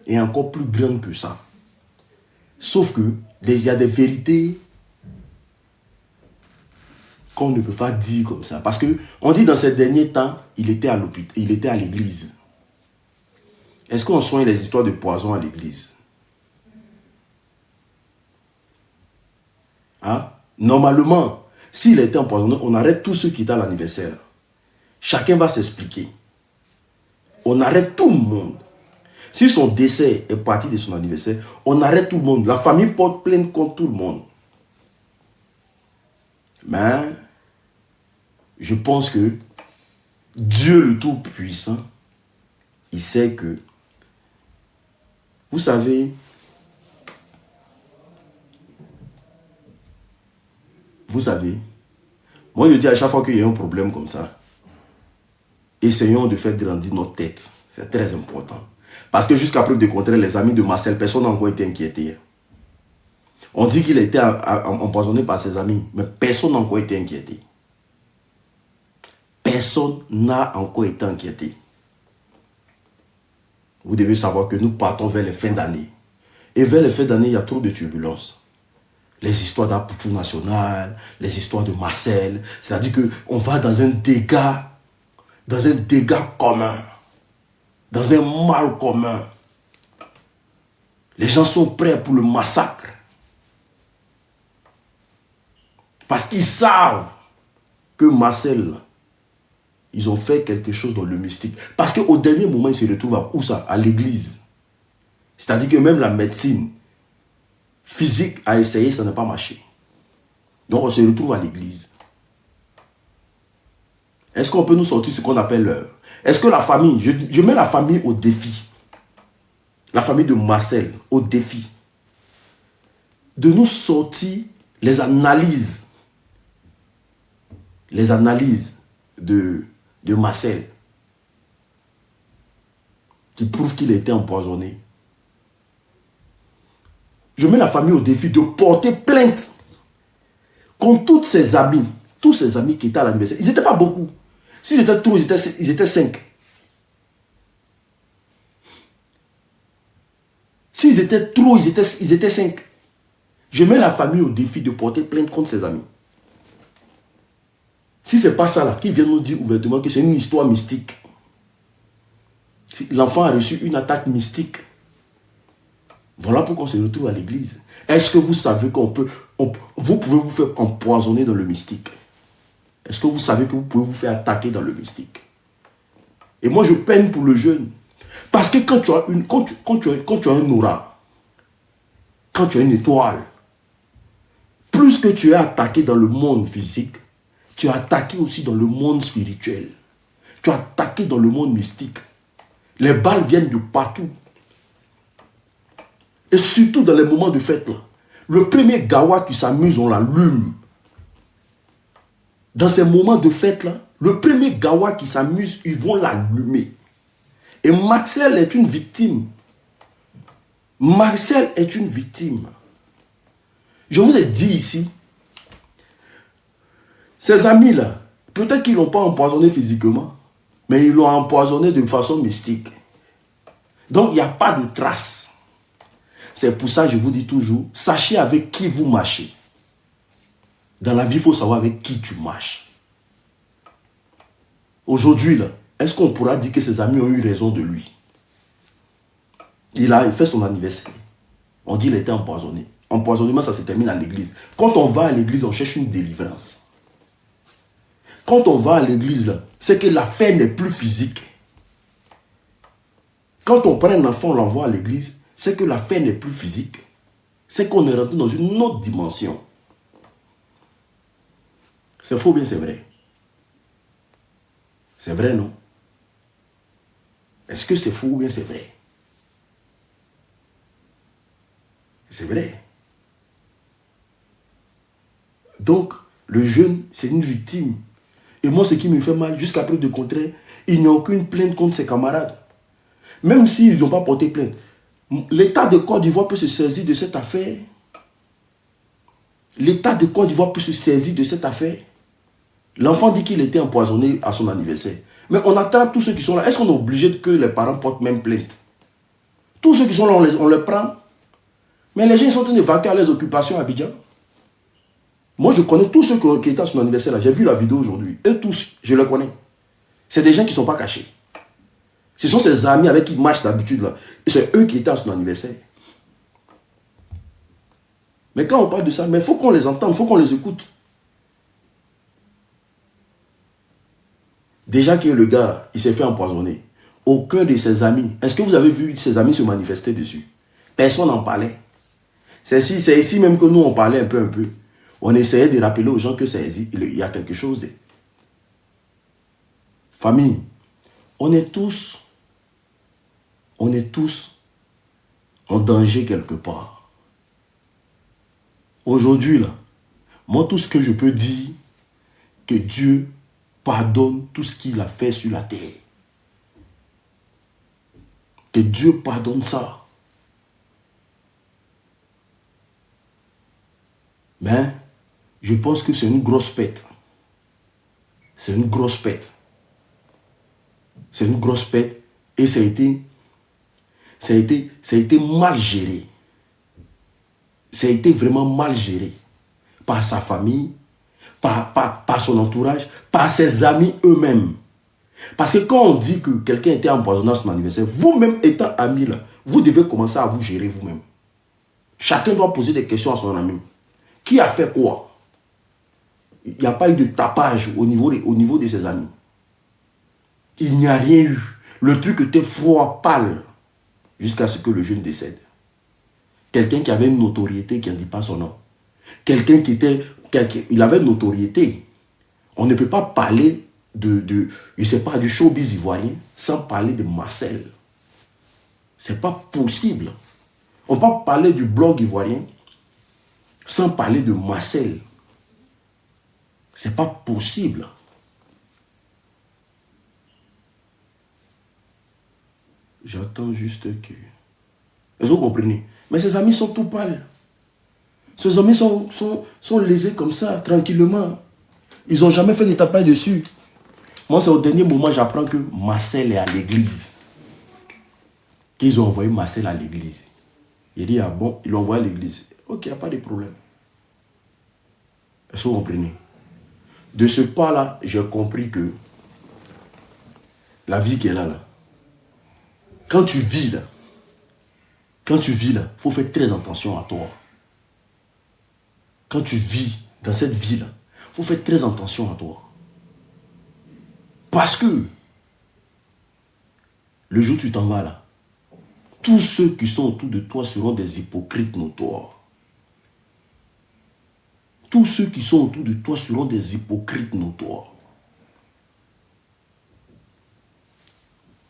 est encore plus grande que ça. Sauf que il y a des vérités qu'on ne peut pas dire comme ça. Parce qu'on dit dans ces derniers temps, il était à l'hôpital, il était à l'église. Est-ce qu'on soigne les histoires de poison à l'église? Hein? Normalement, s'il était empoisonné, on arrête tous ceux qui étaient à l'anniversaire. Chacun va s'expliquer. On arrête tout le monde. Si son décès est parti de son anniversaire, on arrête tout le monde. La famille porte plainte contre tout le monde. Mais je pense que Dieu le Tout-Puissant, il sait que, vous savez, moi je dis à chaque fois qu'il y a un problème comme ça, essayons de faire grandir notre tête. C'est très important. Parce que jusqu'à preuve de contraire, les amis de Marcel, personne n'a encore été inquiété. On dit qu'il a été empoisonné par ses amis, mais personne n'a encore été inquiété. Personne n'a encore été inquiété. Vous devez savoir que nous partons vers les fins d'année. Et vers les fins d'année, il y a trop de turbulences. Les histoires d'Apoutou National, les histoires de Marcel. C'est-à-dire qu'on va dans un dégât commun. Dans un mal commun. Les gens sont prêts pour le massacre. Parce qu'ils savent que Marcel, ils ont fait quelque chose dans le mystique. Parce qu'au dernier moment, ils se retrouvent à où ça? À l'église. C'est-à-dire que même la médecine physique a essayé, ça n'a pas marché. Donc on se retrouve à l'église. Est-ce qu'on peut nous sortir ce qu'on appelle l'heure? Est-ce que la famille, je mets la famille au défi. La famille de Marcel au défi. De nous sortir les analyses. Les analyses de Marcel. Qui prouvent qu'il a été empoisonné. Je mets la famille au défi de porter plainte contre tous ses amis qui étaient à l'anniversaire. Ils n'étaient pas beaucoup. S'ils étaient trop, ils étaient 5. S'ils étaient trop, ils étaient 5. Je mets la famille au défi de porter plainte contre ses amis. Si ce n'est pas ça là, qu'ils viennent nous dire ouvertement que c'est une histoire mystique. L'enfant a reçu une attaque mystique. Voilà pourquoi on se retrouve à l'église. Est-ce que vous savez vous pouvez vous faire empoisonner dans le mystique? Est-ce que vous savez que vous pouvez vous faire attaquer dans le mystique? Et moi je peine pour le jeune. Parce que quand tu as un aura, quand tu as une étoile, plus que tu es attaqué dans le monde physique, tu es attaqué aussi dans le monde spirituel. Tu es attaqué dans le monde mystique. Les balles viennent de partout. Et surtout dans les moments de fête, là, le premier gawa qui s'amuse, on l'allume. Dans ces moments de fête, là, le premier gawa qui s'amuse, ils vont l'allumer. Et Marcel est une victime. Marcel est une victime. Je vous ai dit ici, ces amis-là, peut-être qu'ils ne l'ont pas empoisonné physiquement, mais ils l'ont empoisonné de façon mystique. Donc, il n'y a pas de trace. C'est pour ça que je vous dis toujours, sachez avec qui vous marchez. Dans la vie, il faut savoir avec qui tu marches. Aujourd'hui, là, est-ce qu'on pourra dire que ses amis ont eu raison de lui? Il a fait son anniversaire. On dit qu'il a été empoisonné. Empoisonnement, ça se termine à l'église. Quand on va à l'église, on cherche une délivrance. Quand on va à l'église, c'est que l'affaire n'est plus physique. Quand on prend un enfant, on l'envoie à l'église, c'est que l'affaire n'est plus physique. C'est qu'on est rentré dans une autre dimension. C'est faux, bien c'est vrai. C'est vrai, non? Est-ce que c'est faux ou bien c'est vrai? C'est vrai. Donc, le jeune, c'est une victime. Et moi, ce qui me fait mal, jusqu'à preuve de contraire, il n'y a aucune plainte contre ses camarades. Même s'ils n'ont pas porté plainte. L'État de Côte d'Ivoire peut se saisir de cette affaire. L'État de Côte d'Ivoire peut se saisir de cette affaire. L'enfant dit qu'il était empoisonné à son anniversaire. Mais on attrape tous ceux qui sont là. Est-ce qu'on est obligé que les parents portent même plainte? Tous ceux qui sont là, on les prend. Mais les gens ils sont en train de vaquer à leurs occupations à Abidjan. Moi, je connais tous ceux qui étaient à son anniversaire là. J'ai vu la vidéo aujourd'hui. Eux tous, je les connais. C'est des gens qui ne sont pas cachés. Ce sont ses amis avec qui il marche d'habitude là. Et c'est eux qui étaient à son anniversaire. Mais quand on parle de ça, il faut qu'on les entende, il faut qu'on les écoute. Déjà que le gars, il s'est fait empoisonner. Aucun de ses amis. Est-ce que vous avez vu ses amis se manifester dessus? Personne n'en parlait. C'est ici même que nous, on parlait un peu. On essayait de rappeler aux gens que il y a quelque chose. Famille, on est tous en danger quelque part. Aujourd'hui, là, moi, tout ce que je peux dire, que Dieu pardonne tout ce qu'il a fait sur la terre. Que Dieu pardonne ça. Mais je pense que c'est une grosse pète. C'est une grosse pète. C'est une grosse pète. Et ça a été mal géré. Ça a été vraiment mal géré. Par sa famille, par son entourage, par ses amis eux-mêmes. Parce que quand on dit que quelqu'un était empoisonné à son anniversaire, vous-même étant ami là, vous devez commencer à vous gérer vous-même. Chacun doit poser des questions à son ami. Qui a fait quoi? Il n'y a pas eu de tapage au niveau de ses amis. Il n'y a rien eu. Le truc était froid, pâle, jusqu'à ce que le jeune décède. Quelqu'un qui avait une notoriété qui ne dit pas son nom. Quelqu'un il avait une notoriété. On ne peut pas parler je sais pas, du showbiz ivoirien sans parler de Marcel. C'est pas possible. On ne peut pas parler du blog ivoirien sans parler de Marcel. C'est pas possible. J'attends juste que... Est-ce que vous comprenez? Mais ses amis sont tout pâles. Ses amis sont lésés comme ça, tranquillement. Ils n'ont jamais fait de tapage dessus. Moi, c'est au dernier moment, j'apprends que Marcel est à l'église. Qu'ils ont envoyé Marcel à l'église. Il dit, ah bon, ils l'ont envoyé à l'église. Ok, il n'y a pas de problème. Est-ce que vous comprenez? De ce pas-là, j'ai compris que la vie qui est là, quand tu vis là, il faut faire très attention à toi. Quand tu vis dans cette vie-là, il faut faire très attention à toi. Parce que le jour où tu t'en vas là, tous ceux qui sont autour de toi seront des hypocrites notoires. Tous ceux qui sont autour de toi seront des hypocrites notoires.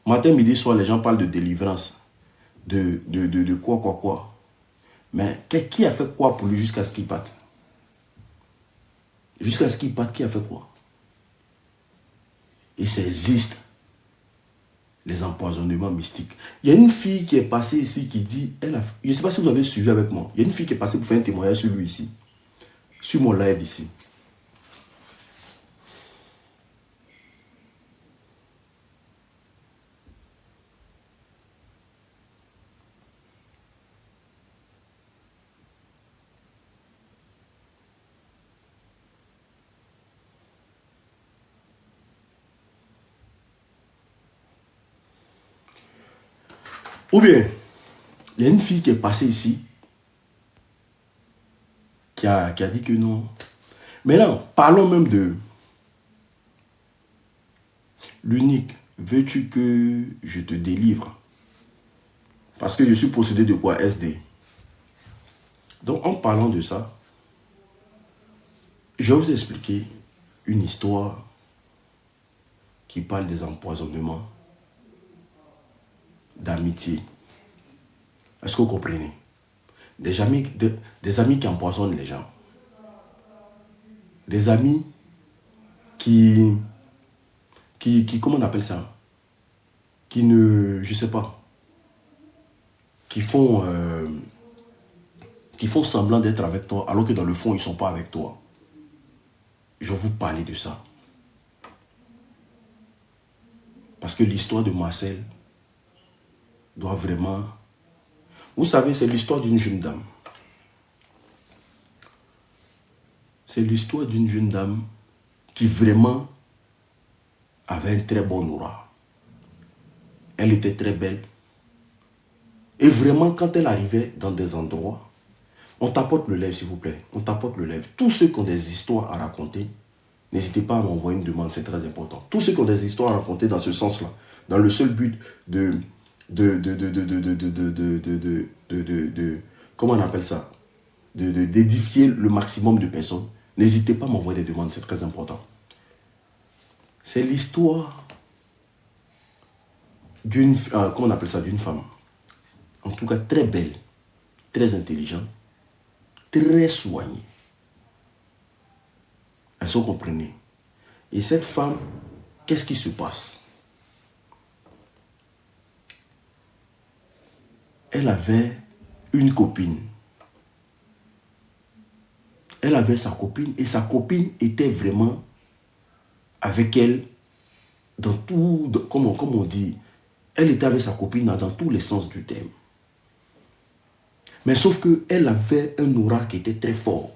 Matin, midi, soir, les gens parlent de délivrance. De quoi. Mais qui a fait quoi pour lui jusqu'à ce qu'il parte? Jusqu'à ce qu'il parte, qui a fait quoi? Et ça existe. Les empoisonnements mystiques. Il y a une fille qui est passée ici qui dit, je ne sais pas si vous avez suivi avec moi, il y a une fille qui est passée pour faire un témoignage sur lui ici. Sur mon live ici. Ou bien, il y a une fille qui est passée ici, qui a dit que non. Maintenant, parlons même de l'unique. Veux-tu que je te délivre? Parce que je suis possédé de quoi? SD. Donc, en parlant de ça, je vais vous expliquer une histoire qui parle des empoisonnements d'amitié. Est-ce que vous comprenez? Des amis qui empoisonnent les gens. Des amis qui comment on appelle ça? Qui ne, je sais pas, qui font semblant d'être avec toi, alors que dans le fond, ils ne sont pas avec toi. Je vais vous parler de ça. Parce que l'histoire de Marcel doit vraiment Vous savez, c'est l'histoire d'une jeune dame. C'est l'histoire d'une jeune dame qui vraiment avait un très bon aura. Elle était très belle. Et vraiment, quand elle arrivait dans des endroits, on tapote le lèvre, s'il vous plaît. On tapote le lèvre. Tous ceux qui ont des histoires à raconter, n'hésitez pas à m'envoyer une demande, c'est très important. Tous ceux qui ont des histoires à raconter dans ce sens-là, dans le seul but comment on appelle ça, d'édifier le maximum de personnes, n'hésitez pas à m'envoyer des demandes, c'est très important. C'est l'histoire d'une, comment on appelle ça, d'une femme, en tout cas très belle, très intelligente, très soignée. Est-ce que vous comprenez? Et cette femme, qu'est-ce qui se passe? Elle avait une copine. Elle avait sa copine et sa copine était vraiment avec elle dans tout, comme on dit, elle était avec sa copine dans tous les sens du terme. Mais sauf qu'elle avait un aura qui était très fort.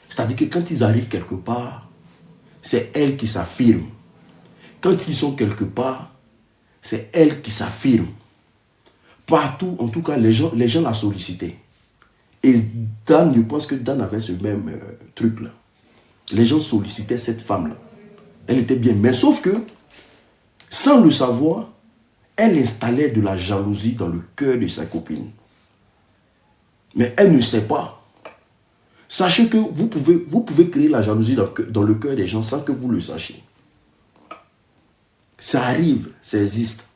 C'est-à-dire que quand ils arrivent quelque part, c'est elle qui s'affirme. Quand ils sont quelque part, c'est elle qui s'affirme. Partout, en tout cas, les gens la sollicitaient. Et Dan, je pense que Dan avait ce même truc-là. Les gens sollicitaient cette femme-là. Elle était bien. Mais sauf que, sans le savoir, elle installait de la jalousie dans le cœur de sa copine. Mais elle ne sait pas. Sachez que vous pouvez créer la jalousie dans le cœur des gens sans que vous le sachiez. Ça arrive, ça existe.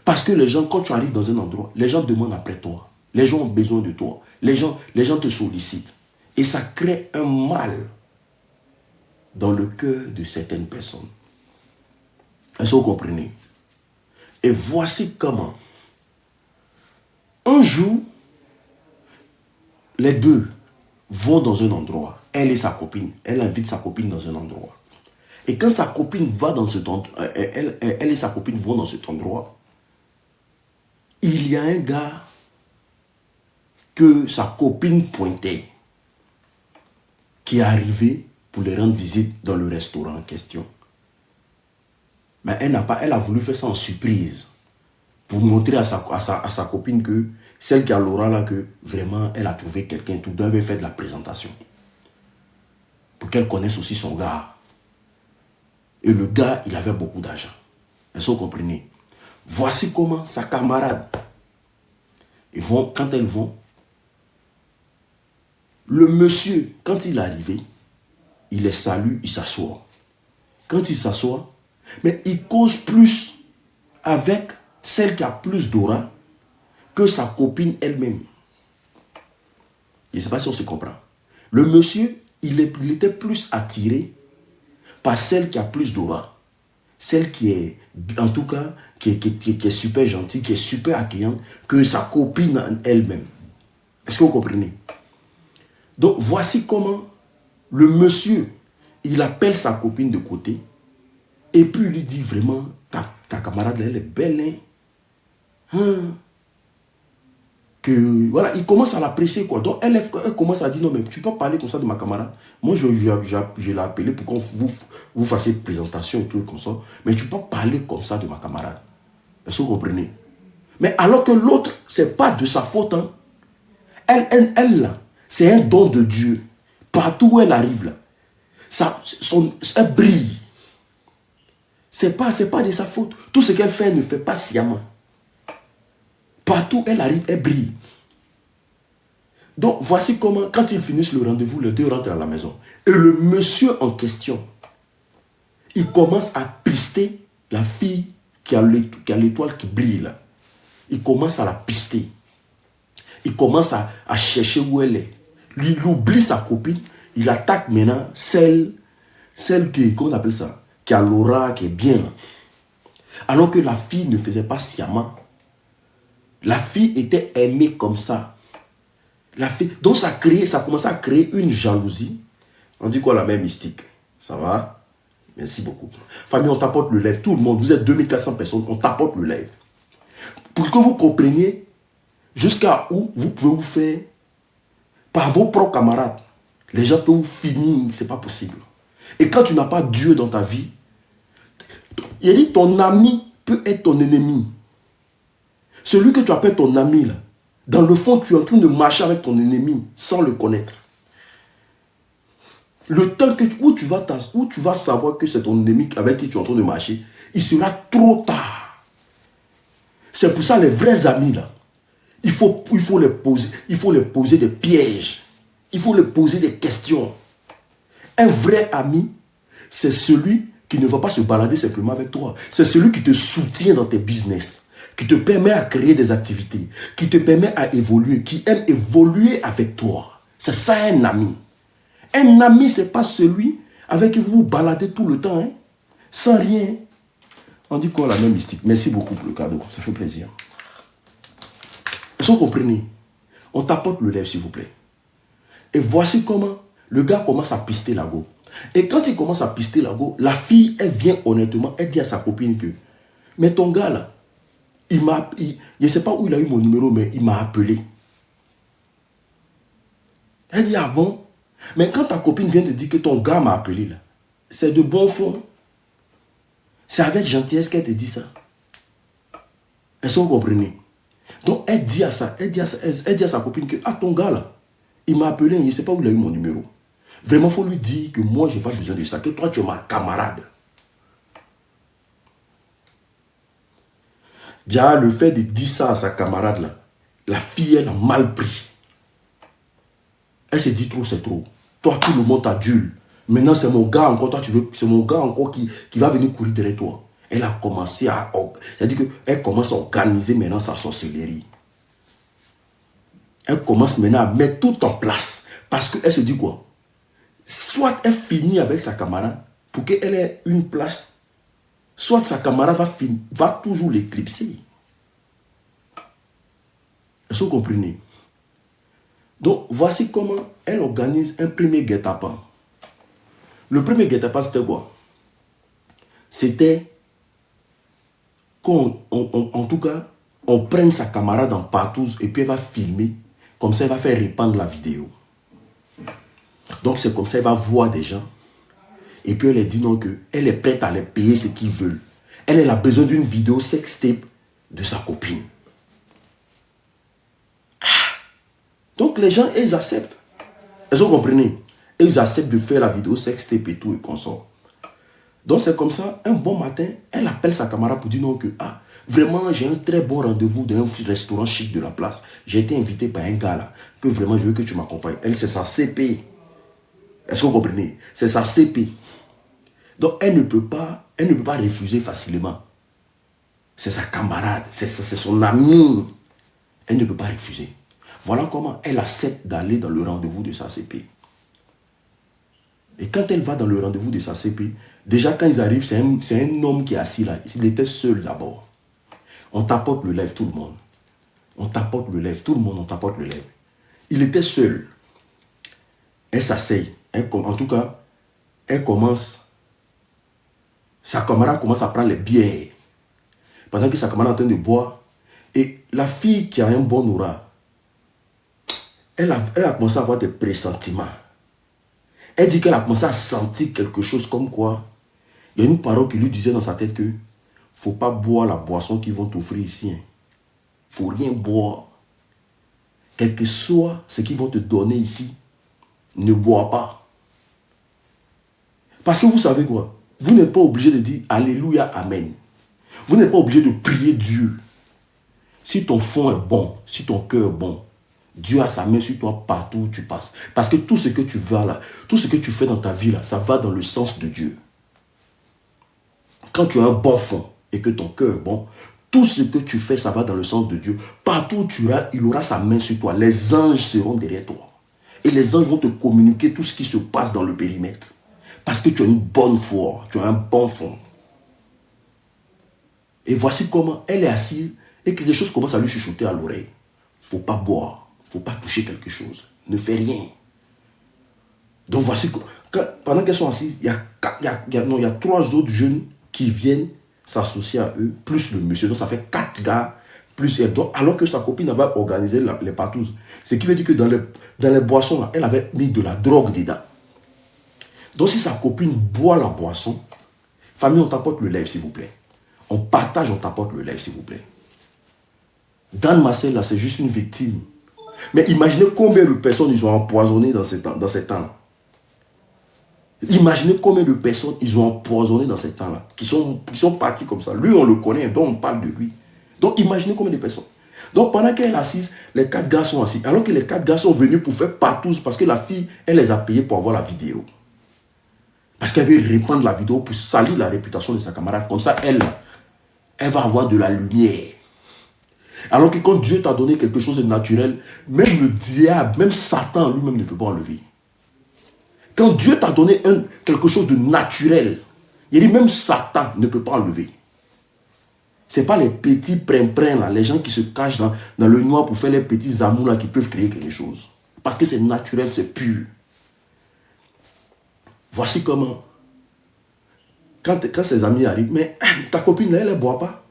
Parce que les gens, quand tu arrives dans un endroit, les gens demandent après toi. Les gens ont besoin de toi. Les gens te sollicitent. Et ça crée un mal dans le cœur de certaines personnes. Est-ce que vous comprenez? Et voici comment. Un jour, les deux vont dans un endroit. Elle et sa copine. Elle invite sa copine dans un endroit. Et quand sa copine va dans cet endroit, elle et sa copine vont dans cet endroit, il y a un gars que sa copine pointait, qui est arrivé pour les rendre visite dans le restaurant en question. Mais elle a voulu faire ça en surprise, pour montrer à sa copine que, celle qui a l'aura là, que vraiment elle a trouvé quelqu'un, tout devait faire de la présentation. Pour qu'elle connaisse aussi son gars. Et le gars, il avait beaucoup d'argent. Est-ce que vous comprenez? Voici comment sa camarade, quand elles vont, le monsieur, quand il est arrivé, il les salue, il s'assoit. Quand il s'assoit, mais il cause plus avec celle qui a plus d'aura que sa copine elle-même. Je ne sais pas si on se comprend. Le monsieur, il était plus attiré par celle qui a plus d'aura. Celle qui est, en tout cas, qui est super gentille, qui est super accueillante, que sa copine elle-même. Est-ce que vous comprenez? Donc, voici comment le monsieur, il appelle sa copine de côté, et puis il lui dit vraiment, ta camarade, elle est belle, hein? Que, voilà, il commence à l'apprécier, quoi. Donc, elle commence à dire, non, mais tu peux pas parler comme ça de ma camarade. Moi, je l'ai appelé pour qu'on vous fassiez une présentation et tout comme ça. Mais tu peux pas parler comme ça de ma camarade. Est-ce que vous comprenez? Mais alors que l'autre, c'est pas de sa faute, hein. Elle là, c'est un don de Dieu. Partout où elle arrive, là, elle brille. C'est pas de sa faute. Tout ce qu'elle fait, elle ne fait pas sciemment. Partout où elle arrive, elle brille. Donc, voici comment, quand ils finissent le rendez-vous, les deux rentrent à la maison. Et le monsieur en question, il commence à pister la fille qui a l'étoile qui brille là. Il commence à la pister. Il commence à chercher où elle est. Lui, il oublie sa copine. Il attaque maintenant celle qui, comment on appelle ça, qui a l'aura, qui est bien là. Alors que la fille ne faisait pas sciemment. La fille était aimée comme ça. Donc ça commençait à créer une jalousie. On dit quoi la même mystique? Ça va? Merci beaucoup. Famille, on tapote le live. Tout le monde, vous êtes 2400 personnes, on tapote le live. Pour que vous compreniez Jusqu'à où vous pouvez vous faire, par vos propres camarades, les gens peuvent vous finir, c'est pas possible. Et quand tu n'as pas Dieu dans ta vie, il dit ton ami peut être ton ennemi. Celui que tu appelles ton ami, là, dans le fond, tu es en train de marcher avec ton ennemi sans le connaître. Le temps où tu vas savoir que c'est ton ennemi avec qui tu es en train de marcher, il sera trop tard. C'est pour ça les vrais amis, là, il faut les poser des pièges. Il faut leur poser des questions. Un vrai ami, c'est celui qui ne va pas se balader simplement avec toi. C'est celui qui te soutient dans tes business, qui te permet à créer des activités, qui te permet à évoluer, qui aime évoluer avec toi. C'est ça un ami. Un ami, ce n'est pas celui avec qui vous vous baladez tout le temps, hein, sans rien. On dit quoi la même mystique. Merci beaucoup pour le cadeau, ça fait plaisir. Est-ce que vous comprenez? On tapote le lèvre, s'il vous plaît. Et voici comment le gars commence à pister la go. Et quand il commence à pister la go, la fille, elle vient honnêtement, elle dit à sa copine que, mais ton gars là, je ne sais pas où il a eu mon numéro, mais il m'a appelé. Elle dit, ah bon? Mais quand ta copine vient te dire que ton gars m'a appelé là, c'est de bon fond. C'est avec gentillesse qu'elle te dit ça. Est-ce que vous comprenez? Donc elle dit à sa copine que, ah ton gars là, il m'a appelé, je ne sais pas où il a eu mon numéro. Vraiment, il faut lui dire que moi, je n'ai pas besoin de ça, que toi, tu es ma camarade. Déjà, le fait de dire ça à sa camarade, là, la fille, elle a mal pris. Elle se dit trop, c'est trop. Toi, tout le monde t'adule. Maintenant, c'est mon gars encore, c'est mon gars encore qui va venir courir derrière toi. Elle a commencé à... C'est-à-dire qu'elle commence à organiser maintenant sa sorcellerie. Elle commence maintenant à mettre tout en place. Parce qu'elle se dit quoi? Soit elle finit avec sa camarade pour qu'elle ait une place, soit sa camarade va toujours l'éclipser. Est-ce que vous comprenez? Donc, voici comment elle organise un premier guet-apens. Le premier guet-apens, c'était quoi? C'était en tout cas, on prenne sa camarade en partouze et puis elle va filmer. Comme ça, elle va faire répandre la vidéo. Donc, c'est comme ça, elle va voir des gens. Et puis, elle leur dit non, qu'elle est prête à les payer ce qu'ils veulent. Elle a besoin d'une vidéo sextape de sa copine. Donc, les gens, ils acceptent. Est-ce que vous comprenez? Ils acceptent de faire la vidéo sextape et tout et consort. Donc, c'est comme ça, un bon matin, elle appelle sa camarade pour dire non, que vraiment, j'ai un très bon rendez-vous dans un restaurant chic de la place. J'ai été invité par un gars là, que vraiment, je veux que tu m'accompagnes. Elle, c'est sa CP. Est-ce que vous comprenez? C'est sa CP. Donc, elle ne peut pas refuser facilement. C'est sa camarade, c'est son amie. Elle ne peut pas refuser. Voilà comment elle accepte d'aller dans le rendez-vous de sa CP. Et quand elle va dans le rendez-vous de sa CP, déjà quand ils arrivent, c'est un homme qui est assis là. Il était seul d'abord. On tapote le lèvre, tout le monde. On tapote le lèvre, tout le monde, on tapote le lèvre. Il était seul. Elle s'asseye. En tout cas, sa camarade commence à prendre les bières. Pendant que sa camarade est en train de boire. Et la fille qui a un bon aura, elle a commencé à avoir des pressentiments. Elle dit qu'elle a commencé à sentir quelque chose comme quoi. Il y a une parole qui lui disait dans sa tête que faut pas boire la boisson qu'ils vont t'offrir ici. Il ne faut rien boire. Quel que soit ce qu'ils vont te donner ici, ne bois pas. Parce que vous savez quoi? Vous n'êtes pas obligé de dire Alléluia, Amen. Vous n'êtes pas obligé de prier Dieu. Si ton fond est bon, si ton cœur est bon, Dieu a sa main sur toi partout où tu passes. Parce que tout ce que tu vas là, tout ce que tu fais dans ta vie là, ça va dans le sens de Dieu. Quand tu as un bon fond et que ton cœur est bon, tout ce que tu fais, ça va dans le sens de Dieu. Partout où tu iras, il aura sa main sur toi. Les anges seront derrière toi. Et les anges vont te communiquer tout ce qui se passe dans le périmètre. Parce que tu as une bonne foi, tu as un bon fond. Et voici comment elle est assise et quelque chose commence à lui chuchoter à l'oreille. Il ne faut pas boire, il ne faut pas toucher quelque chose. Ne fais rien. Donc voici, pendant qu'elles sont assises, il y a 3 autres jeunes qui viennent s'associer à eux, plus le monsieur. Donc ça fait 4 gars plus elle. Donc, alors que sa copine avait organisé les partous. Ce qui veut dire que dans les boissons, là, elle avait mis de la drogue dedans. Donc, si sa copine boit la boisson, famille, on t'apporte le lèvre, s'il vous plaît. On partage, on t'apporte le lèvre, s'il vous plaît. Dan Marcel, là, c'est juste une victime. Mais imaginez combien de personnes ils ont empoisonné dans ces temps-là. Imaginez combien de personnes ils ont empoisonné dans ces temps-là, qui sont partis comme ça. Lui, on le connaît, donc on parle de lui. Donc, imaginez combien de personnes. Donc, pendant qu'elle est assise, les 4 gars sont assis. Alors que les 4 gars sont venus pour faire partous, parce que la fille, elle les a payés pour avoir la vidéo. Parce qu'elle veut répandre la vidéo pour salir la réputation de sa camarade. Comme ça, elle va avoir de la lumière. Alors que quand Dieu t'a donné quelque chose de naturel, même le diable, même Satan lui-même ne peut pas enlever. Quand Dieu t'a donné quelque chose de naturel, il dit même Satan ne peut pas enlever. Ce n'est pas les petits prin-prin là, les gens qui se cachent dans le noir pour faire les petits amours là qui peuvent créer quelque chose. Parce que c'est naturel, c'est pur. Voici comment. Quand ses amis arrivent, mais ta copine, elle ne boit pas.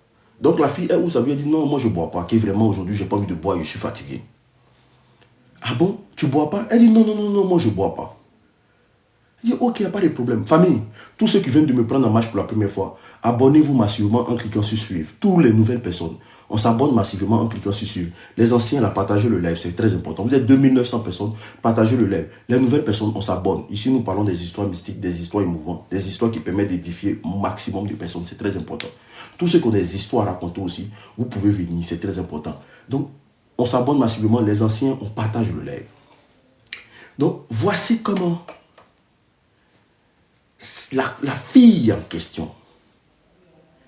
Donc la fille, elle dit non, moi je ne bois pas. Que vraiment aujourd'hui, je n'ai pas envie de boire, je suis fatigué. Ah bon, tu ne bois pas? Elle dit non, non, non, non, moi je ne bois pas. Je dis ok, il n'y a pas de problème. Famille, tous ceux qui viennent de me prendre en marche pour la première fois, abonnez-vous massivement en cliquant sur suivre. Toutes les nouvelles personnes, on s'abonne massivement en cliquant sur suivre. Les anciens, là, partagez le live, c'est très important. Vous êtes 2900 personnes, partagez le live. Les nouvelles personnes, on s'abonne. Ici, nous parlons des histoires mystiques, des histoires émouvantes, des histoires qui permettent d'édifier au maximum de personnes. C'est très important. Tous ceux qui ont des histoires à raconter aussi, vous pouvez venir, c'est très important. Donc, on s'abonne massivement. Les anciens, on partage le live. Donc, voici comment la fille en question,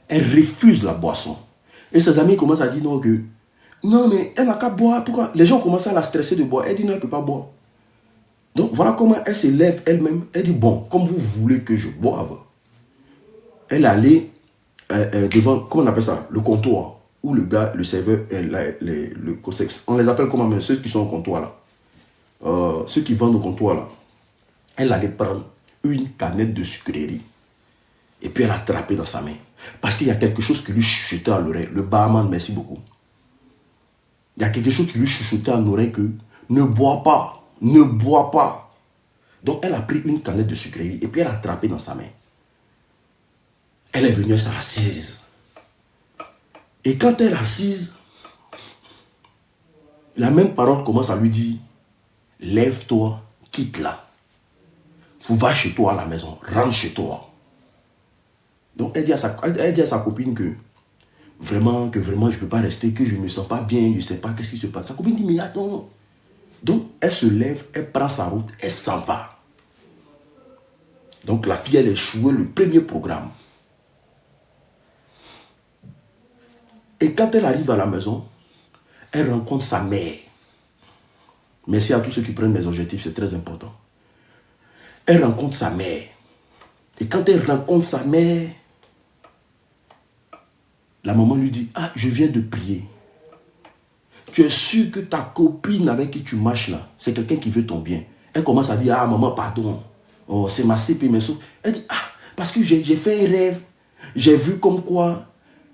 elle refuse la boisson. Et ses amis commencent à dire non, non, mais elle n'a qu'à boire. Pourquoi? Les gens commencent à la stresser de boire. Elle dit non, elle ne peut pas boire. Donc voilà comment elle se lève elle-même. Elle dit bon, comme vous voulez que je boive. Elle allait devant, comment on appelle ça? Le comptoir. Où le gars, le serveur, le concept. On les appelle comment même? Ceux qui sont au comptoir là. Ceux qui vendent au comptoir là. Elle allait prendre une canette de sucrerie. Et puis elle a attrapé dans sa main. Parce qu'il y a quelque chose qui lui chuchotait à l'oreille. Le barman, merci beaucoup. Il y a quelque chose qui lui chuchotait à l'oreille que ne bois pas, ne bois pas. Donc elle a pris une canette de sucrerie et puis elle a attrapé dans sa main. Elle est venue, elle s'est assise. Et quand elle est assise, la même parole commence à lui dire, lève-toi, quitte-la. Va chez toi à la maison, rentre chez toi. Donc elle dit à sa copine que vraiment, je ne peux pas rester, que je ne me sens pas bien, je ne sais pas qu'est-ce qui se passe. Sa copine dit, mais attends. Donc elle se lève, elle prend sa route, elle s'en va. Donc la fille, elle a échoué le premier programme. Et quand elle arrive à la maison, elle rencontre sa mère. Merci à tous ceux qui prennent mes objectifs, c'est très important. Elle rencontre sa mère. Et quand elle rencontre sa mère, la maman lui dit, ah, je viens de prier. Tu es sûr que ta copine avec qui tu marches là, c'est quelqu'un qui veut ton bien. Elle commence à dire, ah maman, pardon. Oh, c'est ma CP, mais elle dit, ah, parce que j'ai fait un rêve. J'ai vu comme quoi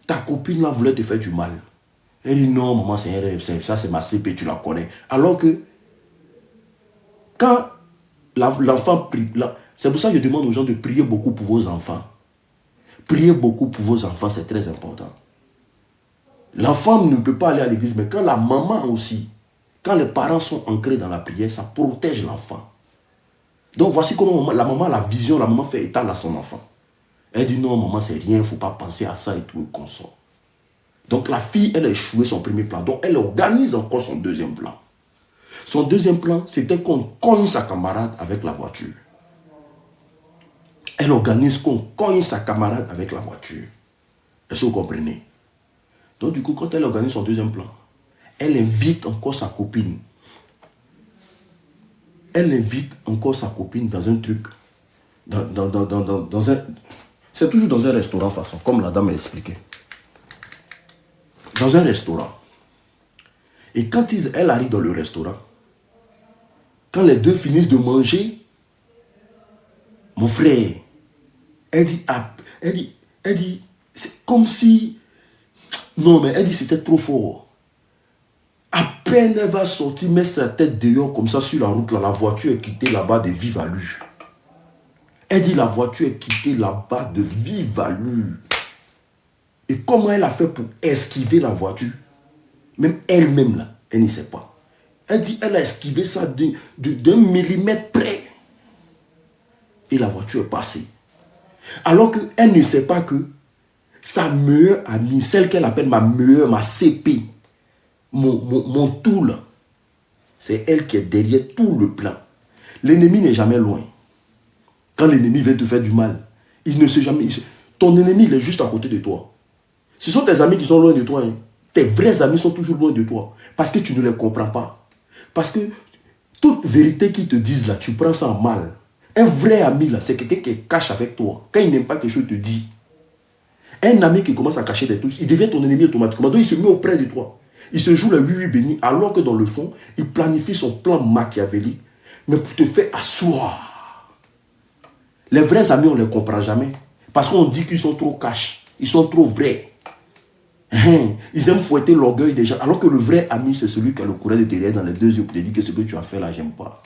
ta copine là voulait te faire du mal. Elle dit, non, maman, c'est un rêve. Ça, c'est ma CP, tu la connais. Alors que, quand l'enfant prie, c'est pour ça que je demande aux gens de prier beaucoup pour vos enfants. Priez beaucoup pour vos enfants, c'est très important. L'enfant ne peut pas aller à l'église, mais quand la maman aussi, quand les parents sont ancrés dans la prière, ça protège l'enfant. Donc voici comment la maman a la vision, la maman fait état à son enfant. Elle dit non, maman, c'est rien, il ne faut pas penser à ça et tout, et qu'on sort. Donc la fille, elle a échoué son premier plan. Donc elle organise encore son deuxième plan. Son deuxième plan, c'était qu'on cogne sa camarade avec la voiture. Elle organise qu'on cogne sa camarade avec la voiture. Est-ce que vous comprenez? Donc du coup, quand elle organise son deuxième plan, elle invite encore sa copine. Elle invite encore sa copine dans un truc. C'est toujours dans un restaurant, façon, comme la dame a expliqué. Dans un restaurant. Et quand elle arrive dans le restaurant, quand les deux finissent de manger, mon frère, elle dit, c'est comme si Non, mais elle dit c'était trop fort. À peine elle va sortir, mettre sa tête dehors comme ça sur la route, là, la voiture est quittée là-bas de vive allure. Elle dit la voiture est quittée là-bas de vive allure. Et comment elle a fait pour esquiver la voiture? Même elle-même là, elle ne sait pas. Elle dit elle a esquivé ça d'un millimètre près. Et la voiture est passée. Alors qu'elle ne sait pas que sa meilleure amie, celle qu'elle appelle ma CP, mon tout là, c'est elle qui est derrière tout le plan. L'ennemi n'est jamais loin. Quand l'ennemi vient te faire du mal, il ne sait jamais. Ton ennemi, il est juste à côté de toi. Ce sont tes amis qui sont loin de toi. Hein. Tes vrais amis sont toujours loin de toi. Parce que tu ne les comprends pas. Parce que toute vérité qu'ils te disent là, tu prends ça en mal. Un vrai ami là, c'est quelqu'un qui cache avec toi. Quand il n'aime pas quelque chose, il te dit. Un ami qui commence à cacher des trucs, il devient ton ennemi automatiquement. Donc il se met auprès de toi. Il se joue le oui béni, alors que dans le fond, il planifie son plan machiavélique, mais pour te faire asseoir. Les vrais amis, on ne les comprend jamais. Parce qu'on dit qu'ils sont trop cash. Ils sont trop vrais. Ils aiment fouetter l'orgueil des gens. Alors que le vrai ami, c'est celui qui a le courage de te regarder dans les deux yeux pour te dire que ce que tu as fait là, j'aime pas.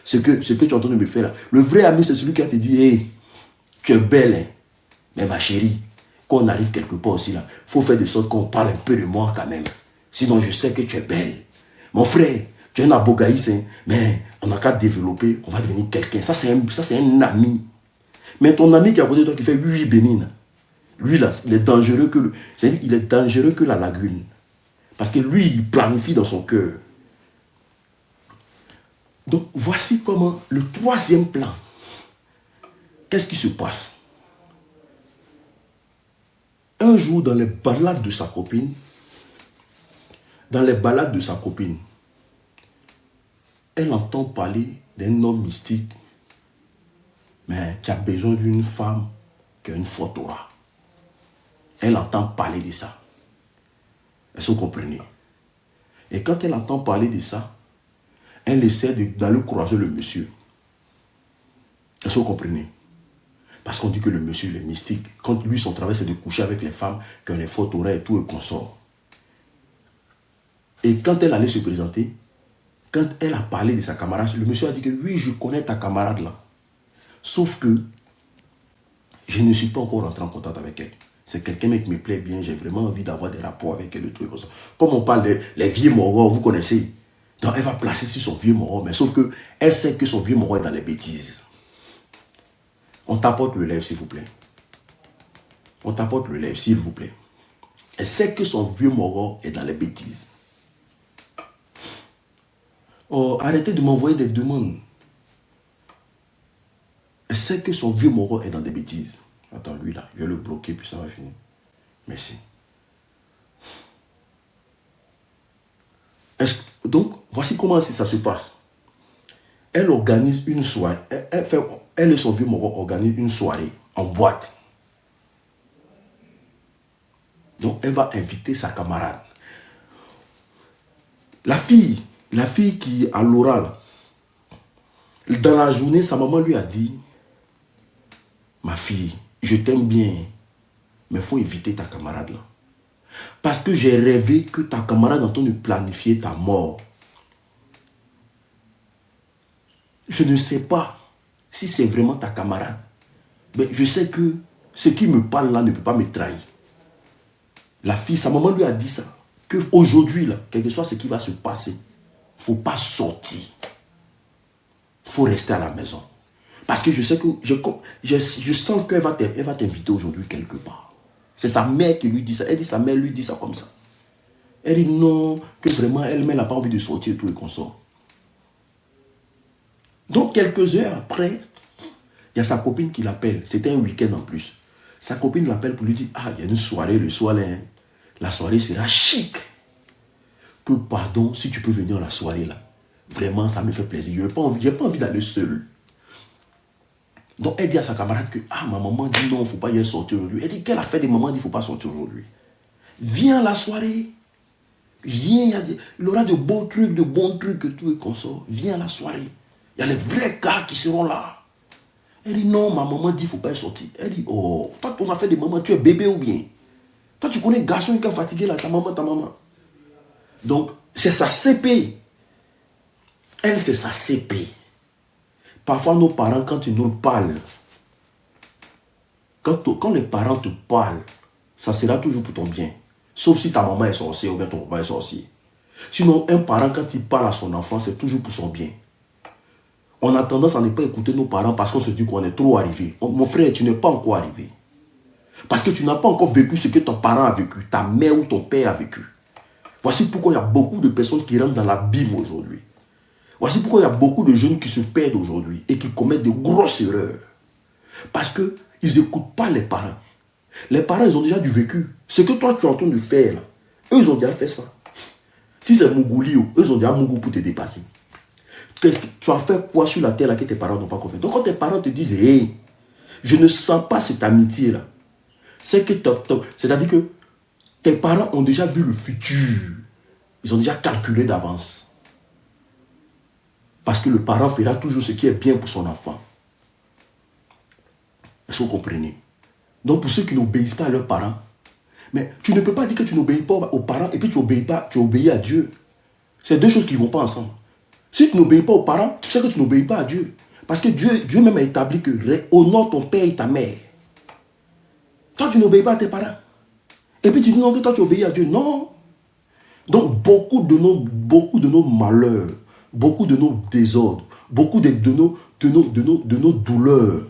Ce que tu es en train de me faire là. Le vrai ami, c'est celui qui a te dit, hey, tu es belle, hein. Mais ma chérie, quand on arrive quelque part aussi là, il faut faire de sorte qu'on parle un peu de moi quand même. Sinon, je sais que tu es belle. Mon frère, tu es un abogaïs, hein, mais on n'a qu'à développer, on va devenir quelqu'un. Ça, c'est un ami. Mais ton ami qui est à côté de toi qui fait oui, bénine, lui là, il est dangereux que c'est-à-dire, il est dangereux que la lagune. Parce que lui, il planifie dans son cœur. Donc, voici comment le troisième plan. Qu'est-ce qui se passe? Un jour, dans les balades de sa copine, elle entend parler d'un homme mystique, mais qui a besoin d'une femme qui a une forte aura. Elle entend parler de ça. Est-ce que vous comprenez? Et quand elle entend parler de ça, elle essaie d'aller croiser le monsieur. Est-ce que vous comprenez? Parce qu'on dit que le monsieur, il est mystique. Quand lui, son travail, c'est de coucher avec les femmes qui ont les fortes oreilles et tout, et qu'on sort. Et quand elle allait se présenter, quand elle a parlé de sa camarade, le monsieur a dit que oui, je connais ta camarade là. Sauf que je ne suis pas encore rentré en contact avec elle. C'est quelqu'un qui me plaît bien, j'ai vraiment envie d'avoir des rapports avec elle, comme ça. Comme on parle des vieux moraux, vous connaissez. Donc elle va placer sur son vieux moro, mais sauf que elle sait que son vieux moro est dans les bêtises. On t'apporte le lèvre, s'il vous plaît. On t'apporte le lèvre, s'il vous plaît. Elle sait que son vieux moro est dans les bêtises. Oh, arrêtez de m'envoyer des demandes. Elle sait que son vieux moro est dans des bêtises. Attends, lui là, je vais le bloquer, puis ça va finir. Merci. Donc, voici comment ça se passe. Elle organise une soirée. Elle et son vieux moro organisent une soirée en boîte. Donc, elle va inviter sa camarade. La fille qui a l'oral, dans la journée, sa maman lui a dit, ma fille, je t'aime bien, mais il faut éviter ta camarade là. Parce que j'ai rêvé que ta camarade est en train de planifier ta mort. Je ne sais pas si c'est vraiment ta camarade. Mais je sais que ce qui me parle là ne peut pas me trahir. La fille, sa maman lui a dit ça. Qu'aujourd'hui, là, quel que soit ce qui va se passer, il ne faut pas sortir. Il faut rester à la maison. Parce que je sais que je sens qu'elle va t'inviter aujourd'hui quelque part. C'est sa mère qui lui dit ça. Elle dit sa mère lui dit ça comme ça. Elle dit non, que vraiment elle n'a pas envie de sortir et tout et qu'on sort. Donc quelques heures après, il y a sa copine qui l'appelle. C'était un week-end en plus. Sa copine l'appelle pour lui dire, ah, il y a une soirée le soir là. Hein. La soirée sera chic. Que pardon, si tu peux venir à la soirée là. Vraiment, ça me fait plaisir. Je n'ai pas envie d'aller seul. Donc elle dit à sa camarade que, ah, ma maman dit non, il ne faut pas y aller sortir aujourd'hui. Elle dit qu'elle a fait des mamans dit il ne faut pas sortir aujourd'hui. Viens à la soirée. Viens, il y aura de bons trucs, que tout et qu'on sort. Viens à la soirée. Il y a les vrais gars qui seront là. Elle dit non, ma maman dit il ne faut pas y sortir. Elle dit, oh, toi on a fait des mamans, tu es bébé ou bien? Toi, tu connais garçon qui a fatigué là, ta maman. Donc, c'est sa CP. Elle, c'est sa CP. Parfois, nos parents, quand ils nous parlent, quand les parents te parlent, ça sera toujours pour ton bien. Sauf si ta maman est sorcière ou bien ton papa est sorcier. Sinon, un parent, quand il parle à son enfant, c'est toujours pour son bien. On a tendance à ne pas écouter nos parents parce qu'on se dit qu'on est trop arrivé. Mon frère, tu n'es pas encore arrivé. Parce que tu n'as pas encore vécu ce que ton parent a vécu, ta mère ou ton père a vécu. Voici pourquoi il y a beaucoup de personnes qui rentrent dans l'abîme aujourd'hui. Voici pourquoi il y a beaucoup de jeunes qui se perdent aujourd'hui et qui commettent de grosses erreurs. Parce qu'ils n'écoutent pas les parents. Les parents, ils ont déjà du vécu. Ce que toi, tu es en train de faire, là, eux, ils ont déjà fait ça. Si c'est Mougoulio, eux, ils ont déjà Mougou pour te dépasser. Tu as fait quoi sur la terre là que tes parents n'ont pas fait? Donc quand tes parents te disent, hey, je ne sens pas cette amitié-là, c'est-à-dire que tes parents ont déjà vu le futur. Ils ont déjà calculé d'avance. Parce que le parent fera toujours ce qui est bien pour son enfant. Est-ce que vous comprenez? Donc pour ceux qui n'obéissent pas à leurs parents, mais tu ne peux pas dire que tu n'obéis pas aux parents et puis tu obéis à Dieu. C'est deux choses qui ne vont pas ensemble. Si tu n'obéis pas aux parents, tu sais que tu n'obéis pas à Dieu. Parce que Dieu même a établi que honore ton père et ta mère. Toi, tu n'obéis pas à tes parents. Et puis tu dis non que toi tu obéis à Dieu. Non. Donc beaucoup de nos malheurs, beaucoup de nos désordres, beaucoup de nos douleurs,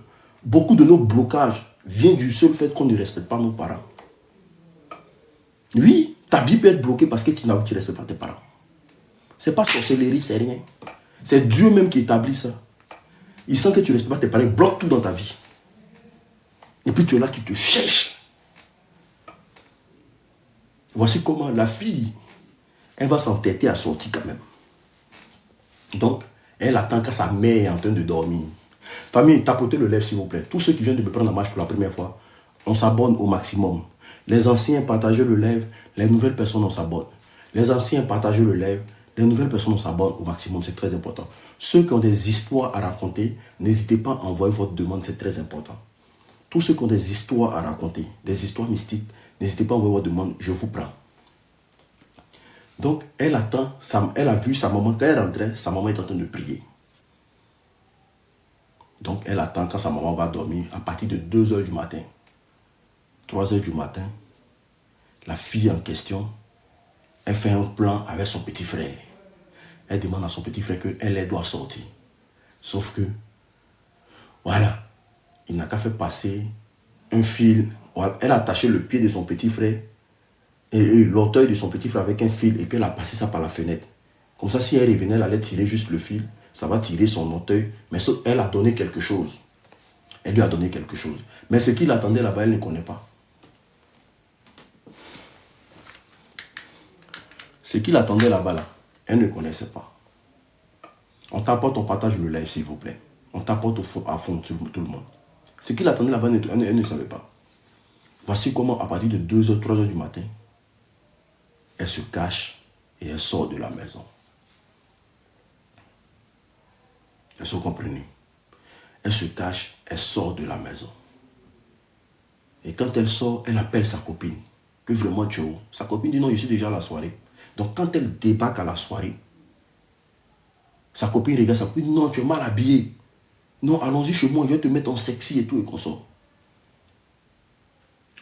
beaucoup de nos blocages viennent du seul fait qu'on ne respecte pas nos parents. Oui, ta vie peut être bloquée parce que tu ne respectes pas tes parents. Ce n'est pas sorcellerie, c'est rien. C'est Dieu même qui établit ça. Il sent que tu ne respectes pas tes parents, il bloque tout dans ta vie. Et puis tu es là, tu te cherches. Voici comment la fille, elle va s'entêter à sortir quand même. Donc, elle attend que sa mère est en train de dormir. Famille, tapotez le lèvre s'il vous plaît. Tous ceux qui viennent de me prendre en marche pour la première fois, on s'abonne au maximum. Les anciens, partagez le lèvre. Les nouvelles personnes, on s'abonne. Les anciens, partagez le lèvre. Les nouvelles personnes, on s'abonne au maximum. C'est très important. Ceux qui ont des histoires à raconter, n'hésitez pas à envoyer votre demande. C'est très important. Tous ceux qui ont des histoires à raconter, des histoires mystiques, n'hésitez pas à envoyer votre demande. Je vous prends. Donc, elle attend. Elle a vu sa maman. Quand elle rentrait, sa maman est en train de prier. Donc, elle attend quand sa maman va dormir à partir de 2 h du matin. 3 h du matin, la fille en question, elle fait un plan avec son petit frère. Elle demande à son petit frère qu'elle doit sortir. Sauf que, voilà, il n'a qu'à faire passer un fil. Elle a attaché le pied de son petit frère et l'orteil de son petit frère avec un fil et puis elle a passé ça par la fenêtre. Comme ça, si elle revenait, elle allait tirer juste le fil. Ça va tirer son orteil. Mais elle a donné quelque chose. Elle lui a donné quelque chose. Mais ce qu'il attendait là-bas, elle ne connaît pas. Ce qu'il attendait là-bas, là, elle ne connaissait pas. On t'apporte, on partage le live, s'il vous plaît. On t'apporte à fond tout le monde. Ce qu'il attendait là-bas, elle ne savait pas. Voici comment, à partir de 2 h, 3 h du matin, elle se cache et elle sort de la maison. Est-ce que vous comprenez? Elle se cache, elle sort de la maison. Et quand elle sort, elle appelle sa copine. Que vraiment tu es où? Sa copine dit non, je suis déjà à la soirée. Donc quand elle débarque à la soirée, sa copine regarde sa copine, non, tu es mal habillé. Non, allons-y chez moi, je vais te mettre en sexy et tout et qu'on sort.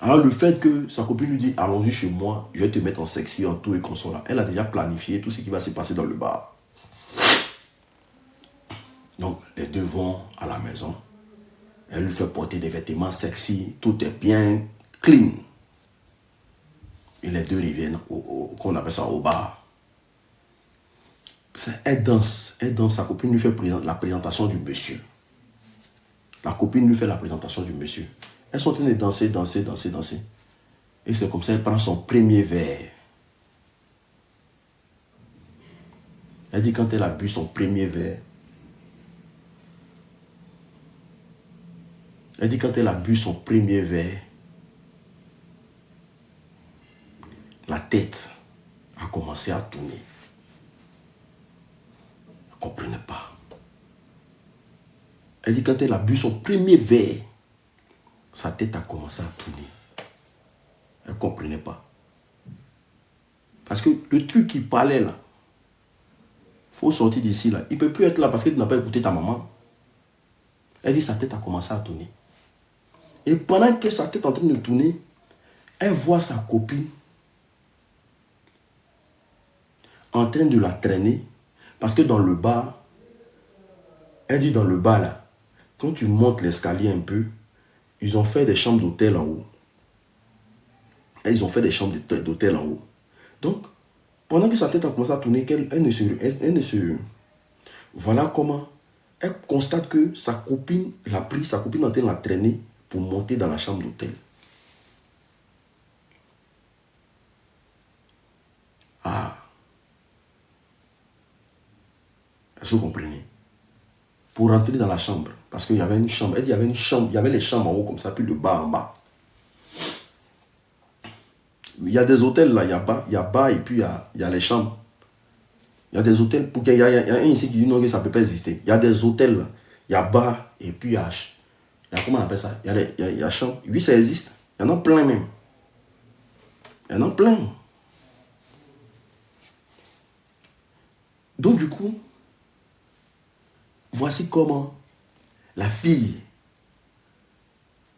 Alors le fait que sa copine lui dit, allons-y chez moi, je vais te mettre en sexy, en tout et qu'on sort là, elle a déjà planifié tout ce qui va se passer dans le bar. Donc les deux vont à la maison. Elle lui fait porter des vêtements sexy, tout est bien clean. Et les deux reviennent, qu'on appelle ça au bar. Elle danse, sa copine lui fait la présentation du monsieur. La copine lui fait la présentation du monsieur. Elles sont en train de danser. Et c'est comme ça qu'elle prend son premier verre. Elle dit quand elle a bu son premier verre, la tête a commencé à tourner. Elle ne comprenait pas. Elle dit quand elle a bu son premier verre, sa tête a commencé à tourner. Elle ne comprenait pas. Parce que le truc qui parlait là, il faut sortir d'ici là. Il ne peut plus être là parce que tu n'as pas écouté ta maman. Elle dit sa tête a commencé à tourner. Et pendant que sa tête est en train de tourner, elle voit sa copine en train de la traîner. Parce que dans le bar, elle dit dans le bar là, quand tu montes l'escalier un peu, ils ont fait des chambres d'hôtel en haut. Et ils ont fait des chambres d'hôtel en haut. Donc, pendant que sa tête a commencé à tourner, elle ne se... Voilà comment elle constate que sa copine l'a pris, sa copine est en train de la traîner pour monter dans la chambre d'hôtel. Ah. Est-ce que vous comprenez? Pour rentrer dans la chambre, parce qu'il y avait une chambre. Elle dit il y avait une chambre, il y avait les chambres en haut comme ça, puis le bas en bas. Il y a des hôtels là, il y a bas et puis il y a les chambres. Il y a des hôtels, pour qu'il y a un ici qui dit non, que ça ne peut pas exister. Il y a des hôtels là, il y a bas et puis il y a comment on appelle ça? Il y a chambre. Oui, ça existe. Il y en a plein même. Il y en a plein. Donc du coup, voici comment la fille,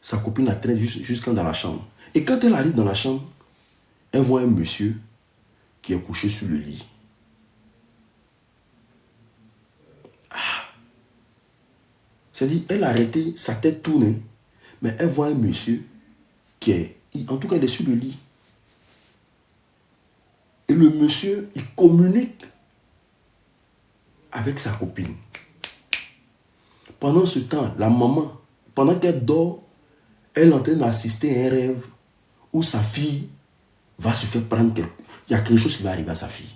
sa copine la traîne jusqu'à dans la chambre. Et quand elle arrive dans la chambre, elle voit un monsieur qui est couché sur le lit. C'est-à-dire, elle a arrêté, sa tête tourne, mais elle voit un monsieur qui est, en tout cas, il est sur le lit. Et le monsieur, il communique avec sa copine. Pendant ce temps, la maman, pendant qu'elle dort, elle est en train d'assister à un rêve où sa fille va se faire prendre il y a quelque chose qui va arriver à sa fille.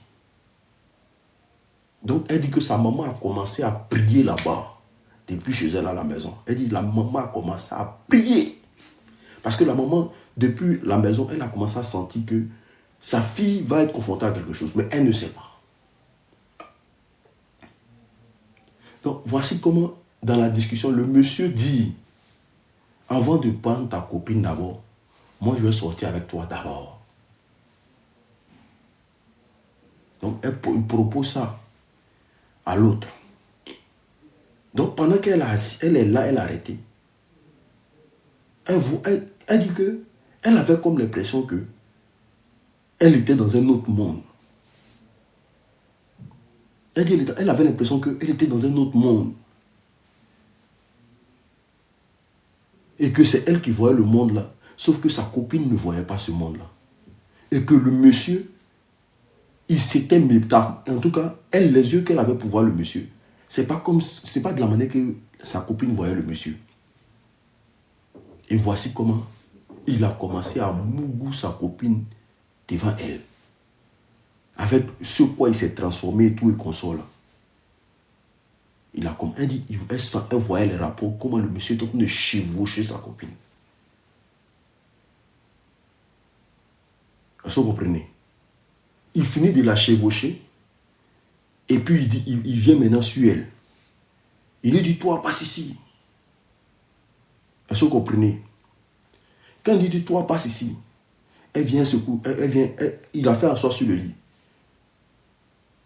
Donc, elle dit que sa maman a commencé à prier là-bas. Depuis chez elle à la maison. Elle dit la maman a commencé à prier. Parce que la maman, depuis la maison, elle a commencé à sentir que sa fille va être confrontée à quelque chose. Mais elle ne sait pas. Donc, voici comment, dans la discussion, le monsieur dit, avant de prendre ta copine d'abord, moi je vais sortir avec toi d'abord. Donc, il propose ça à l'autre. Donc, pendant qu'elle est là, elle a arrêté. Elle dit que elle avait comme l'impression que elle était dans un autre monde. Elle dit elle avait l'impression qu'elle était dans un autre monde. Et que c'est elle qui voyait le monde là. Sauf que sa copine ne voyait pas ce monde là. Et que le monsieur, il s'était méta. En tout cas, elle, les yeux qu'elle avait pour voir le monsieur, c'est pas de la manière que sa copine voyait le monsieur. Et voici comment il a commencé à mougou sa copine devant elle. Avec ce quoi il s'est transformé et tout et console. Elle dit, elle voyait les rapports, comment le monsieur est en train de chevaucher sa copine. Est-ce que vous comprenez? Il finit de la chevaucher. Et puis il vient maintenant sur elle. Il lui dit, toi, passe ici. Est-ce que vous comprenez? Quand il dit, toi, passe ici, elle vient il a fait asseoir sur le lit.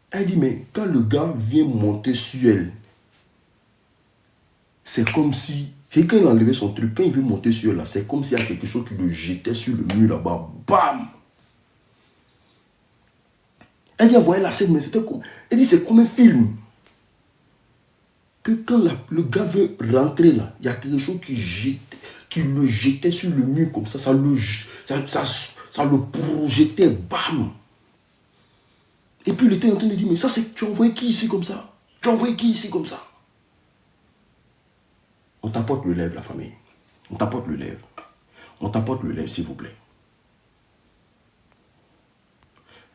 Elle dit, mais quand le gars vient monter sur elle, c'est comme si, c'est quand il a enlevé son truc, quand il veut monter sur elle, c'est comme s'il y a quelque chose qui le jetait sur le mur là-bas. Bam! Elle dit, elle voyait la scène, mais c'était comme, elle dit, c'est comme un film. Que quand le gars veut rentrer là, il y a quelque chose qui le jetait sur le mur comme ça, ça le projetait, bam! Et puis il était en train de dire, mais ça c'est, tu as envoyé qui ici comme ça? Tu as envoyé qui ici comme ça? On t'apporte le lèvre, la famille. On t'apporte le lèvre. On t'apporte le lèvre, s'il vous plaît.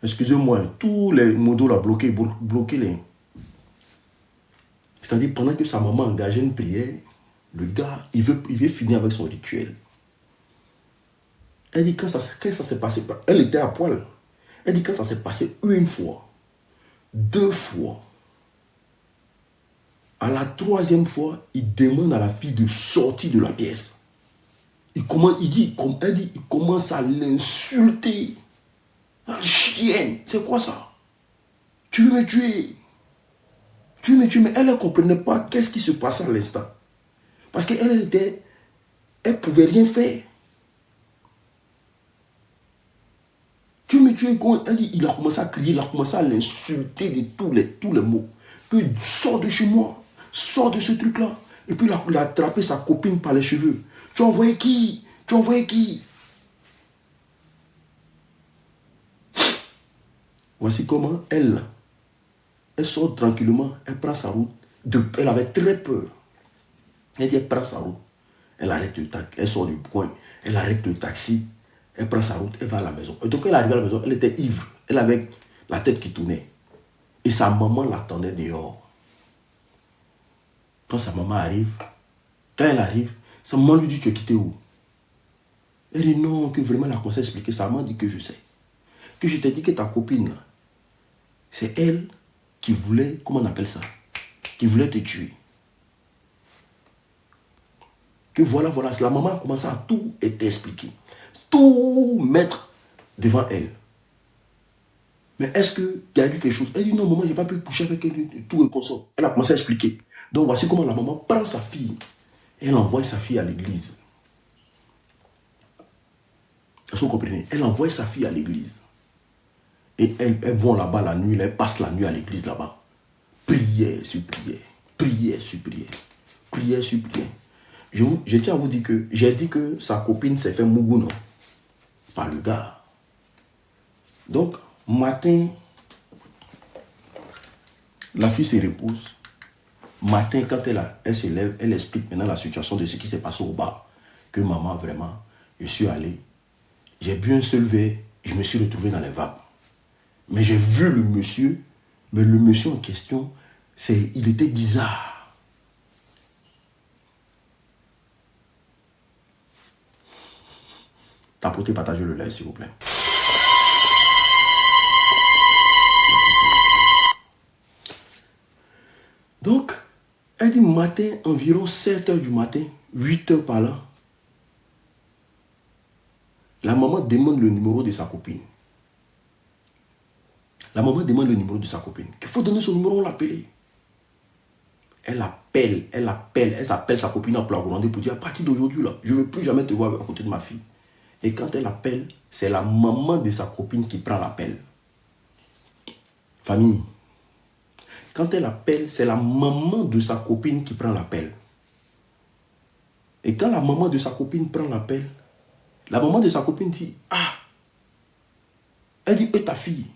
Excusez-moi, tous les modos là, bloquez les. C'est-à-dire, pendant que sa maman engageait une prière, le gars, il veut finir avec son rituel. Elle dit, quand ça s'est passé, elle était à poil. Elle dit, quand ça s'est passé une fois, 2 fois, à la 3e fois, il demande à la fille de sortir de la pièce. il commence à l'insulter. La chienne, c'est quoi ça? Tu veux me tuer? Tu veux me tuer? Mais elle ne comprenait pas qu'est-ce qui se passait à l'instant. Parce qu'elle elle pouvait rien faire. Tu veux me tuer? Elle dit, il a commencé à crier, il a commencé à l'insulter de tous les mots. Que sors de chez moi, sors de ce truc-là. Et puis il a attrapé sa copine par les cheveux. Tu as envoyé qui? Tu as envoyé qui? Voici comment elle sort tranquillement, elle prend sa route. Elle avait très peur. Elle dit, elle prend sa route. Elle arrête le taxi, elle sort du coin, elle arrête le taxi, elle prend sa route, elle va à la maison. Et donc elle arrive à la maison, elle était ivre, elle avait la tête qui tournait. Et sa maman l'attendait dehors. Quand sa maman arrive, quand elle arrive, sa maman lui dit, tu es quitté où? Elle dit non, que vraiment elle a commencé à expliquer. Sa maman dit que je sais. Que je t'ai dit que ta copine, là, c'est elle qui voulait, comment on appelle ça? Qui voulait te tuer. Que voilà, la maman a commencé à tout expliquer. Tout mettre devant elle. Mais est-ce qu'il y a eu quelque chose? Elle dit non, maman, je n'ai pas pu coucher avec elle, tout et consort. Elle a commencé à expliquer. Donc voici comment la maman prend sa fille et elle envoie sa fille à l'église. Est-ce que vous comprenez? Elle envoie sa fille à l'église. Et elles vont là-bas la nuit, elles passent la nuit à l'église là-bas. Prière sur prière, prière sur prière, prière sur prière. Je tiens à vous dire que j'ai dit que sa copine s'est fait mougou, non? Par le gars. Donc, matin, la fille se repose. Matin, quand elle se lève, elle explique maintenant la situation de ce qui s'est passé au bar. Que maman, vraiment, je suis allé. J'ai bu un seul verre, je me suis retrouvé dans les vapes. Mais j'ai vu le monsieur, mais le monsieur en question, il était bizarre. Tapotez, partagez le live, s'il vous plaît. Donc, elle dit matin, environ 7 h du matin, 8 h par là, la maman demande le numéro de sa copine. La maman demande le numéro de sa copine. Il faut donner son numéro, on l'appelle. Elle s'appelle sa copine en pleurant pour dire à partir d'aujourd'hui, là, je ne veux plus jamais te voir à côté de ma fille. Et quand elle appelle, c'est la maman de sa copine qui prend l'appel. Famille. Quand elle appelle, c'est la maman de sa copine qui prend l'appel. Et quand la maman de sa copine prend l'appel, la maman de sa copine dit, ah, elle dit, paie ta fille.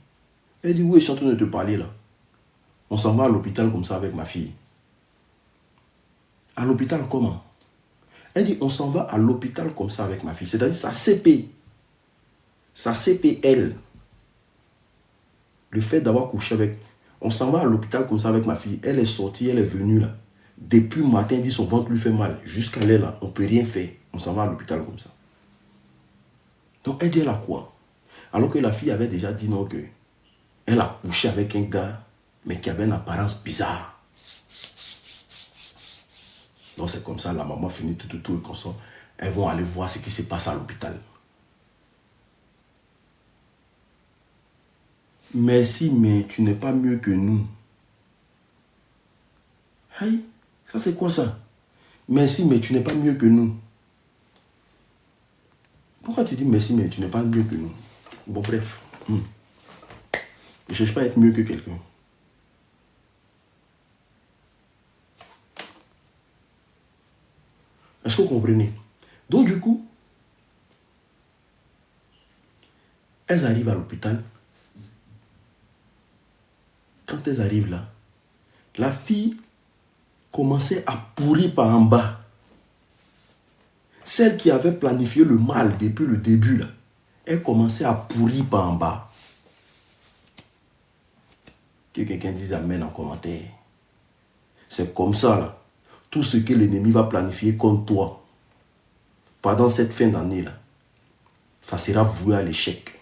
Elle dit, oui, je suis en train de te parler là. On s'en va à l'hôpital comme ça avec ma fille. À l'hôpital comment? Elle dit, on s'en va à l'hôpital comme ça avec ma fille. C'est-à-dire sa CP. Sa CPL. Le fait d'avoir couché avec... On s'en va à l'hôpital comme ça avec ma fille. Elle est sortie, elle est venue là. Depuis le matin, elle dit son ventre lui fait mal. Jusqu'à là, là, on ne peut rien faire. On s'en va à l'hôpital comme ça. Donc elle dit, elle a quoi? Alors que la fille avait déjà dit non que... Elle a couché avec un gars, mais qui avait une apparence bizarre. Donc c'est comme ça, la maman finit tout et comme ça. Elles vont aller voir ce qui se passe à l'hôpital. Merci, mais tu n'es pas mieux que nous. Hey, ça c'est quoi ça? Merci, mais tu n'es pas mieux que nous. Pourquoi tu dis merci, mais tu n'es pas mieux que nous? Bon, bref. Je ne cherche pas à être mieux que quelqu'un. Est-ce que vous comprenez? Donc du coup, elles arrivent à l'hôpital. Quand elles arrivent là, la fille commençait à pourrir par en bas. Celle qui avait planifié le mal depuis le début là, elle commençait à pourrir par en bas. Que quelqu'un dise amen en commentaire. C'est comme ça là. Tout ce que l'ennemi va planifier contre toi pendant cette fin d'année là, ça sera voué à l'échec.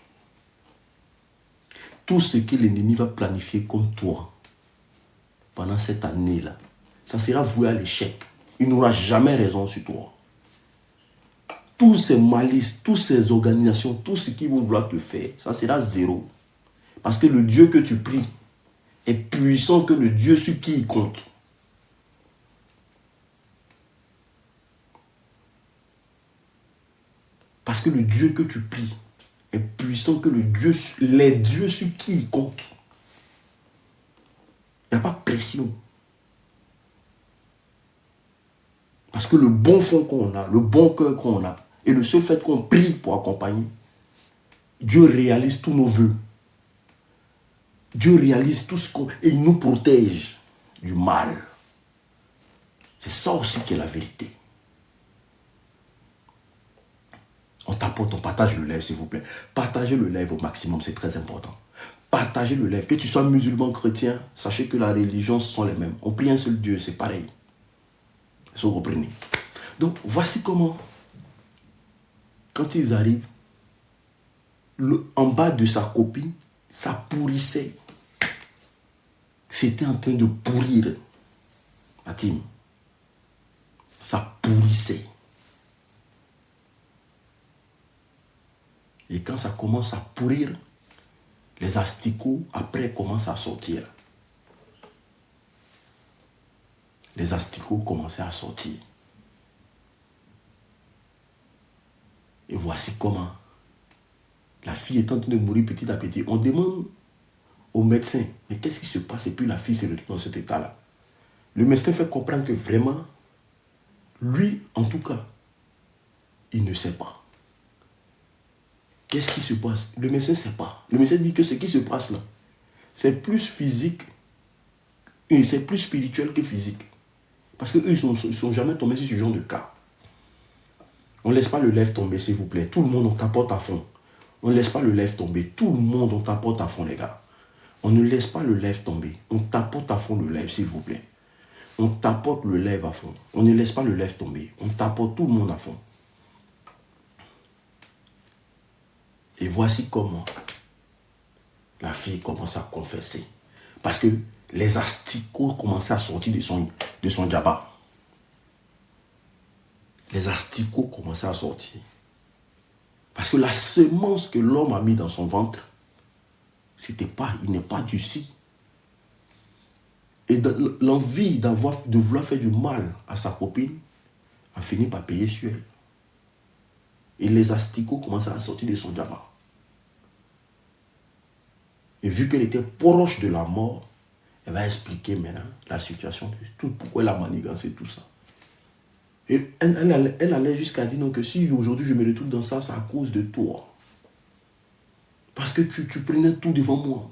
Tout ce que l'ennemi va planifier contre toi pendant cette année là, ça sera voué à l'échec. Il n'aura jamais raison sur toi. tous ces malices, toutes ces organisations, tout ce qu'ils vont vouloir te faire, ça sera zéro. Parce que le Dieu que tu pries est puissant que le Dieu sur qui il compte. Parce que le Dieu que tu pries est puissant que les dieux sur qui il compte. Il n'y a pas de pression. Parce que le bon fond qu'on a, le bon cœur qu'on a, et le seul fait qu'on prie pour accompagner, Dieu réalise tous nos vœux. Dieu réalise tout ce qu'on... Et il nous protège du mal. C'est ça aussi qui est la vérité. On tapote, on partage le live, s'il vous plaît. Partagez le live au maximum, c'est très important. Partagez le live. Que tu sois musulman, chrétien, sachez que la religion, ce sont les mêmes. On prie un seul Dieu, c'est pareil. Est-ce que vous comprenez? Donc, voici comment, quand ils arrivent, en bas de sa copine, ça pourrissait. C'était en train de pourrir. Fatim. Ça pourrissait. Et quand ça commence à pourrir, les asticots, après, commencent à sortir. Les asticots commençaient à sortir. Et voici comment. La fille est en train de mourir petit à petit. On demande au médecin, mais qu'est-ce qui se passe? Et puis la fille se retrouve dans cet état-là. Le médecin fait comprendre que vraiment, lui, en tout cas, il ne sait pas. Qu'est-ce qui se passe? Le médecin ne sait pas. Le médecin dit que ce qui se passe là, c'est plus physique, et c'est plus spirituel que physique. Parce qu'eux, ils ne sont jamais tombés sur ce genre de cas. On ne laisse pas le lèvre tomber, s'il vous plaît. Tout le monde, on tapote à fond. On ne laisse pas le lèvre tomber. Tout le monde, on tapote à fond, les gars. On ne laisse pas le lèvre tomber. On tapote à fond le lèvre, s'il vous plaît. On tapote le lèvre à fond. On ne laisse pas le lèvre tomber. On tapote tout le monde à fond. Et voici comment la fille commence à confesser. Parce que les asticots commençaient à sortir de son djaba. Les asticots commençaient à sortir. Parce que la semence que l'homme a mis dans son ventre, il n'est pas du si. Et l'envie de vouloir faire du mal à sa copine a fini par payer sur elle. Et les asticots commençaient à sortir de son djaba. Et vu qu'elle était proche de la mort, elle va expliquer maintenant la situation, pourquoi elle a manigancé tout ça. Et elle allait jusqu'à dire non, que si aujourd'hui je me retrouve dans ça, c'est à cause de toi. Parce que tu prenais tout devant moi.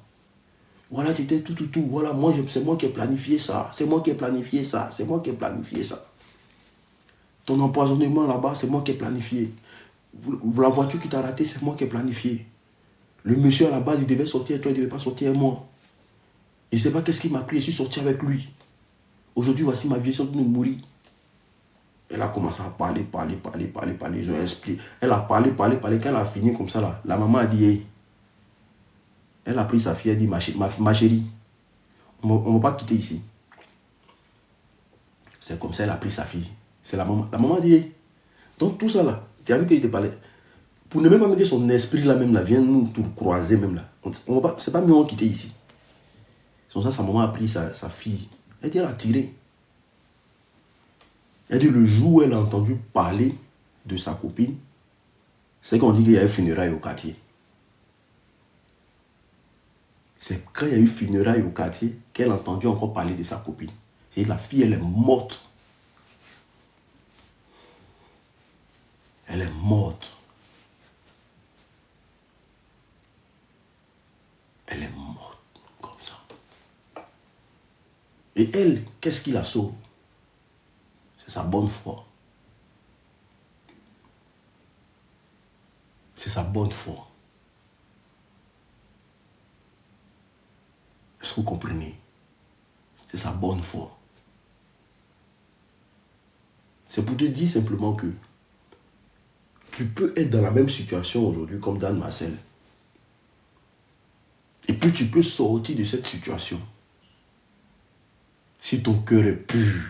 Voilà, tu étais tout. Voilà, c'est moi qui ai planifié ça. C'est moi qui ai planifié ça. C'est moi qui ai planifié ça. Ton empoisonnement là-bas, c'est moi qui ai planifié. La voiture qui t'a raté, c'est moi qui ai planifié. Le monsieur à la base, il devait sortir, toi, il ne devait pas sortir, moi. Je ne sais pas qu'est-ce qui m'a pris, je suis sorti avec lui. Aujourd'hui, voici ma vie, est en train de mourir. Elle a commencé à parler. Je lui ai expliqué. Elle a parlé. Quand elle a fini comme ça, là, la maman a dit, hey. Elle a pris sa fille, elle a dit, ma chérie, on ne va pas quitter ici. C'est comme ça, elle a pris sa fille. C'est la maman. La maman a dit, hey. Donc tout ça là, tu as vu qu'il te parlait. Pour ne même pas mettre son esprit là même là, vient nous tout croiser même là. C'est pas mieux on quitter ici. C'est pour ça que sa maman a pris sa fille. Elle dit, elle a tiré. Elle dit, le jour où elle a entendu parler de sa copine, c'est qu'on dit qu'il y a eu funérailles au quartier. C'est quand il y a eu funérailles au quartier qu'elle a entendu encore parler de sa copine. Et la fille, elle est morte. Elle est morte. Elle est morte comme ça. Et elle, qu'est-ce qui la sauve? C'est sa bonne foi. C'est sa bonne foi. Est-ce que vous comprenez? C'est sa bonne foi. C'est pour te dire simplement que tu peux être dans la même situation aujourd'hui comme Dan Marcel. Et puis tu peux sortir de cette situation si ton cœur est pur.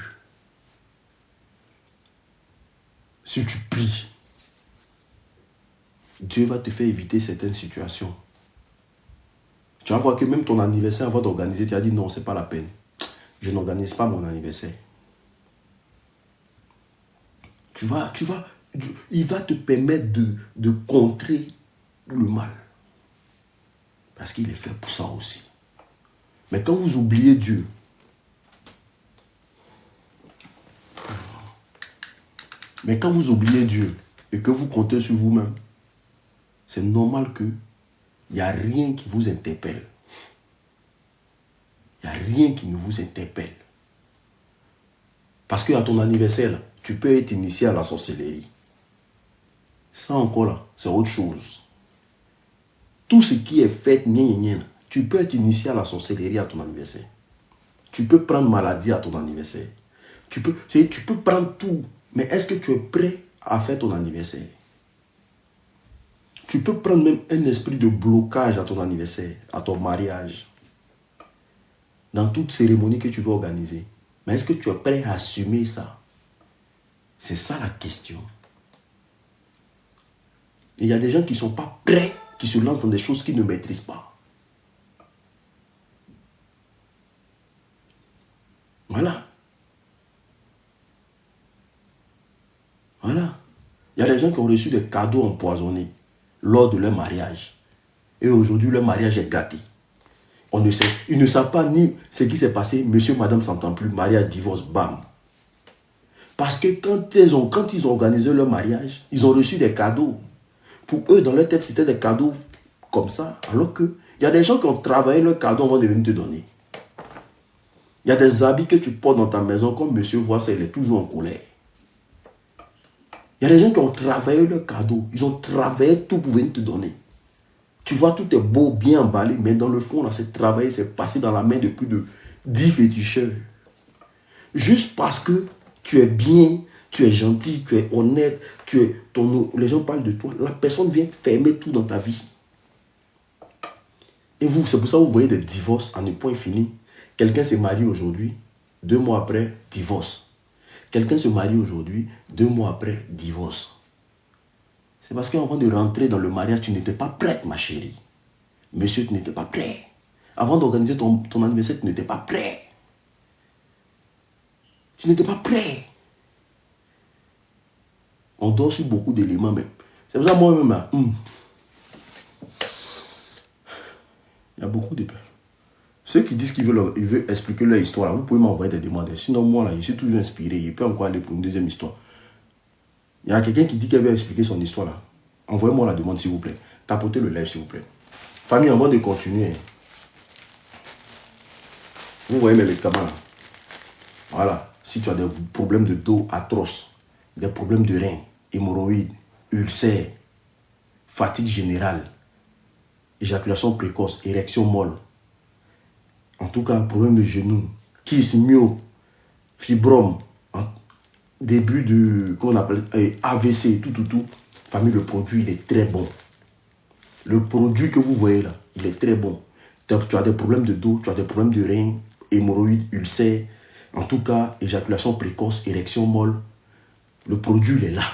Si tu pries. Dieu va te faire éviter certaines situations. Tu vas voir que même ton anniversaire, avant d'organiser, tu as dit non, c'est pas la peine. Je n'organise pas mon anniversaire. Il va te permettre de contrer le mal. Parce qu'il est fait pour ça aussi. Mais quand vous oubliez Dieu, et que vous comptez sur vous-même, c'est normal qu'il n'y a rien qui vous interpelle. Il n'y a rien qui ne vous interpelle. Parce qu'à ton anniversaire, là, tu peux être initié à la sorcellerie. Ça encore là, c'est autre chose. Tout ce qui est fait, tu peux être initié à la sorcellerie à ton anniversaire. Tu peux prendre maladie à ton anniversaire. Tu peux prendre tout. Mais est-ce que tu es prêt à faire ton anniversaire? Tu peux prendre même un esprit de blocage à ton anniversaire, à ton mariage. Dans toute cérémonie que tu veux organiser. Mais est-ce que tu es prêt à assumer ça? C'est ça la question. Il y a des gens qui ne sont pas prêts, qui se lancent dans des choses qu'ils ne maîtrisent pas. Voilà. Voilà. Il y a des gens qui ont reçu des cadeaux empoisonnés lors de leur mariage. Et aujourd'hui, leur mariage est gâté. Ils ne savent pas ni ce qui s'est passé. Monsieur, madame ne s'entendent plus. Mariage, divorce, bam. Parce que quand ils ont organisé leur mariage, ils ont reçu des cadeaux. Pour eux, dans leur tête, c'était des cadeaux comme ça. Alors que il y a des gens qui ont travaillé leurs cadeaux avant de venir te donner. Il y a des habits que tu portes dans ta maison. Comme monsieur voit ça, il est toujours en colère. Il y a des gens qui ont travaillé leurs cadeaux. Ils ont travaillé tout pour venir te donner. Tu vois, tout est beau, bien emballé, mais dans le fond, là, c'est travaillé, c'est passé dans la main de plus de 10 féticheurs. Juste parce que tu es bien, tu es gentil, tu es honnête, les gens parlent de toi, la personne vient fermer tout dans ta vie. Et vous, c'est pour ça que vous voyez des divorces en un point fini. Quelqu'un se marie aujourd'hui, 2 mois après, divorce. Quelqu'un se marie aujourd'hui, 2 mois après, divorce. C'est parce qu'avant de rentrer dans le mariage, tu n'étais pas prête, ma chérie. Monsieur, tu n'étais pas prêt. Avant d'organiser ton anniversaire, tu n'étais pas prêt. Tu n'étais pas prêt. On dort sur beaucoup d'éléments même. C'est pour ça moi-même, il y a beaucoup de... Ceux qui disent qu'ils veulent expliquer leur histoire, là, vous pouvez m'envoyer des demandes. Sinon, moi, là, je suis toujours inspiré. Il peut encore aller pour une deuxième histoire. Il y a quelqu'un qui dit qu'il veut expliquer son histoire là. Envoyez-moi la demande s'il vous plaît. Tapotez le live s'il vous plaît. Famille, avant de continuer. Vous voyez mes médicaments là. Voilà. Si tu as des problèmes de dos atroces, des problèmes de reins, hémorroïdes, ulcères, fatigue générale, éjaculation précoce, érection molle, en tout cas problème de genoux, kyste, myo, fibrome, début de, comment on appelle, AVC, tout. Famille, le produit, il est très bon. Le produit que vous voyez là, il est très bon. Tu as des problèmes de dos, tu as des problèmes de reins, hémorroïdes, ulcères, en tout cas, éjaculation précoce, érection molle. Le produit, il est là.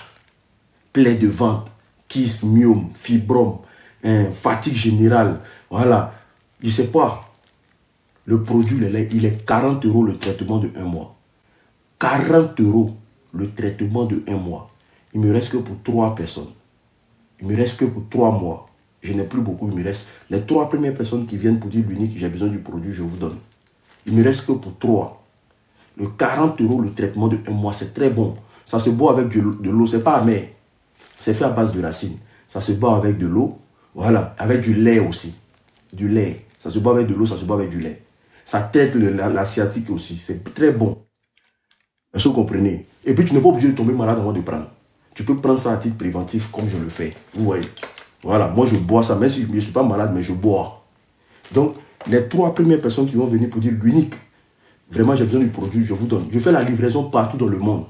Plaie de ventre, kyste, myome, fibrome, fatigue générale. Voilà. Je ne sais pas. Le produit, il est 40 € le traitement de 1 mois. 40 € le traitement de 1 mois. Il me reste que pour 3 personnes. Il me reste que pour 3 mois. Je n'ai plus beaucoup, il me reste. Les 3 premières personnes qui viennent pour dire l'unique, j'ai besoin du produit, je vous donne. Il me reste que pour 3. Le 40 € le traitement de 1 mois, c'est très bon. Ça se boit avec de l'eau, c'est pas amer. C'est fait à base de racines. Ça se boit avec de l'eau, voilà, avec du lait aussi. Du lait. Ça se boit avec de l'eau, ça se boit avec du lait. Ça traite la sciatique aussi. C'est très bon. Est-ce que vous comprenez? Et puis tu n'es pas obligé de tomber malade avant de prendre. Tu peux prendre ça à titre préventif comme je le fais. Vous voyez. Voilà, moi je bois ça. Même si je ne suis pas malade, mais je bois. Donc, les 3 premières personnes qui vont venir pour dire l'unique, vraiment j'ai besoin du produit, je vous donne. Je fais la livraison partout dans le monde.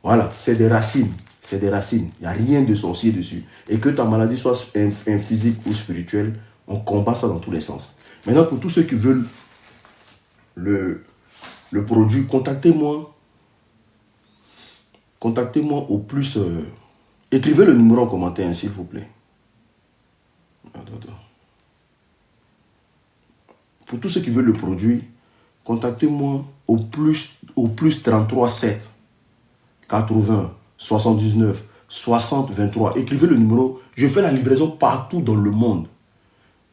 Voilà, c'est des racines. C'est des racines. Il n'y a rien de sorcier dessus. Et que ta maladie soit un physique ou spirituelle, on combat ça dans tous les sens. Maintenant, pour tous ceux qui veulent le produit, contactez-moi. Contactez-moi au plus... écrivez le numéro en commentaire, s'il vous plaît. Attends. Pour tous ceux qui veulent le produit, contactez-moi au plus 33 7 80 79 60 23. Écrivez le numéro. Je fais la livraison partout dans le monde.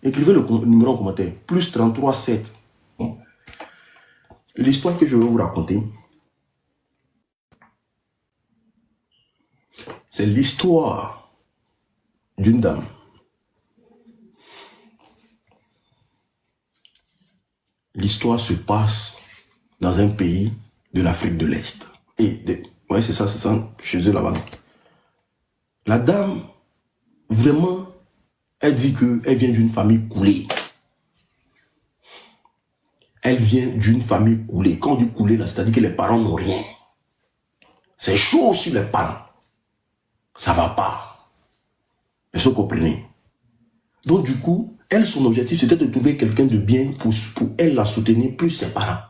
Écrivez le numéro en commentaire. Plus 33 7. L'histoire que je vais vous raconter, c'est l'histoire d'une dame. L'histoire se passe dans un pays de l'Afrique de l'Est. Ouais, c'est ça, chez eux là-bas. La dame, vraiment, elle dit qu'elle vient d'une famille coulée. Elle vient d'une famille coulée. Quand on dit coulée, là, c'est-à-dire que les parents n'ont rien. C'est chaud sur les parents. Ça va pas. Est-ce que vous comprenez? Donc, du coup, elle, son objectif, c'était de trouver quelqu'un de bien pour elle la soutenir, plus ses parents.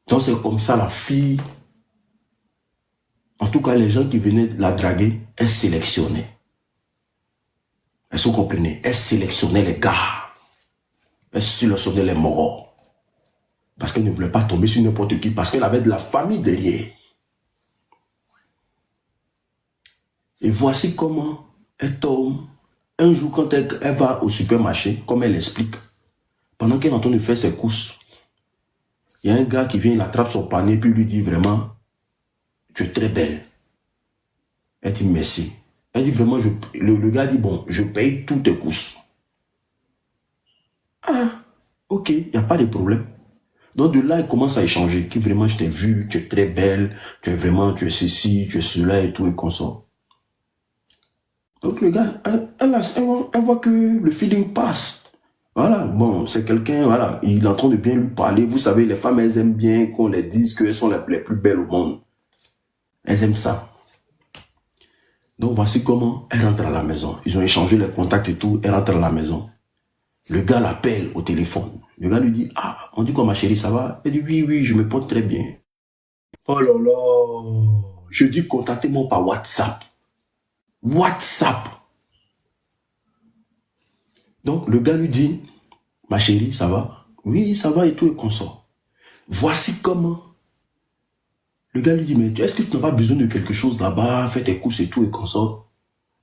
Donc, c'est comme ça, la fille, en tout cas, les gens qui venaient la draguer, elle sélectionnait. Est-ce que vous comprenez? Elle sélectionnait les gars. Elle sélectionnait les morts. Parce qu'elle ne voulait pas tomber sur n'importe qui, parce qu'elle avait de la famille derrière. Et voici comment elle tombe. Un jour, quand elle va au supermarché, comme elle explique, pendant qu'elle est en train de faire ses courses, il y a un gars qui vient, il attrape son panier, puis lui dit vraiment, tu es très belle. Elle dit merci. Elle dit vraiment, le gars dit, bon, je paye toutes tes courses. Ah, ok, il n'y a pas de problème. Donc de là, il commence à échanger, qui vraiment, je t'ai vu, tu es très belle, tu es ceci, tu es cela et tout, et qu'on sort. Donc le gars, elle voit que le feeling passe. Voilà, bon, c'est quelqu'un, voilà, il est en train de bien lui parler. Vous savez, les femmes, elles aiment bien qu'on les dise qu'elles sont les plus belles au monde. Elles aiment ça. Donc voici comment elle rentre à la maison. Ils ont échangé les contacts et tout, elle rentre à la maison. Le gars l'appelle au téléphone. Le gars lui dit, ah, on dit quoi ma chérie, ça va? Elle dit, oui, je me porte très bien. Oh là là, je dis contactez-moi par WhatsApp. WhatsApp. Donc le gars lui dit, ma chérie, ça va? Oui, ça va et tout, et qu'on sort. Voici comment. Le gars lui dit, mais est-ce que tu n'as pas besoin de quelque chose là-bas? Fais tes courses et tout, et qu'on sort.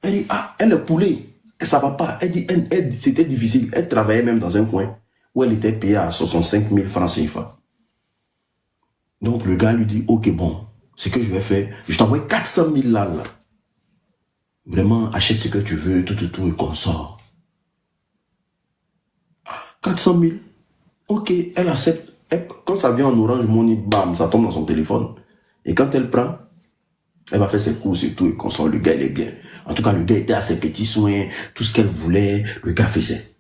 Elle dit, ah, elle est poulée. Ça va pas. Elle dit, c'était difficile. Elle travaillait même dans un coin où elle était payée à 65 000 francs CFA. Donc le gars lui dit, ok, bon, ce que je vais faire, je t'envoie 400 000 là. Vraiment, achète ce que tu veux, tout, et qu'on sort. 400 000. Ok, elle accepte. Quand ça vient en Orange Money, bam, ça tombe dans son téléphone. Et quand elle prend, elle va faire ses courses et tout, et qu'on sort, le gars, il est bien. En tout cas, le gars était à ses petits soins, tout ce qu'elle voulait, le gars faisait.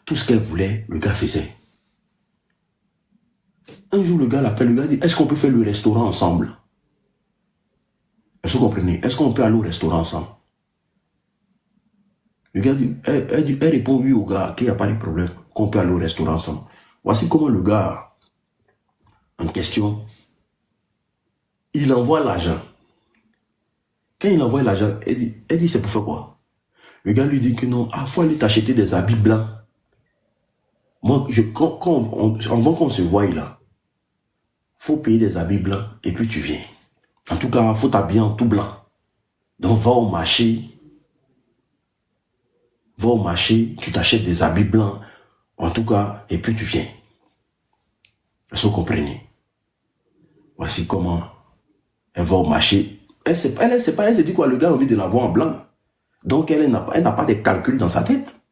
Tout ce qu'elle voulait, le gars faisait. Un jour, le gars l'appelle, le gars dit, est-ce qu'on peut faire le restaurant ensemble? Est-ce que vous comprenez? Est-ce qu'on peut aller au restaurant ensemble? Le gars dit, elle répond oui au gars, qu'il n'y a pas de problème, qu'on peut aller au restaurant ensemble. Voici comment le gars en question, il envoie l'argent. Quand il envoie l'argent, elle dit c'est pour faire quoi? Le gars lui dit que non, il faut aller t'acheter des habits blancs. Moi, avant qu'on se voie là, faut payer des habits blancs et puis tu viens. En tout cas, il faut t'habiller en tout blanc. Donc va au marché, tu t'achètes des habits blancs, en tout cas, et puis tu viens. Est-ce que vous comprenez? Voici comment elle va au marché. Elle se dit quoi, le gars a envie de la voir en blanc. Donc elle n'a pas de calcul dans sa tête.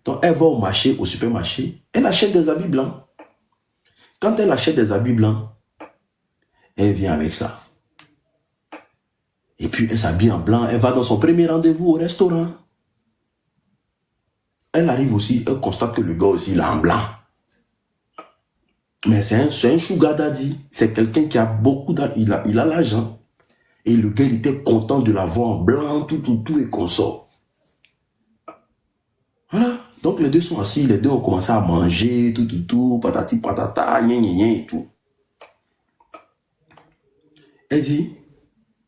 Donc elle va au marché, au supermarché, elle achète des habits blancs. Quand elle achète des habits blancs, elle vient avec ça. Et puis elle s'habille en blanc, elle va dans son premier rendez-vous au restaurant. Elle arrive aussi, elle constate que le gars aussi, il est en blanc. Mais c'est un sugar daddy. C'est quelqu'un qui a beaucoup d'argent, il a l'argent. Et le gars, il était content de la voir en blanc, tout, et qu'on sort. Voilà. Donc les deux sont assis, les deux ont commencé à manger, tout, patati, patata, gna, et tout. Elle dit,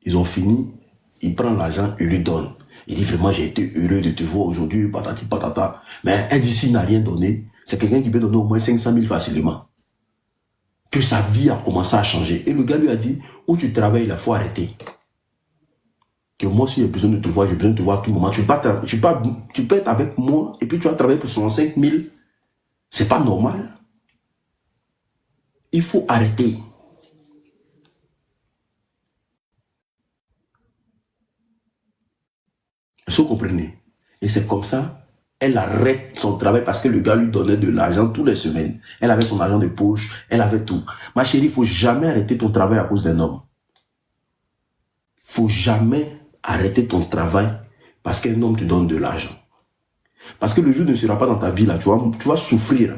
ils ont fini, il prend l'argent, il lui donne. Il dit vraiment, j'ai été heureux de te voir aujourd'hui, patati patata. Mais elle dit, s'il n'a rien donné, c'est quelqu'un qui peut donner au moins 500 000 facilement. Que sa vie a commencé à changer. Et le gars lui a dit, où tu travailles, il faut arrêter. Que moi, si j'ai besoin de te voir, j'ai besoin de te voir à tout moment. Tu peux être avec moi et puis tu vas travailler pour 65 000. C'est pas normal. Il faut arrêter. Est-ce que vous comprenez? Et c'est comme ça, elle arrête son travail parce que le gars lui donnait de l'argent toutes les semaines. Elle avait son argent de poche, elle avait tout. Ma chérie, il ne faut jamais arrêter ton travail à cause d'un homme. Il ne faut jamais arrêter ton travail parce qu'un homme te donne de l'argent. Parce que le jour ne sera pas dans ta vie là, tu vas souffrir.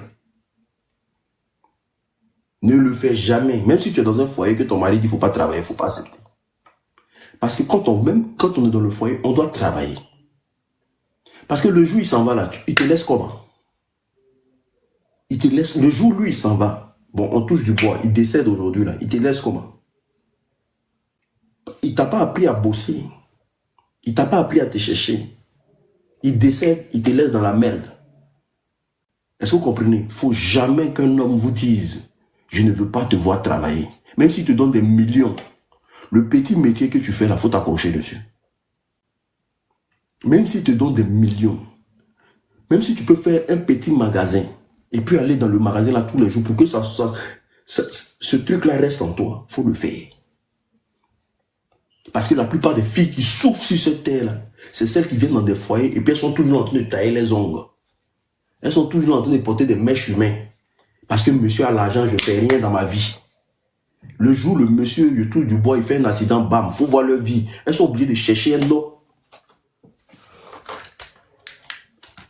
Ne le fais jamais. Même si tu es dans un foyer que ton mari dit qu'il ne faut pas travailler, il ne faut pas accepter. Parce que même quand on est dans le foyer, on doit travailler. Parce que le jour, il s'en va là, il te laisse comment? Il te laisse, le jour, lui, il s'en va. Bon, on touche du bois, il décède aujourd'hui là, il te laisse comment? Il t'a pas appris à bosser. Il t'a pas appris à te chercher. Il décède, il te laisse dans la merde. Est-ce que vous comprenez? Il ne faut jamais qu'un homme vous dise, je ne veux pas te voir travailler. Même s'il te donne des millions. Le petit métier que tu fais là, il faut t'accrocher dessus. Même s'il te donne des millions. Même si tu peux faire un petit magasin et puis aller dans le magasin là tous les jours pour que ce truc-là reste en toi, il faut le faire. Parce que la plupart des filles qui souffrent sur cette terre-là, c'est celles qui viennent dans des foyers et puis elles sont toujours en train de tailler les ongles. Elles sont toujours en train de porter des mèches humaines. Parce que monsieur a l'argent, je ne fais rien dans ma vie. Le jour, le monsieur, je touche du bois, il fait un accident, bam, il faut voir leur vie. Elles sont obligées de chercher un homme.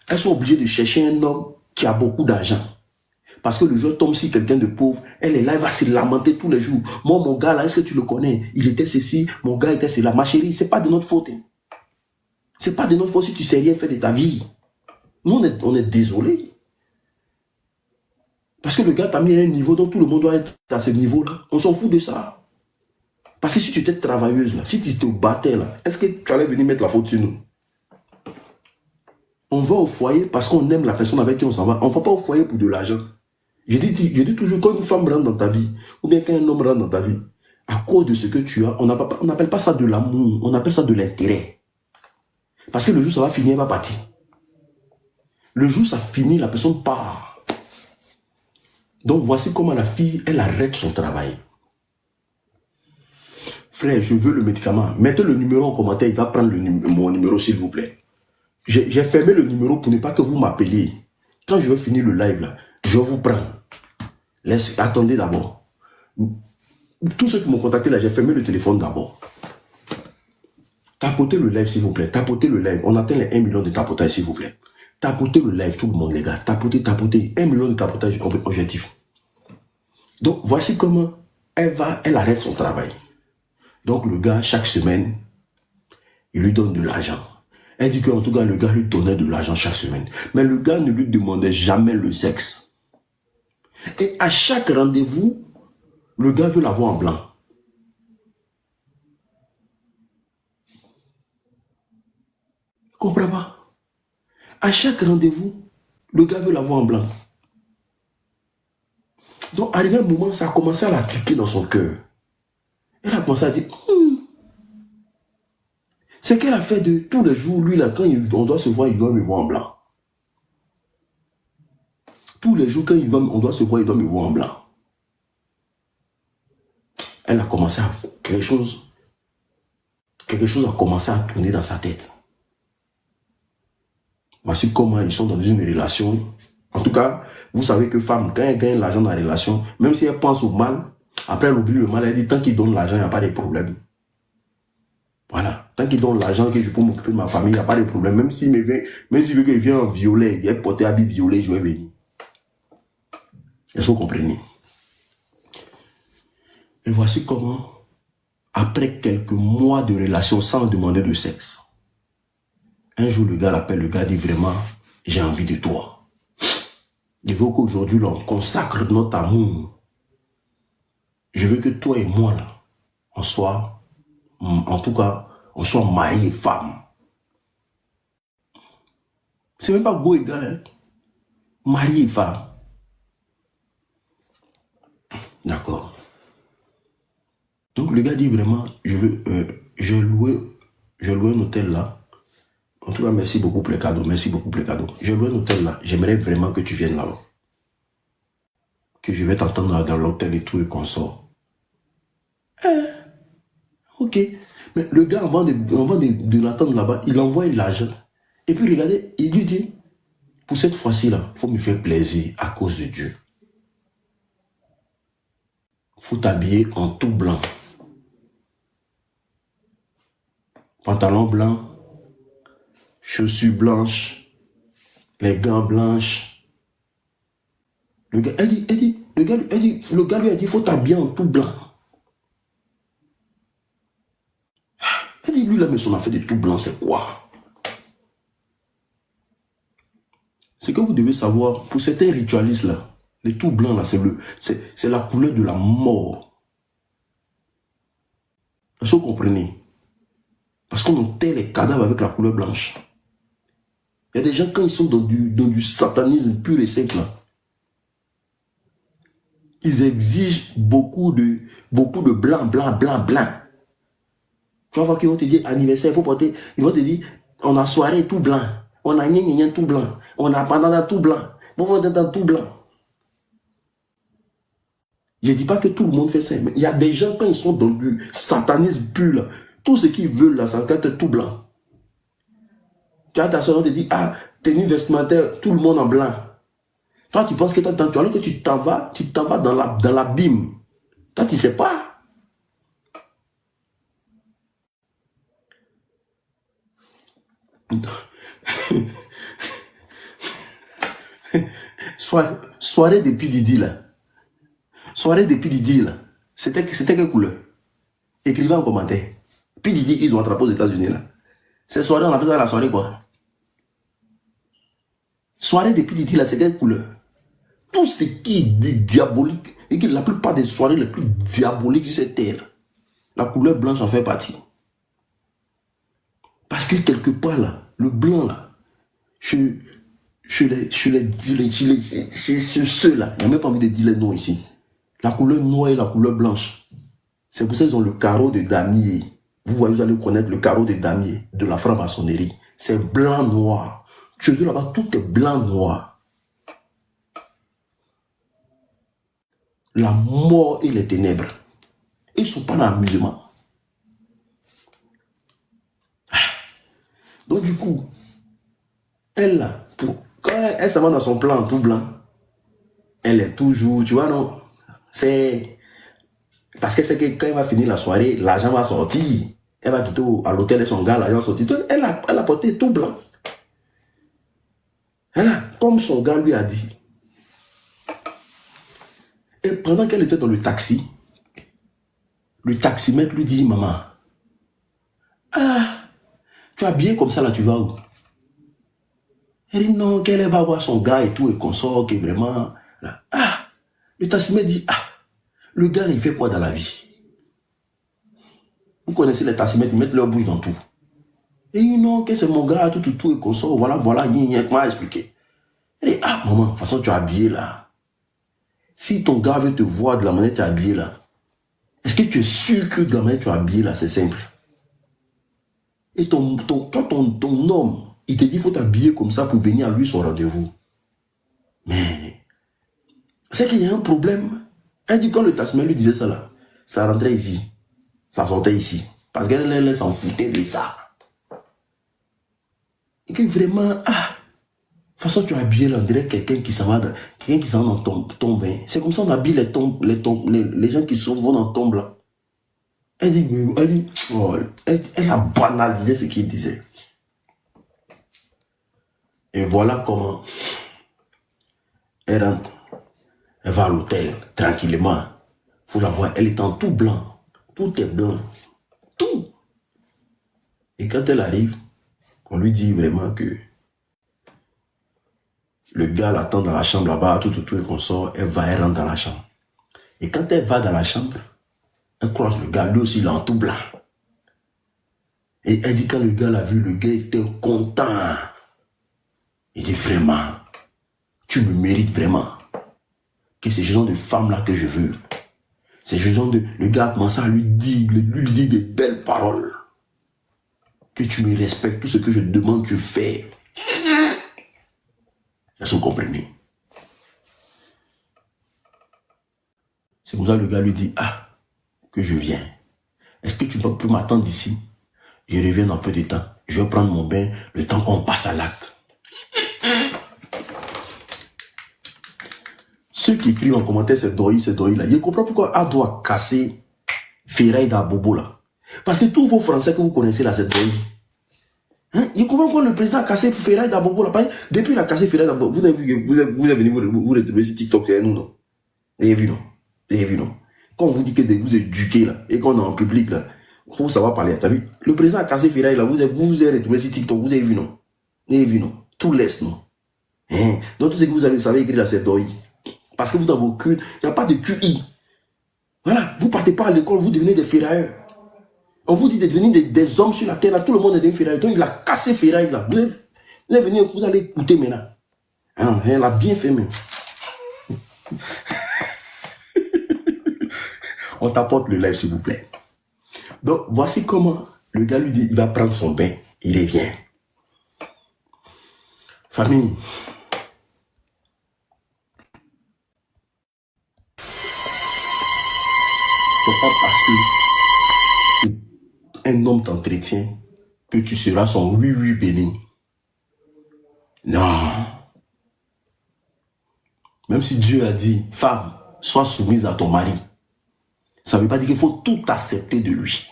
Elles sont obligées de chercher un homme qui a beaucoup d'argent. Parce que le jour tombe si quelqu'un de pauvre, elle est là, elle va se lamenter tous les jours. Moi, mon gars là, est-ce que tu le connais? Il était ceci, mon gars était cela. Ma chérie, c'est pas de notre faute. C'est pas de notre faute si tu sais rien faire de ta vie. Nous, on est désolés. Parce que le gars t'a mis à un niveau dont tout le monde doit être à ce niveau-là. On s'en fout de ça. Parce que si tu étais travailleuse là, si tu te battais là, est-ce que tu allais venir mettre la faute sur nous? On va au foyer parce qu'on aime la personne avec qui on s'en va. On ne va pas au foyer pour de l'argent. Je dis toujours, quand une femme rentre dans ta vie, ou bien quand un homme rentre dans ta vie, à cause de ce que tu as, on n'appelle pas ça de l'amour, on appelle ça de l'intérêt. Parce que le jour ça va finir, elle va partir. Le jour ça finit, la personne part. Donc voici comment la fille, elle arrête son travail. Frère, je veux le médicament. Mettez le numéro en commentaire, il va prendre mon numéro s'il vous plaît. J'ai fermé le numéro pour ne pas que vous m'appeliez. Quand je vais finir le live là, je vais vous prendre. Attendez d'abord. Tous ceux qui m'ont contacté là, j'ai fermé le téléphone d'abord. Tapotez le live s'il vous plaît. Tapotez le live. On atteint les 1 million de tapotage s'il vous plaît. Tapotez le live tout le monde les gars. Tapotez. 1 million de tapotage objectif. Donc voici comment elle arrête son travail. Donc le gars chaque semaine, il lui donne de l'argent. Elle dit qu'en tout cas, le gars lui donnait de l'argent chaque semaine. Mais le gars ne lui demandait jamais le sexe. Et à chaque rendez-vous, le gars veut l'avoir en blanc. Tu comprends pas? À chaque rendez-vous, le gars veut l'avoir en blanc. Donc, arrivé un moment, ça a commencé à la tiquer dans son cœur. Elle a commencé à dire, c'est qu'elle a fait de tous les jours, lui là, quand on doit se voir, il doit me voir en blanc. Tous les jours, quand on doit se voir, il doit me voir en blanc. Elle a commencé à... Quelque chose a commencé à tourner dans sa tête. Voici comment ils sont dans une relation. En tout cas, vous savez que femme, quand elle gagne l'argent dans la relation, même si elle pense au mal, après elle oublie le mal, elle dit tant qu'il donne l'argent, il n'y a pas de problème. Voilà. Tant qu'il donne l'argent que je peux m'occuper de ma famille, il n'y a pas de problème. Même s'il veut qu'il vienne en violet, il est porté habit violet, je vais venir. Est-ce que vous comprenez? Et voici comment, après quelques mois de relation sans demander de sexe, un jour le gars l'appelle, le gars dit vraiment, j'ai envie de toi. Je veux qu'aujourd'hui, on consacre notre amour. Je veux que toi et moi, là, on soit, en tout cas, on soit mari et femme. C'est même pas go et gars, hein. Marié et femme. D'accord. Donc le gars dit vraiment, je louais un hôtel là. En tout cas, merci beaucoup pour les cadeaux. Merci beaucoup pour les cadeaux. Je loue un hôtel là. J'aimerais vraiment que tu viennes là-bas. Que je vais t'entendre dans l'hôtel et tout et qu'on sort. Ok. Mais le gars, avant de l'attendre là-bas, il envoie l'argent. Et puis regardez, il lui dit, pour cette fois-ci là, il faut me faire plaisir à cause de Dieu. Il faut t'habiller en tout blanc. Pantalon blanc, chaussures blanches, les gants blanches. Le gars, le gars lui a dit, il faut t'habiller en tout blanc. Elle dit, lui là, mais son affaire de tout blanc, c'est quoi? Ce que vous devez savoir, pour certains ritualistes là, le tout blanc là, c'est la couleur de la mort. Est-ce que vous comprenez? Parce qu'on enterre les cadavres avec la couleur blanche. Il y a des gens, quand ils sont dans du satanisme pur et simple, ils exigent beaucoup de blanc, blanc, blanc, blanc. Tu vas voir qu'ils vont te dire anniversaire, il faut porter, ils vont te dire on a soirée tout blanc, on a gna tout blanc, on a banana tout blanc, on va dans tout blanc. Je ne dis pas que tout le monde fait ça, mais il y a des gens, quand ils sont dans du satanisme pur, là, tout ce qu'ils veulent, là, c'est être tout blanc. Tu as ta soeur, on te dit, ah, tenue vestimentaire, tout le monde en blanc. Toi, tu penses que alors que tu t'en vas dans l'abîme. Toi, tu ne sais pas. Soirée depuis Didi, là. Soirée depuis Didi, là. C'était quelle couleur? Écrivez en commentaire. Puis Didi, ils ont attrapé aux États-Unis, là. Cette soirée, on appelle ça la soirée quoi? Soirée depuis Didi, là, c'est quelle couleur? Tout ce qui est diabolique, et que la plupart des soirées les plus diaboliques sur cette terre, la couleur blanche en fait partie. Parce que quelque part, là, le blanc, là, ceux là, il n'y a même pas envie de dire les noms ici. La couleur noire et la couleur blanche. C'est pour ça qu'ils ont le carreau de damier. Vous voyez, vous allez connaître le carreau de damier de la franc-maçonnerie. C'est blanc-noir. Chez eux là-bas, tout est blanc-noir. La mort et les ténèbres. Ils ne sont pas dans l'amusement. Donc du coup, elle là, quand elle s'en va dans son plan tout blanc, elle est toujours, tu vois, non, c'est parce que c'est que quand elle va finir la soirée, l'argent va sortir. Elle va tout à l'hôtel de son gars, l'argent sortir. Donc, elle a porté tout blanc. Elle a, comme son gars lui a dit. Et pendant qu'elle était dans le taximètre lui dit, maman, ah, tu es habillé comme ça là, tu vas où? Elle dit non, qu'elle va voir son gars et tout, et qu'on sort, que vraiment. Là. Ah, le taximètre dit, ah, le gars, il fait quoi dans la vie? Vous connaissez les taximètres, ils mettent leur bouche dans tout. Et il dit non, que c'est mon gars, tout, et qu'on sort, voilà, il m'a expliqué. Elle dit, ah, maman, de toute façon, tu es habillé là. Si ton gars veut te voir de la manière que tu es habillé là, est-ce que tu es sûr que de la manière que tu es habillé là, c'est simple? Et ton homme, il te dit qu'il faut t'habiller comme ça pour venir à lui son rendez-vous. Mais, c'est qu'il y a un problème. Elle dit quand le taximètre lui disait ça là, ça rentrait ici, ça sortait ici. Parce qu'elle s'en foutait de ça. Et que vraiment, ah, de toute façon tu es habillé là, on dirait quelqu'un qui s'en va dans tombe. Hein. C'est comme ça on habille les gens qui vont dans tombe là. Elle dit, oh, elle a banalisé ce qu'il disait. Et voilà comment elle rentre. Elle va à l'hôtel, tranquillement. Vous la voyez, elle est en tout blanc. Tout est blanc. Tout. Et quand elle arrive, on lui dit vraiment que le gars l'attend dans la chambre là-bas, tout, et qu'on sort, elle rentre dans la chambre. Et quand elle va dans la chambre, elle croise le gars, lui aussi, il est en tout blanc. Et elle dit quand le gars l'a vu, le gars était content. Il dit vraiment, tu me mérites vraiment. Que c'est ce genre de femme-là que je veux. C'est ce genre de... Le gars a commencé à lui dire des belles paroles. Que tu me respectes, tout ce que je te demande, tu fais. Est-ce que vous comprenez? C'est comme ça que le gars lui dit, ah, que je viens. Est-ce que tu peux m'attendre ici? Je reviens dans peu de temps. Je vais prendre mon bain, le temps qu'on passe à l'acte. Ceux qui écrivent en commentaire, c'est Doyi là. Je comprends pourquoi A doit casser Ferraille d'Abobo là. Parce que tous vos Français que vous connaissez là, c'est Doyi. Hein? Je comprends pourquoi le président a cassé Ferraille d'Abobo là. Depuis qu'il a cassé Ferraille d'Abobo, vous avez vu que vous avez venu vous retrouver sur TikTok et nous, non? Vous avez vu, non? Vous avez vu, non? Quand on vous dit que vous êtes éduqué là, et qu'on est en public là, pour savoir parler, t'as vu? Le président a cassé Ferraille là, vous avez retrouvé sur TikTok, vous avez vu, non? Vous avez vu, non? Tout laisse, non? Hein? Donc tout ce que vous savez écrire là, c'est Doyi. Parce que vous, dans vos culs, il n'y a pas de QI. Voilà, vous partez pas à l'école, vous devenez des ferrailleurs. On vous dit de devenir des hommes sur la terre, là, tout le monde est des ferrailleurs. Donc il a cassé ferraille là. Vous allez écouter maintenant. Hein, elle a bien fait même. On t'apporte le live s'il vous plaît. Donc voici comment le gars lui dit, il va prendre son bain, il revient. Famille. C'est pas parce qu'un homme t'entretient que tu seras son oui béni. Non. Même si Dieu a dit, femme, sois soumise à ton mari, ça ne veut pas dire qu'il faut tout accepter de lui.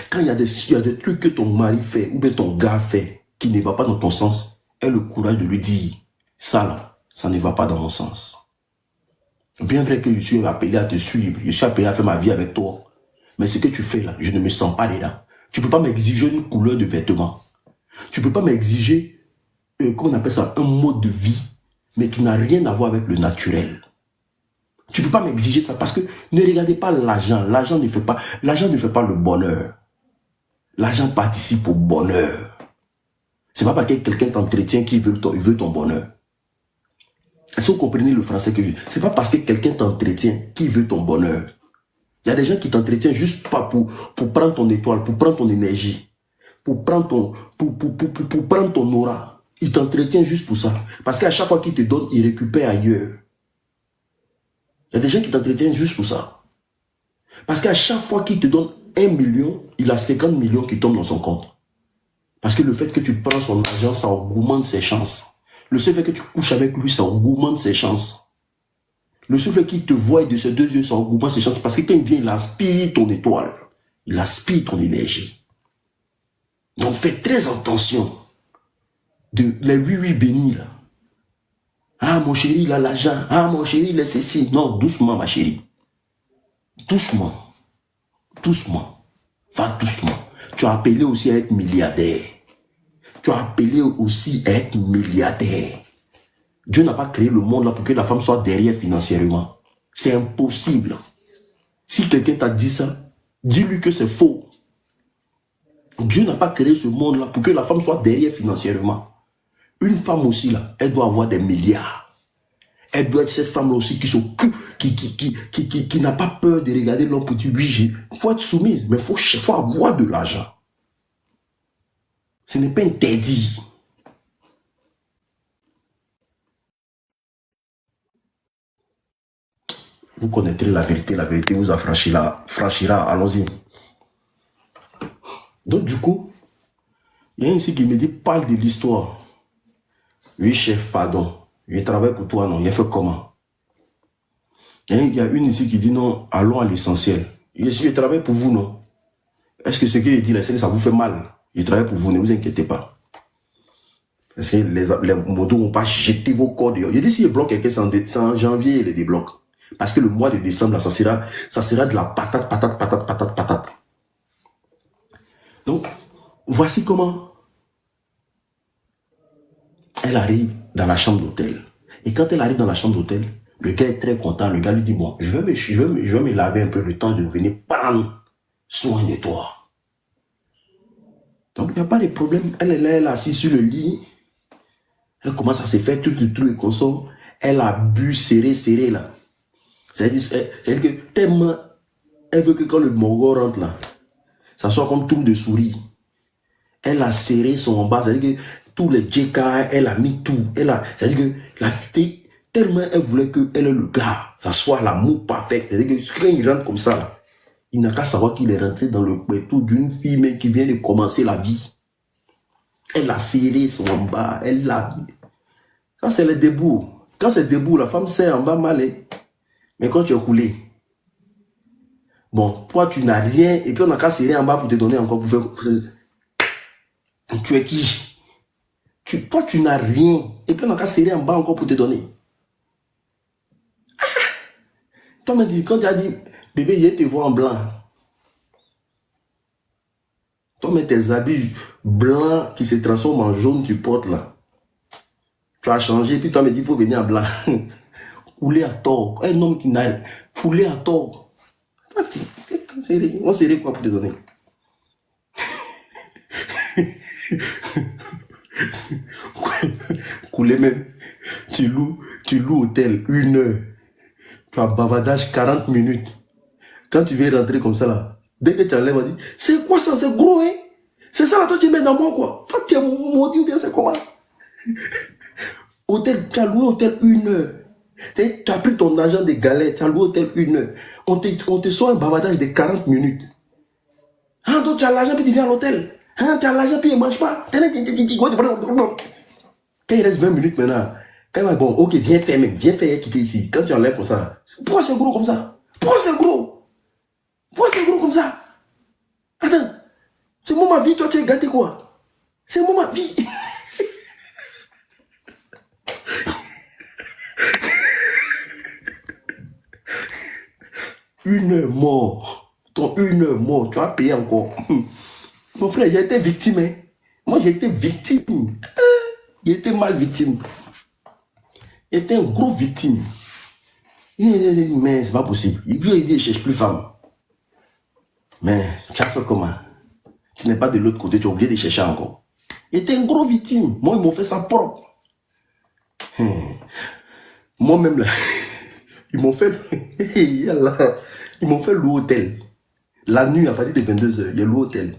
Quand il y a des trucs que ton mari fait ou bien ton gars fait qui ne va pas dans ton sens, aie le courage de lui dire, ça là, ça ne va pas dans mon sens. Bien vrai que je suis appelé à te suivre, je suis appelé à faire ma vie avec toi. Mais ce que tu fais là, je ne me sens pas dedans. Tu ne peux pas m'exiger une couleur de vêtements. Tu ne peux pas m'exiger, comment on appelle ça, un mode de vie, mais qui n'a rien à voir avec le naturel. Tu ne peux pas m'exiger ça parce que ne regardez pas l'argent. L'argent ne fait pas le bonheur. L'argent participe au bonheur. C'est pas parce que quelqu'un t'entretient qu'il veut ton bonheur. Est-ce que vous comprenez le français que je dis? C'est pas parce que quelqu'un t'entretient qu'il veut ton bonheur. Il y a des gens qui t'entretiennent juste pas pour prendre ton étoile, pour prendre ton énergie, pour prendre ton aura. Ils t'entretiennent juste pour ça. Parce qu'à chaque fois qu'ils te donnent, ils récupèrent ailleurs. Il y a des gens qui t'entretiennent juste pour ça. Parce qu'à chaque fois qu'il te donne 1 million, il a 50 millions qui tombent dans son compte. Parce que le fait que tu prends son argent, ça augmente ses chances. Le seul fait que tu couches avec lui, ça augmente ses chances. Le seul fait qu'il te voie de ses 2 yeux, ça augmente ses chances. Parce que quand il vient, il aspire ton étoile. Il aspire ton énergie. Donc fais très attention de les oui bénis là. Ah mon chéri, il a l'argent. Ah mon chéri, il est ceci. Non, doucement ma chérie. Doucement. Doucement. Va doucement. Tu as appelé aussi à être milliardaire. Tu as appelé aussi à être milliardaire. Dieu n'a pas créé le monde là pour que la femme soit derrière financièrement. C'est impossible. Si quelqu'un t'a dit ça, dis-lui que c'est faux. Dieu n'a pas créé ce monde là pour que la femme soit derrière financièrement. Une femme aussi là, elle doit avoir des milliards. Elle doit être cette femme là aussi qui n'a pas peur de regarder l'homme pour dire oui, il faut être soumise, mais il faut avoir de l'argent. Ce n'est pas interdit. Vous connaîtrez la vérité vous affranchira, allons-y. Donc du coup, il y a un ici qui me dit, parle de l'histoire. Oui chef, pardon, je travaille pour toi, non, il a fait comment? Il y a une ici qui dit non, allons à l'essentiel. Je travaille pour vous, non? Est-ce que ce que je dis là, ça vous fait mal? Je travaille pour vous, ne vous inquiétez pas. Parce que les modos n'ont pas jeté vos corps dehors. Je dis si je bloque quelqu'un, c'est en janvier, il les débloque. Parce que le mois de décembre, là, ça sera de la patate. Donc, voici comment elle arrive dans la chambre d'hôtel. Et quand elle arrive dans la chambre d'hôtel, le gars est très content. Le gars lui dit, bon, je vais me laver un peu le temps de venir prendre soin de toi. Donc, il n'y a pas de problème. Elle est là, elle est assise sur le lit. Elle commence à se faire tout et qu'on sort. Elle a bu serré là. C'est-à-dire que tellement elle veut que quand le Mongol rentre là, ça soit comme trou de souris. Elle a serré son bas, c'est-à-dire que tous les JK, elle a mis tout. C'est-à-dire que la fille, tellement elle voulait que elle est le gars, ça soit l'amour parfait. C'est-à-dire que quand il rentre comme ça là, il n'a qu'à savoir qu'il est rentré dans le pétou d'une fille même qui vient de commencer la vie. Elle a serré son bas, elle l'a... Ça, c'est le debout. Quand c'est debout, la femme sert en bas mal. Mais quand tu es coulé, bon, toi, tu n'as rien, et puis on n'a qu'à serrer en bas pour te donner encore pour faire... Tu es qui? Toi, tu n'as rien, et puis on n'a qu'à serrer en bas encore pour te donner. Ah! Toi, quand tu as dit, bébé, je te vois en blanc. Toi, mais tes habits blancs qui se transforment en jaune, tu portes là. Tu as changé, puis toi, me dis, il faut venir en blanc. Couler à tort. Un homme qui n'a... Couler à tort. On serait quoi pour te donner? Couler même. Tu loues hôtel 1 heure. Tu as bavardage 40 minutes. Quand tu viens rentrer comme ça là, dès que tu enlèves, on dit, c'est quoi ça? C'est gros, hein? C'est ça là, toi tu mets dans moi quoi? Toi tu es maudit ou bien c'est comment? Hôtel, tu as loué hôtel 1 heure. Tu as pris ton argent de galère, tu as loué hôtel 1 heure. On te sort un bavardage de 40 minutes. Ah, donc tu as l'argent puis tu viens à l'hôtel. Ah, tu as l'argent puis il ne mange pas. Quand il reste 20 minutes maintenant, quand il va bon, ok, viens faire quitter ici. Quand tu enlèves comme ça, pourquoi c'est gros comme ça? Pourquoi c'est gros comme ça? Attends, c'est moi ma vie, toi tu es gâté quoi? C'est moi ma vie. Une heure mort. Ton 1 heure mort, tu as payé encore. Mon frère, j'ai été victime. Hein. Moi, j'ai été victime. J'ai été mal victime. J'ai été un gros victime. Mais c'est pas possible. Il dit, il cherche plus femme. Mais tu as fait comment? Tu n'es pas de l'autre côté, tu es obligé de chercher encore. J'étais un gros victime. Moi, ils m'ont fait ça propre. Moi-même, là, ils m'ont fait... ils m'ont fait l'hôtel. La nuit, à partir de 22h, il y a l'hôtel.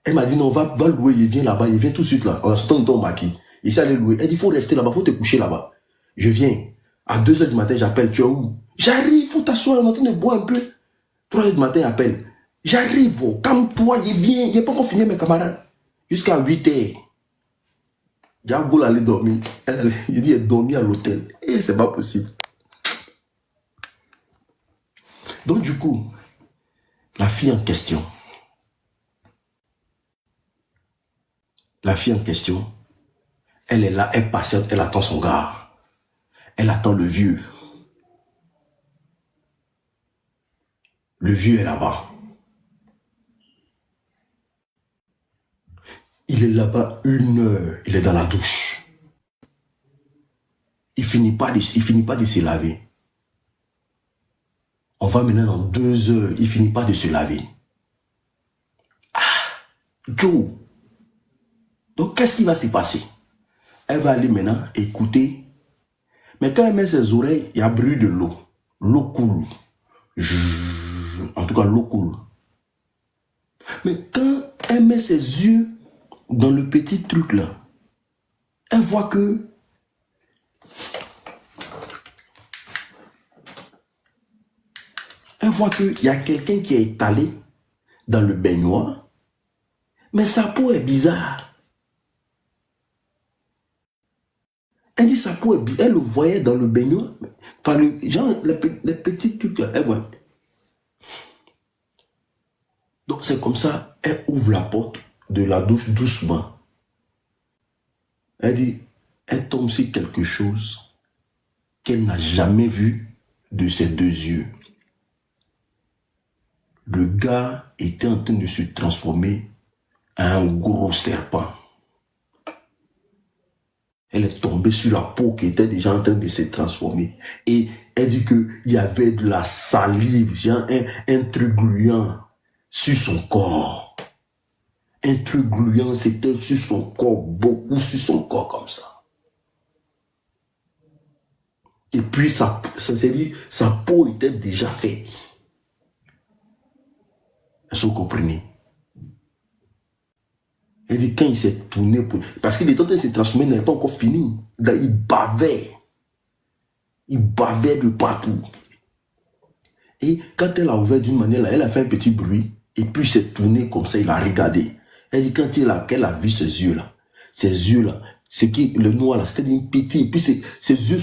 Elle m'a dit, non, va louer, il vient là-bas, il vient tout de suite là. On a ce ton maquis. Il s'est allé louer. Elle dit, il faut rester là-bas, il faut te coucher là-bas. Je viens. À 2h du matin, j'appelle, tu es où? J'arrive, il faut t'asseoir, on est en train de boire un peu. 3h du matin, appelle. J'arrive, oh, calme-toi, je viens. Je n'ai pas encore fini mes camarades. Jusqu'à 8h. Diago allait dormir. Il dit, elle dormit à l'hôtel. Et c'est pas possible. Donc du coup, la fille en question, elle est là, elle patiente, elle attend son gars. Elle attend le vieux. Le vieux est là-bas. Il est là-bas 1 heure, il est dans la douche. Il finit pas de se laver. On va maintenant dans 2 heures, il finit pas de se laver. Ah, Joe. Donc qu'est-ce qui va se passer? Elle va aller maintenant écouter. Mais quand elle met ses oreilles, il y a bruit de l'eau. L'eau coule. En tout cas, l'eau coule. Mais quand elle met ses yeux dans le petit truc là, elle voit que qu'il y a quelqu'un qui est étalé dans le baignoire, mais sa peau est bizarre. Elle dit sa peau est bizarre. Elle le voyait dans le baignoire, par le genre les petits trucs là, elle voit. Donc c'est comme ça, elle ouvre la porte de la douche doucement. Elle dit, elle tombe sur quelque chose qu'elle n'a jamais vu de ses 2 yeux. Le gars était en train de se transformer en un gros serpent. Elle est tombée sur la peau qui était déjà en train de se transformer. Et elle dit qu'il y avait de la salive, genre un truc gluant sur son corps. Un truc gluant, c'était sur son corps, beaucoup sur son corps comme ça. Et puis, sa peau était déjà faite. Est-ce que vous comprenez? Elle dit, quand il s'est tourné, parce qu'il était en train de se transformer, il n'avait pas encore fini. Là, il bavait. Il bavait de partout. Et quand elle a ouvert d'une manière, là, elle a fait un petit bruit. Et puis, il s'est tourné comme ça, il a regardé. Elle dit, quand qu'elle a vu ses yeux-là, c'est qui le noir, là, c'était une petite. Et puis, ses yeux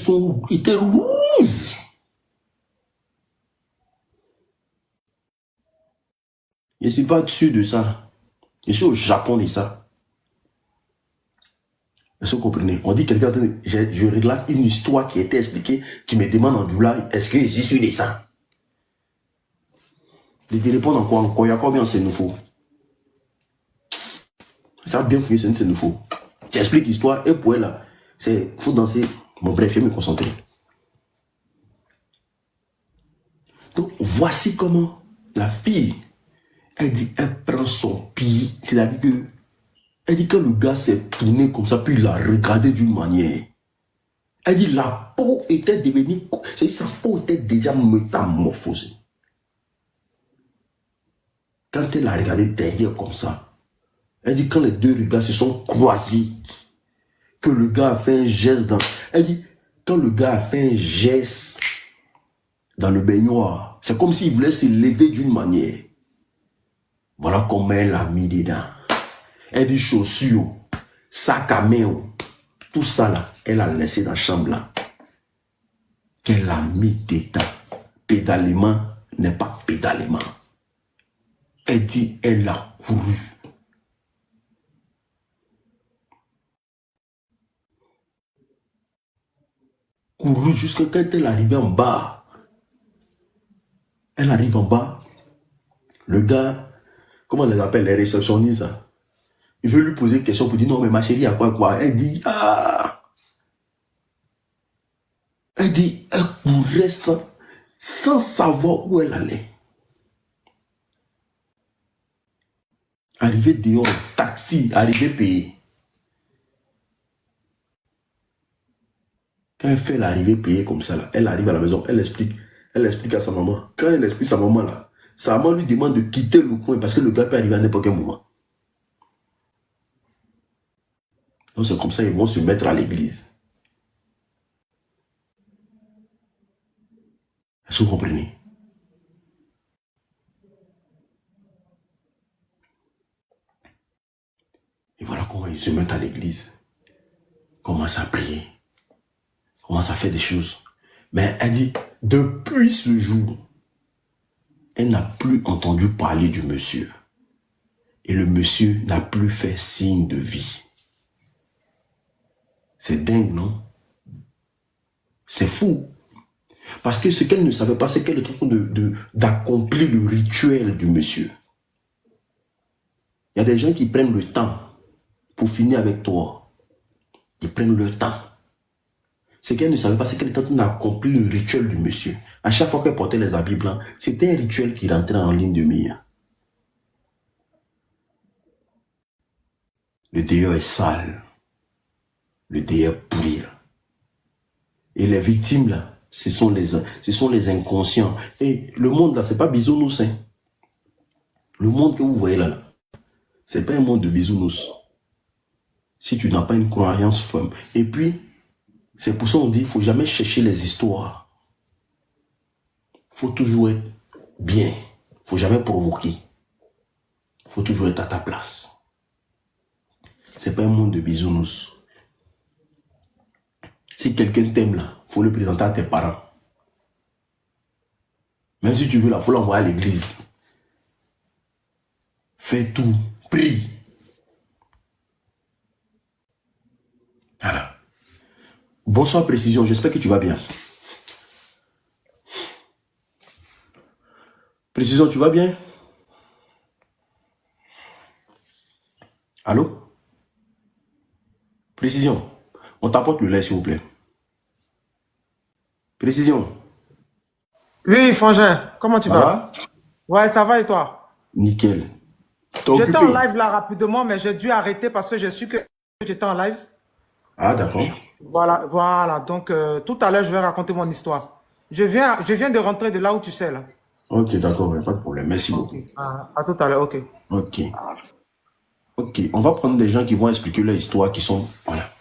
étaient rouges. Je ne suis pas sûr de ça. Je suis au Japon de ça. Est-ce que vous comprenez? On dit quelqu'un, je relate une histoire qui a été expliquée. Tu me demandes en doula, est-ce que je suis sûr de ça? Je te réponds en quoi? Encore, il y a combien c'est nouveau? Tu as bien fouillé, c'est nouveau. Tu expliques l'histoire, et pour elle, là, il faut danser. Bon, bref, je vais me concentrer. Donc, voici comment la fille, elle dit, elle prend son pied. C'est-à-dire que, elle dit que le gars s'est tourné comme ça, puis il l'a regardé d'une manière. Elle dit, la peau était devenue, c'est-à-dire sa peau était déjà métamorphosée. Quand elle a regardé derrière comme ça, elle dit, quand les deux regards se sont croisés, que le gars a fait un geste dans... Elle dit, quand le gars a fait un geste dans le baignoire, c'est comme s'il voulait se lever d'une manière. Voilà comment elle l'a mis dedans. Elle dit, chaussures, sac à main, tout ça là, elle a laissé dans la chambre là. Qu'elle a mis dedans. Pédalement n'est pas pédalement. Elle dit, elle a couru. Couru jusqu'à quand elle est arrivée en bas. Elle arrive en bas. Le gars, comment on les appelle, les réceptionnistes, hein? Il veut lui poser une question pour dire non, mais ma chérie, à quoi? Elle dit, ah! Elle dit, elle courait sans savoir où elle allait. Arrivé dehors, taxi, arrivé payé. Quand elle fait l'arrivée payée comme ça, là, elle arrive à la maison, elle explique à sa maman. Quand elle explique à sa maman, là, sa maman lui demande de quitter le coin parce que le gars peut arriver à n'importe quel moment. Donc c'est comme ça qu'ils vont se mettre à l'église. Est-ce que vous comprenez? Et voilà comment ils se mettent à l'église. Commencent à prier. Commencent à faire des choses. Mais elle dit, depuis ce jour, elle n'a plus entendu parler du monsieur. Et le monsieur n'a plus fait signe de vie. C'est dingue, non? C'est fou. Parce que ce qu'elle ne savait pas, c'est qu'elle est en train d'accomplir le rituel du monsieur. Il y a des gens qui prennent le temps pour finir avec toi. Ils prennent le temps. Ce qu'elle ne savait pas, c'est qu'elle était en train d'accomplir le rituel du monsieur. À chaque fois qu'elle portait les habits blancs, c'était un rituel qui rentrait en ligne de mire. Le dehors est sale. Le dehors pourri. Et les victimes, là, ce sont les inconscients. Et le monde, là, c'est pas bisounours. Hein. Le monde que vous voyez là, c'est pas un monde de bisounours. Si tu n'as pas une croyance ferme. Et puis, c'est pour ça qu'on dit, il ne faut jamais chercher les histoires. Il faut toujours être bien. Il ne faut jamais provoquer. Il faut toujours être à ta place. C'est pas un monde de bisounours. Si quelqu'un t'aime là, il faut le présenter à tes parents. Même si tu veux là, il faut l'envoyer à l'église. Fais tout. Prie. Voilà. Bonsoir Précision, j'espère que tu vas bien. Précision, tu vas bien? Allô? Précision, on t'apporte le lait s'il vous plaît. Précision. Oui, Frangin, comment tu Ça vas? va? Ouais, ça va et toi? Nickel. T'es J'étais en occupé. live là rapidement, mais j'ai dû arrêter parce que j'ai su que j'étais en live. Ah, d'accord. Voilà, voilà. Donc, tout à l'heure, je vais raconter mon histoire. Je viens de rentrer de là où tu sais, là. Ok, d'accord, ouais, pas de problème. Merci Ok. beaucoup. À tout à l'heure, ok. Ok. Ok, on va prendre des gens qui vont expliquer leur histoire, qui sont... Voilà.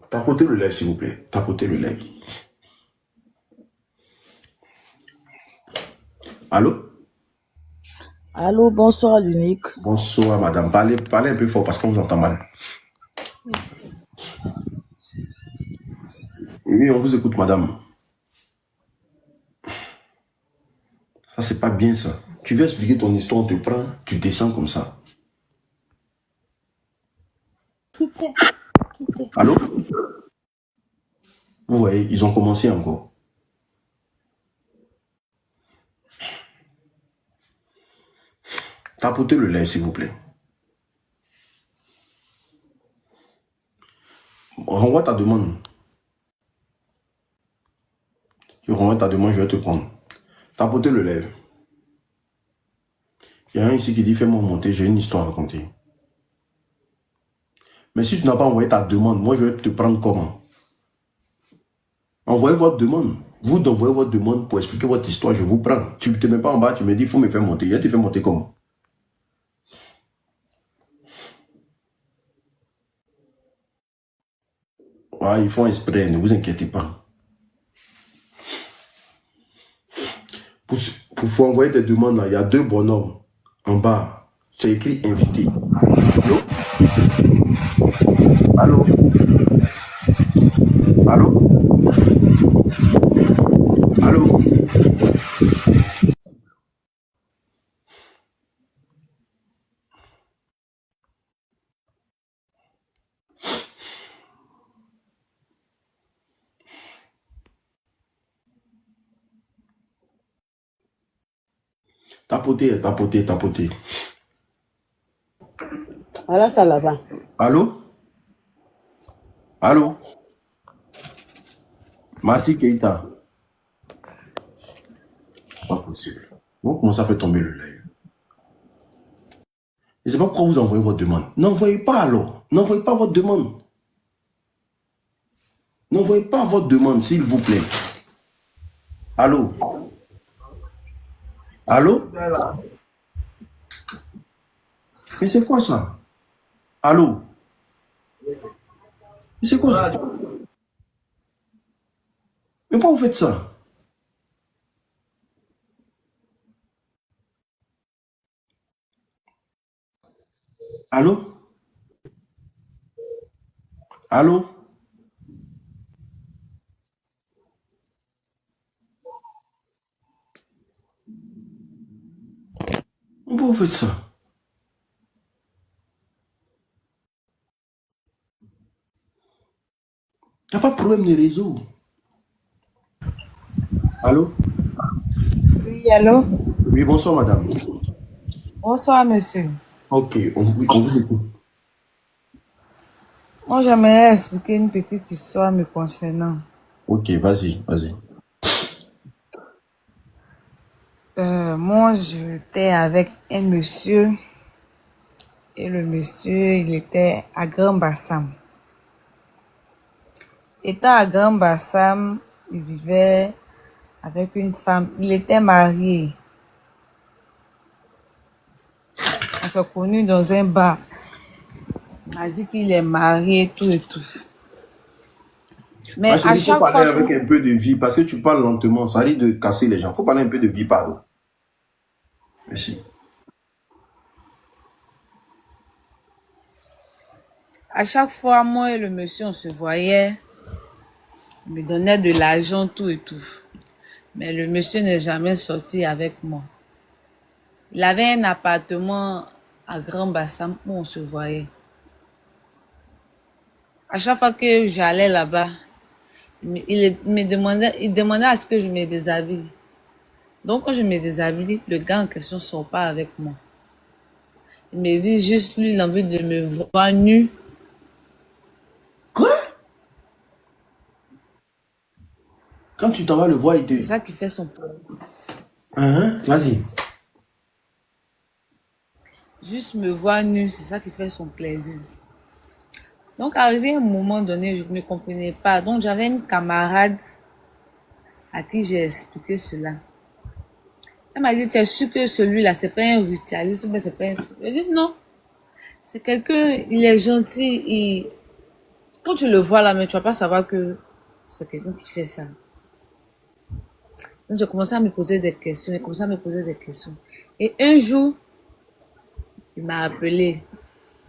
Tapotez le lèvre, s'il vous plaît. Tapotez le lèvre. Allô? Allô, bonsoir l'unique. Bonsoir, madame. Parlez un peu fort parce qu'on vous entend mal. Oui, on vous écoute, madame. Ça, c'est pas bien, ça. Tu veux expliquer ton histoire, on te prend, tu descends comme ça. Quittez, quittez. Allô? Vous voyez, ils ont commencé encore. Tapotez le lèvre, s'il vous plaît. Renvoie ta demande. Tu renvoies ta demande, je vais te prendre. Tapotez le lèvre. Il y a un ici qui dit, fais-moi monter, j'ai une histoire à raconter. Mais si tu n'as pas envoyé ta demande, moi, je vais te prendre comment? Envoyez votre demande. Vous envoyez votre demande pour expliquer votre histoire, je vous prends. Tu ne te mets pas en bas, tu me dis, il faut me faire monter. Il te fait monter comment? Ah, ils font exprès, ne vous inquiétez pas. Pour envoyer tes demandes, là, il y a deux bonhommes en bas. C'est écrit invité. Allô? Allô? Allô? Allô? Tapotez, tapotez, tapotez. Voilà ça là-bas. Allô? Allô? Mati Keita. Pas possible. Vous commencez à faire tomber le live. Je ne sais pas pourquoi vous envoyez votre demande. N'envoyez pas alors. N'envoyez pas votre demande. N'envoyez pas votre demande, s'il vous plaît. Allô? Allô? Mais c'est quoi ça? Allô? Mais c'est quoi? Mais pourquoi vous faites ça? Allô? Allô? Pourquoi vous faites ça? Il n'y a pas de problème de réseau. Allô? Oui, allô? Oui, bonsoir madame. Bonsoir, monsieur. Ok, on vous écoute. Moi, j'aimerais expliquer une petite histoire me concernant. Ok, vas-y, vas-y. Moi, j'étais avec un monsieur et le monsieur, il était à Grand Bassam. Étant à Grand Bassam, il vivait avec une femme. Il était marié. On s'est connus dans un bar. Il m'a dit qu'il est marié, tout et tout. Ma Mais à chérie, il faut chaque parler fois que, avec un peu de vie parce que tu parles lentement, ça risque de casser les gens. Il faut parler un peu de vie, pardon. Merci. à chaque fois, moi et le monsieur, on se voyait, il me donnait de l'argent, tout et tout. Mais le monsieur n'est jamais sorti avec moi. Il avait un appartement à Grand Bassam où on se voyait. À chaque fois que j'allais là-bas, il demandait à ce que je me déshabille. Donc quand je me déshabille, le gars en question ne sort pas avec moi. Il me dit juste lui, il a envie de me voir nu. Quoi? Quand tu t'en vas le voir, il te... C'est ça qui fait son plaisir. Vas-y. Juste me voir nu, c'est ça qui fait son plaisir. Donc, arrivé à un moment donné, je ne comprenais pas. Donc, j'avais une camarade à qui j'ai expliqué cela. Elle m'a dit, tu es sûr que celui-là, c'est pas un ritualiste, mais c'est pas un truc. J'ai dit, non. C'est quelqu'un, il est gentil. Quand tu le vois là, mais tu vas pas savoir que c'est quelqu'un qui fait ça. Donc, j'ai commencé à me poser des questions. Et un jour, il m'a appelé.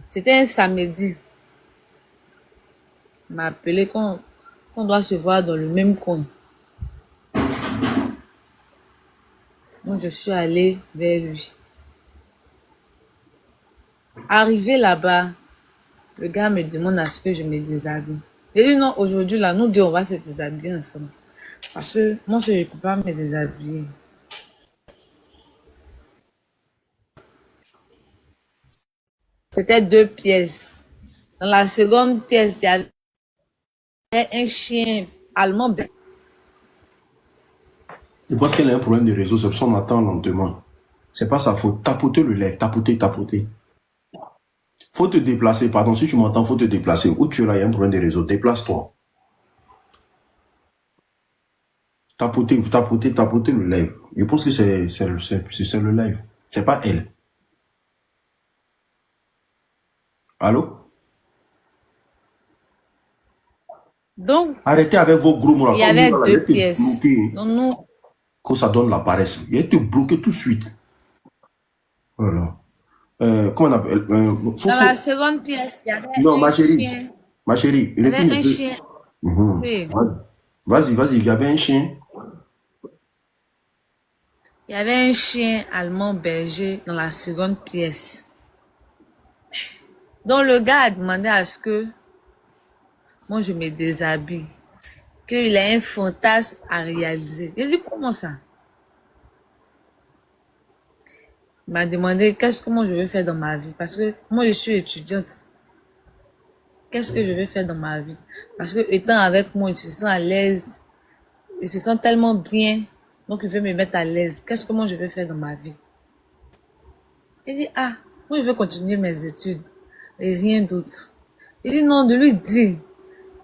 C'était un samedi. Il m'a appelé qu'on doit se voir dans le même coin. Donc, je suis allée vers lui. Arrivé là-bas, le gars me demande à ce que je me déshabille. J'ai dit non, aujourd'hui, là, nous deux, on va se déshabiller ensemble. Parce que moi, je ne peux pas me déshabiller. C'était 2 pièces. Dans la seconde pièce, il y avait un chien allemand. Je pense qu'elle a un problème de réseau, c'est pour ça qu'on attend lentement. C'est pas sa faute. Tapoter le lait, tapoter. Faut te déplacer, pardon, si tu m'entends, faut te déplacer. Où tu es là, il y a un problème de réseau, déplace-toi. Tapoter le live. Je pense que c'est le live. C'est pas elle. Allô? Donc, Arrêtez avec vos gros mots là. il y avait 2 pièces. Donc, nous, Que ça donne la paresse. Il va te bloquer tout de suite. Voilà. Comment on appelle? dans la seconde pièce, il y avait Non, un chien. ma chérie, Il y avait un chien. Oui. Vas-y, il y avait un chien. Il y avait un chien allemand berger dans la seconde pièce. Donc, le gars a demandé à ce que moi, je me déshabille. Qu'il a un fantasme à réaliser. J'ai dit, comment ça? Il m'a demandé qu'est-ce que moi je vais faire dans ma vie. Parce que moi, je suis étudiante. Qu'est-ce que je vais faire dans ma vie? Parce que étant avec moi, il se sent à l'aise. Il se sent tellement bien. Donc, il veut me mettre à l'aise. Qu'est-ce que moi je vais faire dans ma vie? Il dit, ah, moi je veux continuer mes études. Et rien d'autre. Il dit, non, de lui dire.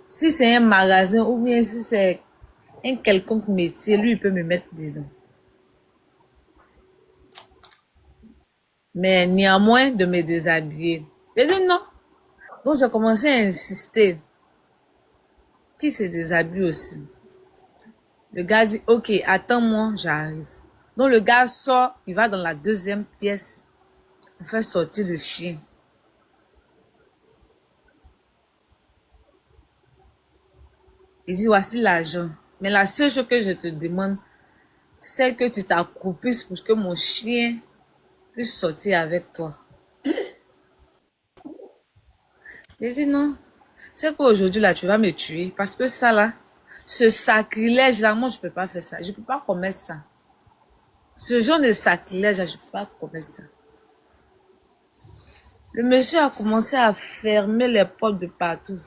Si c'est un magasin ou bien si c'est un quelconque métier, lui, il peut me mettre dedans. Mais néanmoins, de me déshabiller. J'ai dit non. Donc, j'ai commencé à insister. Qui se déshabille aussi? Le gars dit, ok, attends-moi, j'arrive. Donc, le gars sort, il va dans la deuxième pièce. Il fait sortir le chien. Il dit, voici l'argent. Mais la seule chose que je te demande, c'est que tu t'accroupisses pour que mon chien puisse sortir avec toi. J'ai dit non. C'est qu'aujourd'hui, là, tu vas me tuer. Parce que ça, là, ce sacrilège-là, moi, je ne peux pas faire ça. Je ne peux pas commettre ça. Ce genre de sacrilège-là, je ne peux pas commettre ça. Le monsieur a commencé à fermer les portes de partout.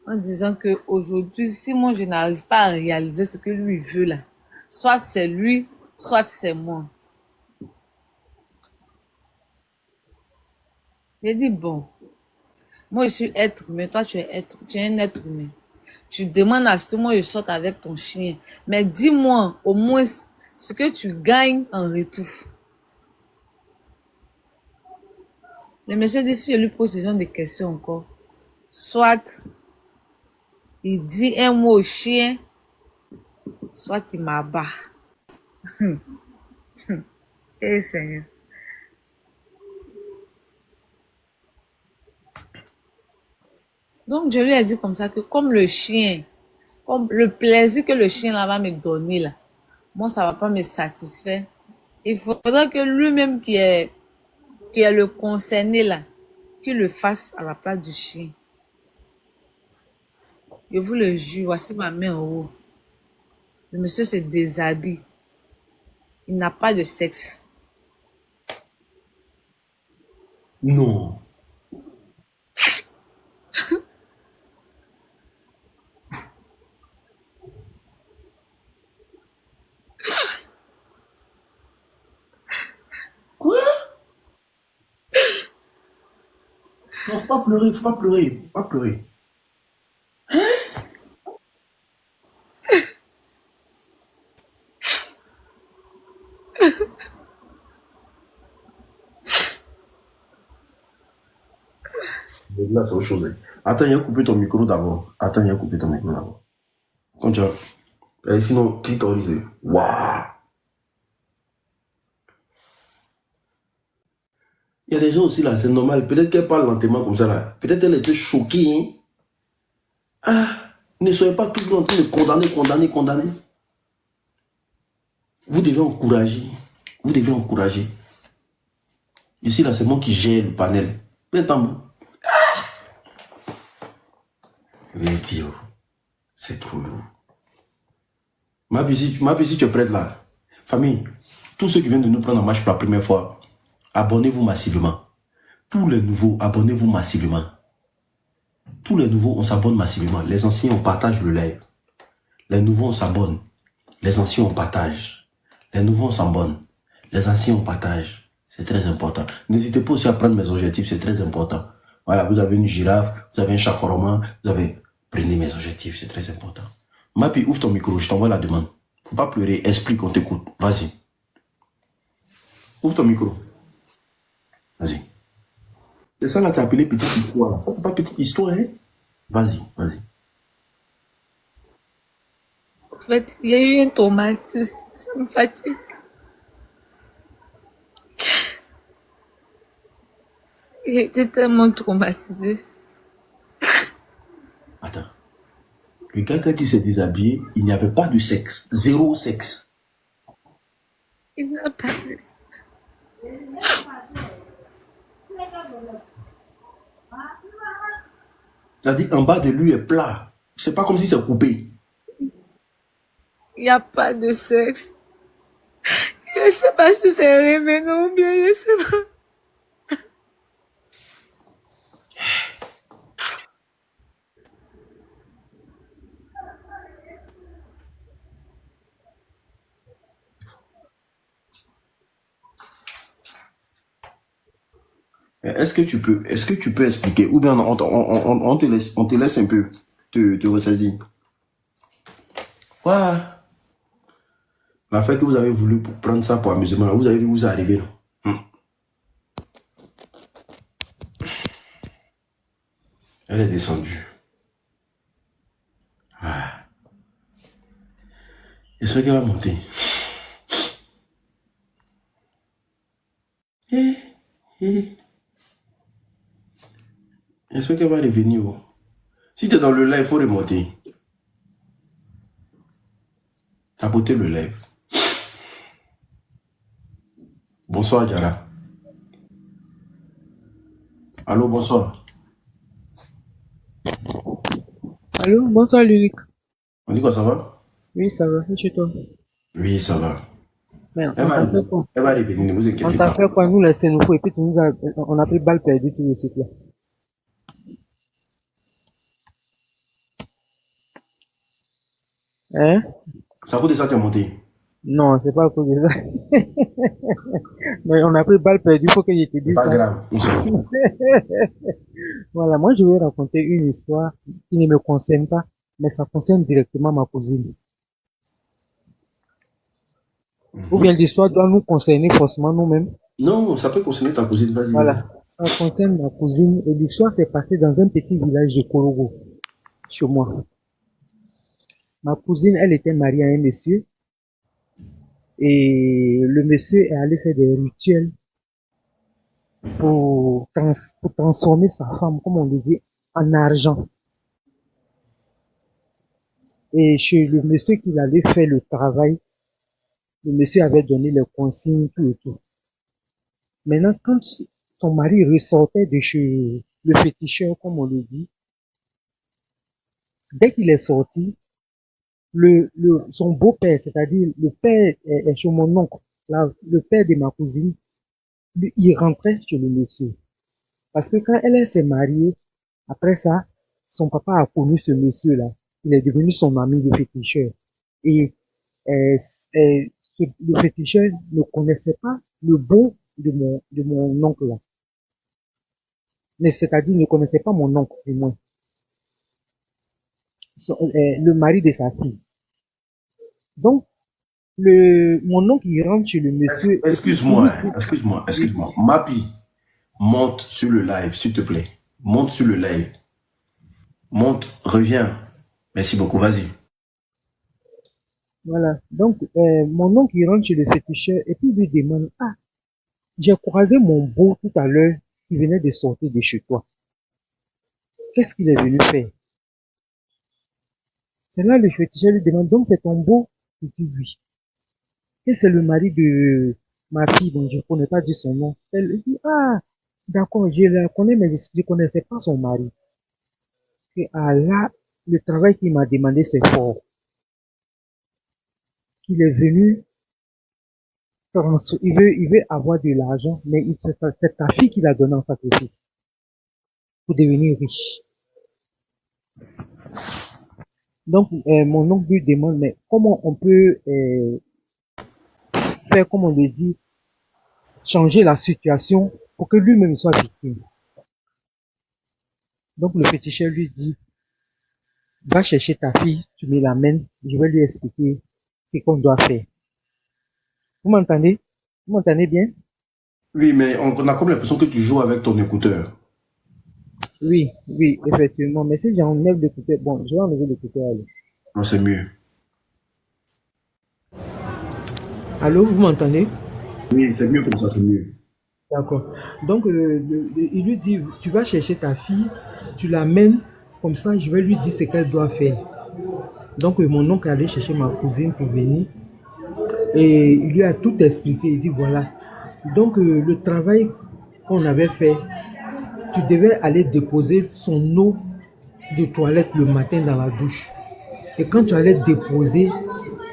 En disant que aujourd'hui, si moi, je n'arrive pas à réaliser ce que lui veut, là, soit c'est lui, soit c'est moi. J'ai dit, bon, moi, je suis être humain, toi, tu es un être humain. Tu demandes à ce que moi, je sorte avec ton chien. Mais dis-moi, au moins, ce que tu gagnes en retour. Le monsieur dit, si je lui pose ce genre de questions encore, soit il dit un mot au chien, soit il m'abat. Eh Seigneur. Donc, je lui ai dit comme ça que comme le chien, comme le plaisir que le chien là va me donner là, moi, ça va pas me satisfaire. Il faudra que lui-même qui est le concerné là, qu'il le fasse à la place du chien. Je vous le jure, voici ma main en haut. Le monsieur se déshabille. Il n'a pas de sexe. Non. Non, faut pas pleurer, faut pas pleurer, faut pas pleurer. Mais là, c'est autre chose. Hein. Attends, il a coupé ton micro d'abord. Attends, il a coupé ton micro d'abord. Continue. Sinon, clitorisé. Waouh! Il y a des gens aussi là, c'est normal. Peut-être qu'elle parle lentement comme ça là. Peut-être qu'elle était choquée. Hein. Ah, ne soyez pas toujours en train de condamner. Vous devez encourager. Vous devez encourager. Ici là, c'est moi qui gère le panel. Maintenant, Idiot. C'est trop lourd. Ma si tu es prête là. Famille, tous ceux qui viennent de nous prendre en marche pour la première fois, abonnez-vous massivement. Tous les nouveaux, abonnez-vous massivement. Tous les nouveaux, on s'abonne massivement. Les anciens, on partage le live. Les nouveaux, on s'abonne. Les anciens, on partage. Les nouveaux, on s'abonne. Les anciens, on partage. C'est très important. N'hésitez pas aussi à prendre mes objectifs, c'est très important. Voilà, vous avez une girafe, vous avez un chacoroma, vous avez... Prenez mes objectifs, c'est très important. Mapi, ouvre ton micro, je t'envoie la demande. Faut pas pleurer, esprit qu'on t'écoute. Vas-y. Ouvre ton micro. Vas-y. C'est ça là, tu as appelé petite histoire. Là. Ça, c'est pas petite histoire, hein? Vas-y, vas-y. En fait, il y a eu un traumatisme. Ça me fatigue. J'ai été tellement traumatisée. Attends. Le gars, quand il s'est déshabillé, il n'y avait pas de sexe. Zéro sexe. Il n'a pas de sexe. C'est-à-dire, en bas de lui est plat. C'est pas comme si c'est coupé. Il n'y a pas de sexe. Je ne sais pas si c'est rêvé ou bien, je ne sais pas. Est-ce que tu peux expliquer? Ou bien on te laisse un peu te ressaisir. Ouais. L'affaire que vous avez voulu prendre ça pour amusement, là, vous avez vu où ça arrivé. Elle est descendue. Ah. J'espère qu'elle va monter. J'espère qu'elle va revenir. Oh. Si tu es dans le live, il faut remonter. Tapoter le live. Bonsoir, Diara. Allô, bonsoir. Allô, bonsoir Luc. On dit quoi, ça va? Oui, ça va, et chez toi? Oui, ça va. Mais Elle on va t'a fait revenir, quoi? elle va revenir, ne vous On inquiétez t'a pas. fait quoi? Nous, les Sénégalais, et puis on a pris balle perdue tout de suite là. Hein? Ça coûte de ça que tu es monté. Non, c'est pas à cause de ça. Mais on a pris balle perdue, il faut que je te C'est dise pas ça. grave. Voilà, moi je vais raconter une histoire qui ne me concerne pas, mais ça concerne directement ma cousine. Ou bien l'histoire doit nous concerner forcément nous-mêmes. Non, ça peut concerner ta cousine. Vas-y, vas-y. Voilà, ça concerne ma cousine et l'histoire s'est passée dans un petit village de Korogo, chez moi. Ma cousine, elle était mariée à un monsieur et le monsieur est allé faire des rituels pour transformer sa femme, comme on le dit, en argent. Et chez le monsieur qui allait faire le travail, le monsieur avait donné les consignes, tout et tout. Maintenant, quand son mari ressortait de chez le féticheur, comme on le dit, dès qu'il est sorti, son beau-père, c'est-à-dire le père est chez mon oncle, le père de ma cousine, lui, il rentrait chez le monsieur. Parce que quand elle s'est mariée, après ça, son papa a connu ce monsieur-là. Il est devenu son ami de féticheur. Et, le féticheur ne connaissait pas le beau de mon oncle-là. mais c'est-à-dire ne connaissait pas mon oncle, du moins, le mari de sa fille. Donc, mon oncle, il rentre chez le monsieur. Excuse-moi, excuse-moi. Mappy, monte sur le live, s'il te plaît. Monte sur le live. Monte, reviens. Merci beaucoup, vas-y. Voilà. Donc, mon oncle, il rentre chez le féticheur et puis il lui demande, ah, j'ai croisé mon beau tout à l'heure qui venait de sortir de chez toi. Qu'est-ce qu'il est venu faire? C'est là le féticheur lui demande, donc c'est ton beau? Il dit oui. Et c'est le mari de ma fille, dont je ne connais pas dire son nom. Elle dit, ah, d'accord, je la connais, mais je ne connaissais pas son mari. Et ah là, le travail qu'il m'a demandé, c'est fort. Il est venu, il veut avoir de l'argent, mais c'est ta fille qui l'a donné en sacrifice pour devenir riche. Donc, mon oncle lui demande, mais comment on peut faire, comme on le dit, changer la situation pour que lui-même soit victime. Donc, le féticheur lui dit, va chercher ta fille, tu me l'amènes, je vais lui expliquer ce qu'on doit faire. Vous m'entendez? Vous m'entendez bien? Oui, mais on a comme l'impression que tu joues avec ton écouteur. Oui, oui, effectivement. Mais si j'enlève l'écouteur, bon, je vais enlever l'écouteur. Non, c'est mieux. Allô, vous m'entendez? Oui, c'est mieux comme ça, c'est mieux. D'accord. Donc, il lui dit, tu vas chercher ta fille, tu l'amènes, comme ça, je vais lui dire ce qu'elle doit faire. Donc, mon oncle est allé chercher ma cousine pour venir. Et il lui a tout expliqué. Il dit, voilà. Donc, le travail qu'on avait fait, tu devais aller déposer son eau de toilette le matin dans la douche. Et quand tu allais déposer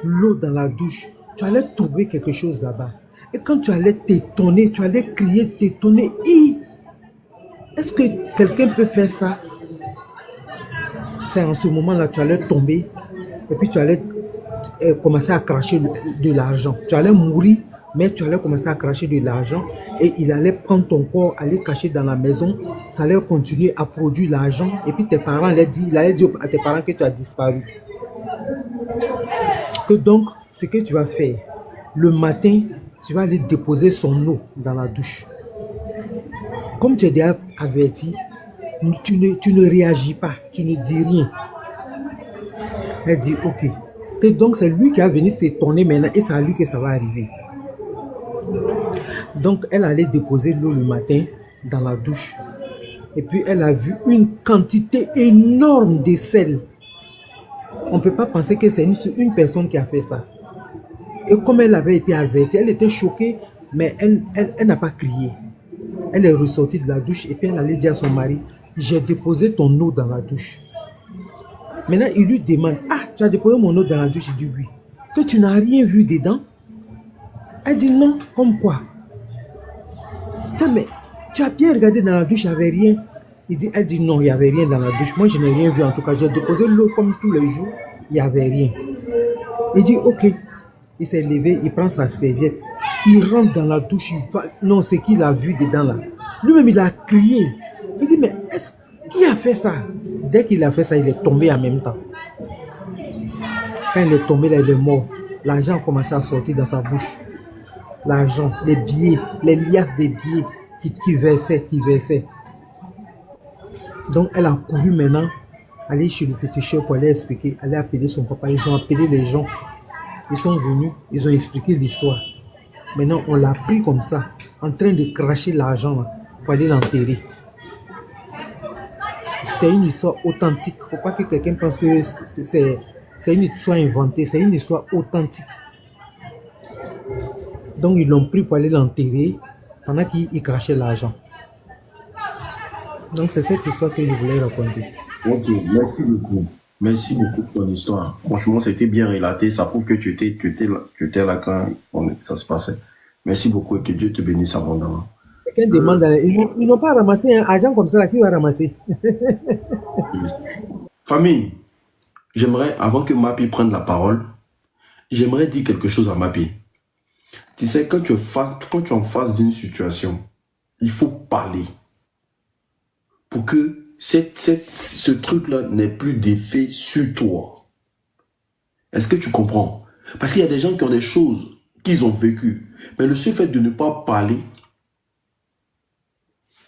l'eau dans la douche, tu allais trouver quelque chose là-bas. Et quand tu allais t'étonner, tu allais crier, t'étonner. Est-ce que quelqu'un peut faire ça? C'est en ce moment-là, tu allais tomber. Et puis tu allais commencer à cracher de l'argent. Tu allais mourir, mais tu allais commencer à cracher de l'argent. Et il allait prendre ton corps, aller cacher dans la maison. Ça allait continuer à produire l'argent. Et puis tes parents allaient dire, il allait dire à tes parents que tu as disparu. Que donc, ce que tu vas faire, le matin, tu vas aller déposer son eau dans la douche. Comme tu es déjà averti, tu ne réagis pas, tu ne dis rien. Elle dit, ok. Et donc, c'est lui qui a venu s'étonner maintenant et c'est à lui que ça va arriver. Donc, elle allait déposer l'eau le matin dans la douche. Et puis, elle a vu une quantité énorme de sel. On ne peut pas penser que c'est une personne qui a fait ça. Et comme elle avait été avertie, elle était choquée, mais elle n'a pas crié. Elle est ressortie de la douche et puis elle allait dire à son mari, j'ai déposé ton eau dans la douche. Maintenant, il lui demande, ah, tu as déposé mon eau dans la douche? Il dit oui. Que tu n'as rien vu dedans? Elle dit non, comme quoi? Mais tu as bien regardé dans la douche, il n'y avait rien. Elle dit non, il n'y avait rien dans la douche. Moi, je n'ai rien vu en tout cas. J'ai déposé l'eau comme tous les jours, il n'y avait rien. Il dit ok. Il s'est levé, il prend sa serviette. Il rentre dans la douche, non, c'est qu'il a vu dedans là. Lui-même, il a crié. Il dit mais qui a fait ça? Dès qu'il a fait ça, il est tombé en même temps. Quand il est tombé là, il est mort. L'argent a commencé à sortir dans sa bouche. L'argent, les billets, les liasses des billets qui versaient. Donc, elle a couru maintenant, aller chez le féticheur pour aller expliquer, aller appeler son papa. Ils ont appelé les gens. Ils sont venus, ils ont expliqué l'histoire. Maintenant, on l'a pris comme ça, en train de cracher l'argent pour aller l'enterrer. C'est une histoire authentique. Il ne faut pas que quelqu'un pense que c'est une histoire inventée. C'est une histoire authentique. Donc, ils l'ont pris pour aller l'enterrer pendant qu'il crachait l'argent. Donc, c'est cette histoire que je voulais raconter. Ok, merci beaucoup. Merci beaucoup pour ton histoire. Franchement, ça a été bien relaté. Ça prouve que tu étais là quand ça se passait. Merci beaucoup et que Dieu te bénisse abondamment. Quelqu'un demande, ils n'ont pas ramassé un argent comme ça, là, qui va ramasser? Famille, j'aimerais, avant que Mappy prenne la parole, j'aimerais dire quelque chose à Mappy. Tu sais, quand tu es en face d'une situation, il faut parler. pour que ce truc-là n'ait plus d'effet sur toi. Est-ce que tu comprends? Parce qu'il y a des gens qui ont des choses qu'ils ont vécues. Mais le seul fait de ne pas parler...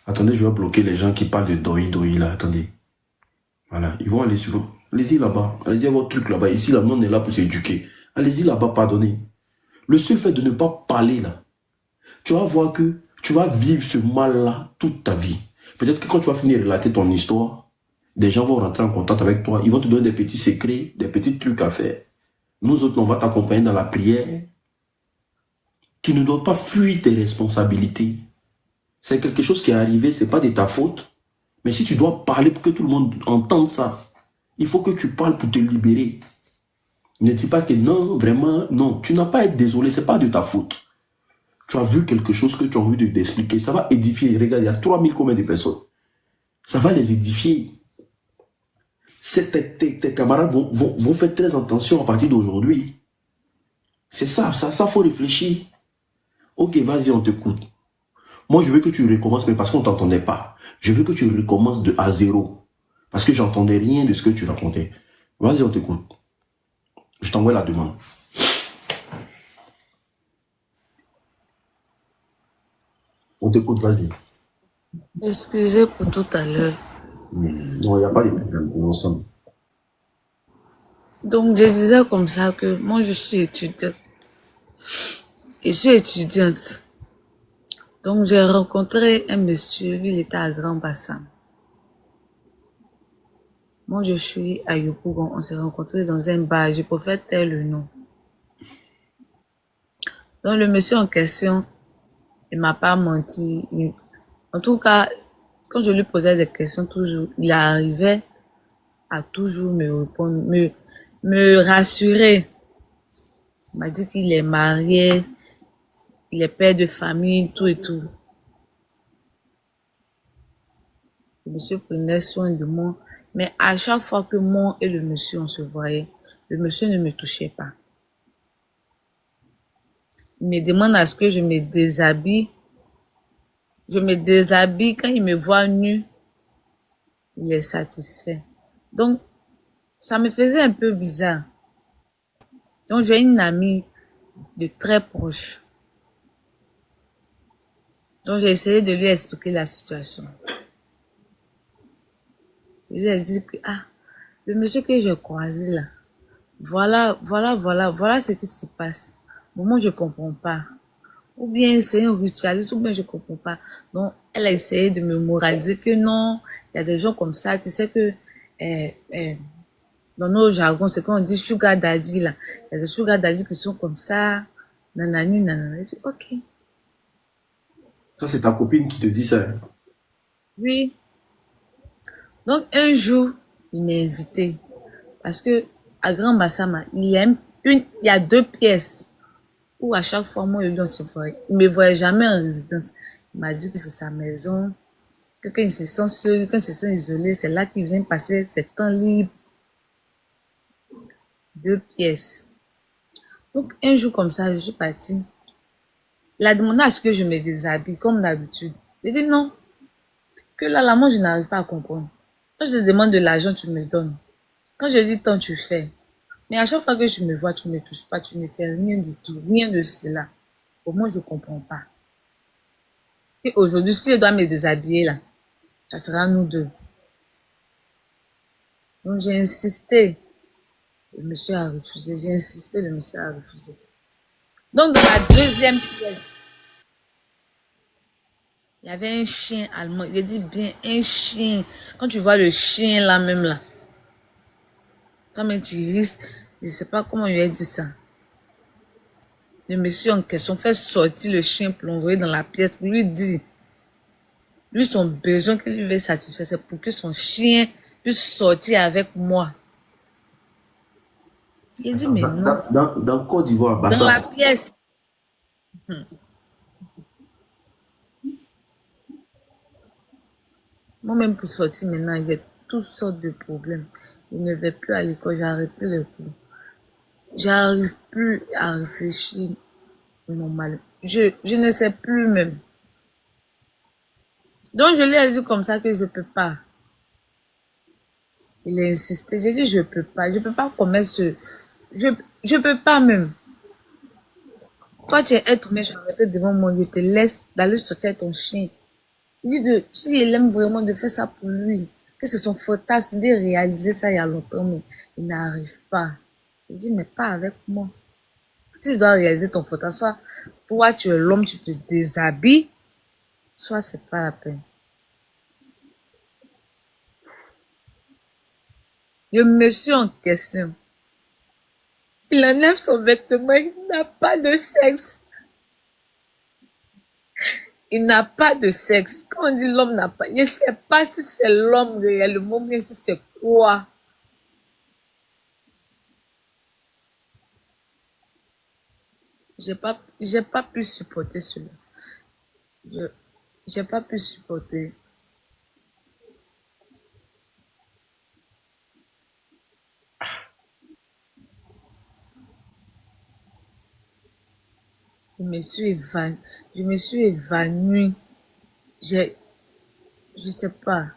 Attendez, je vais bloquer les gens qui parlent de doi là. Attendez. Voilà, ils vont aller sur... Allez-y là-bas. Allez-y à votre truc là-bas. Ici, là, on est là pour s'éduquer. Allez-y là-bas, pardonnez. Le seul fait de ne pas parler là, tu vas voir que tu vas vivre ce mal-là toute ta vie. Peut-être que quand tu vas finir de relater ton histoire, des gens vont rentrer en contact avec toi. Ils vont te donner des petits secrets, des petits trucs à faire. Nous autres, on va t'accompagner dans la prière. Tu ne dois pas fuir tes responsabilités. C'est quelque chose qui est arrivé, c'est pas de ta faute. Mais si tu dois parler pour que tout le monde entende ça, il faut que tu parles pour te libérer. Ne dis pas que non, vraiment, non. Tu n'as pas à être désolé, c'est pas de ta faute. Tu as vu quelque chose que tu as envie d'expliquer. Ça va édifier. Regarde, il y a 3000 combien de personnes. Ça va les édifier. Tes camarades vont faire très attention à partir d'aujourd'hui. C'est ça, faut réfléchir. Ok, vas-y, on t'écoute. Moi, je veux que tu recommences, mais parce qu'on ne t'entendait pas. Je veux que tu recommences de à zéro. Parce que j'entendais rien de ce que tu racontais. Vas-y, on t'écoute. Je t'envoie la demande. On t'écoute, vas-y. Excusez pour tout à l'heure. Non, il n'y a pas de problème, on est ensemble. Donc, je disais comme ça que moi, je suis étudiante. Je suis étudiante. Donc, j'ai rencontré un monsieur, lui, il était à Grand Bassam. Moi, je suis à Yopougon. On s'est rencontrés dans un bar. Je préfère taire le nom. Donc, le monsieur en question, il m'a pas menti. En tout cas, quand je lui posais des questions toujours, il arrivait à toujours me répondre, me rassurer. Il m'a dit qu'il est marié, il est père de famille, tout et tout. Le monsieur prenait soin de moi. Mais à chaque fois que moi et le monsieur, on se voyait, le monsieur ne me touchait pas. Il me demande à ce que je me déshabille. Je me déshabille. Quand il me voit nue, il est satisfait. Donc, ça me faisait un peu bizarre. Donc, j'ai une amie de très proche. Donc, j'ai essayé de lui expliquer la situation. Je lui ai dit que, le monsieur que j'ai croisé là, voilà ce qui se passe. Moi, je comprends pas. Ou bien c'est un ritualiste, ou bien je comprends pas. Donc, elle a essayé de me moraliser que non, il y a des gens comme ça. Tu sais que, dans nos jargons, c'est qu'on dit sugar daddy là. Il y a des sugar daddy qui sont comme ça. Nanani, nanana. Je dis, ok. Ça, c'est ta copine qui te dit ça. Hein? Oui. Donc, un jour, il m'a invité. Parce que, à Grand Bassama, il y a 2 pièces où à chaque fois, moi, il me voyait jamais en résidence. Il m'a dit que c'est sa maison, que quand ils se sentent seuls, quand ils se sentent isolés, c'est là qu'ils viennent passer ses temps libres. 2 pièces. Donc, un jour comme ça, je suis partie. Il a demandé à ce que je me déshabille, comme d'habitude. J'ai dit non. Que là, moi, je n'arrive pas à comprendre. Quand je te demande de l'argent, tu me donnes. Quand je dis tant, tu fais. Mais à chaque fois que tu me vois, tu ne me touches pas, tu ne fais rien du tout, rien de cela. Pour moi, je ne comprends pas. Et aujourd'hui, si je dois me déshabiller là, ça sera nous deux. Donc j'ai insisté. Le monsieur a refusé. J'ai insisté, le monsieur a refusé. Donc dans la deuxième pièce, il y avait un chien allemand. Il a dit bien un chien. Quand tu vois le chien là même là, comme tu risques, je ne sais pas comment il lui a dit ça. Le monsieur en question fait sortir le chien pour l'envoyer dans la pièce pour lui dire, lui son besoin qu'il lui veut satisfaire, c'est pour que son chien puisse sortir avec moi. Il dit mais non. Dans Côte d'Ivoire, Dans la pièce. Moi-même pour sortir maintenant, il y a toutes sortes de problèmes. Je ne vais plus à l'école, j'ai arrêté les cours. J'arrive plus à réfléchir normal. Je ne sais plus même. Donc, je lui ai dit comme ça que je ne peux pas. Il a insisté. J'ai dit, je ne peux pas. Je ne peux pas commettre ce... Je ne peux pas même. Toi, tu es être humain, je suis arrêté devant moi, je te laisse d'aller sortir ton chien. Il dit de, s'il aime vraiment de faire ça pour lui, que c'est son fantasme de réaliser ça il y a longtemps, mais il n'arrive pas. Il dit, mais pas avec moi. Si tu dois réaliser ton fantasme, soit toi, tu es l'homme, tu te déshabilles, soit c'est pas la peine. Le monsieur en question, il enlève son vêtement, il n'a pas de sexe. Il n'a pas de sexe. Quand on dit l'homme n'a pas, je ne sais pas si c'est l'homme réellement, mais si c'est quoi. J'ai pas pu supporter cela. Je, j'ai pas pu supporter. Je me suis évanouie. Je me suis évanouie. J'ai, je sais pas.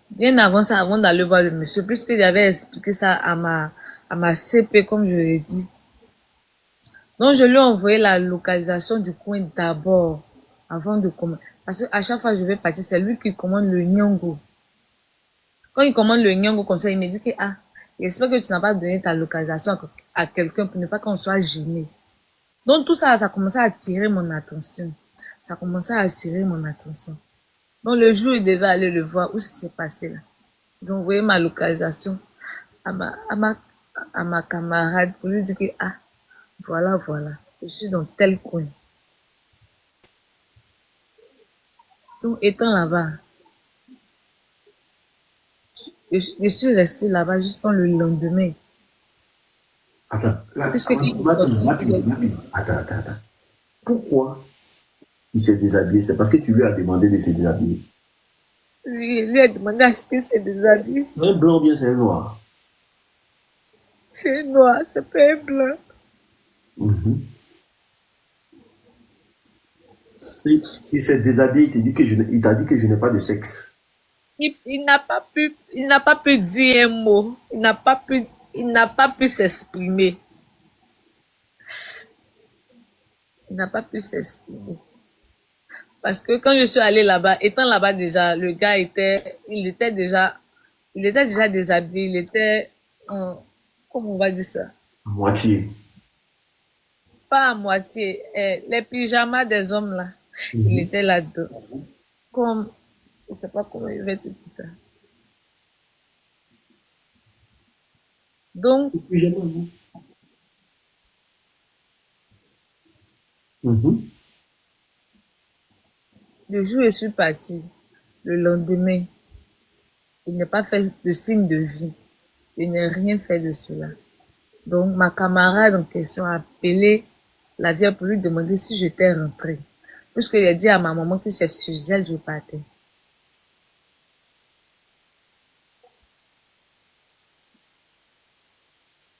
Bien avant ça, avant d'aller voir le monsieur, puisque j'avais expliqué ça à ma CP, comme je l'ai dit. Donc, je lui ai envoyé la localisation du coin d'abord, avant de commander. Parce qu'à chaque fois que je vais partir, c'est lui qui commande le nyongo. Quand il commande le nyongo comme ça, il me dit que, ah, j'espère que tu n'as pas donné ta localisation à quelqu'un pour ne pas qu'on soit gêné. Donc, tout ça, ça a commencé à attirer mon attention. Ça a commencé à attirer mon attention. Donc, le jour où il devait aller le voir, où ça s'est passé là? J'ai envoyé ma localisation à ma camarade pour lui dire que, ah, voilà, voilà, je suis dans tel coin. Donc, étant là-bas, je suis restée là-bas jusqu'au le lendemain. Attends, là, Puisque attends. Pourquoi il s'est déshabillé? C'est parce que tu lui as demandé de se déshabiller. lui a demandé d'acheter ses déshabits. C'est un blanc ou bien c'est un noir? C'est noir, c'est pas un blanc. Mhm. Il s'est déshabillé, il t'a dit que je n'ai pas de sexe. Il n'a pas pu dire un mot. Il n'a pas pu s'exprimer. Il n'a pas pu s'exprimer. Parce que quand je suis allée là-bas, étant là-bas déjà, le gars il était déjà déshabillé, il était comment on va dire ça? À moitié. Pas à moitié, les pyjamas des hommes là, il Mhm. était là-dedans. Comme, je sais pas comment je vais te dire ça. Donc, Et puis, j'aime vous. Mhm. le jour où je suis partie, le lendemain, il n'a pas fait de signe de vie. Il n'a rien fait de cela. Donc, ma camarade en question a appelé la vieille pour lui demander si j'étais rentrée. Puisque j'ai dit à ma maman que c'est sur elle que je partais.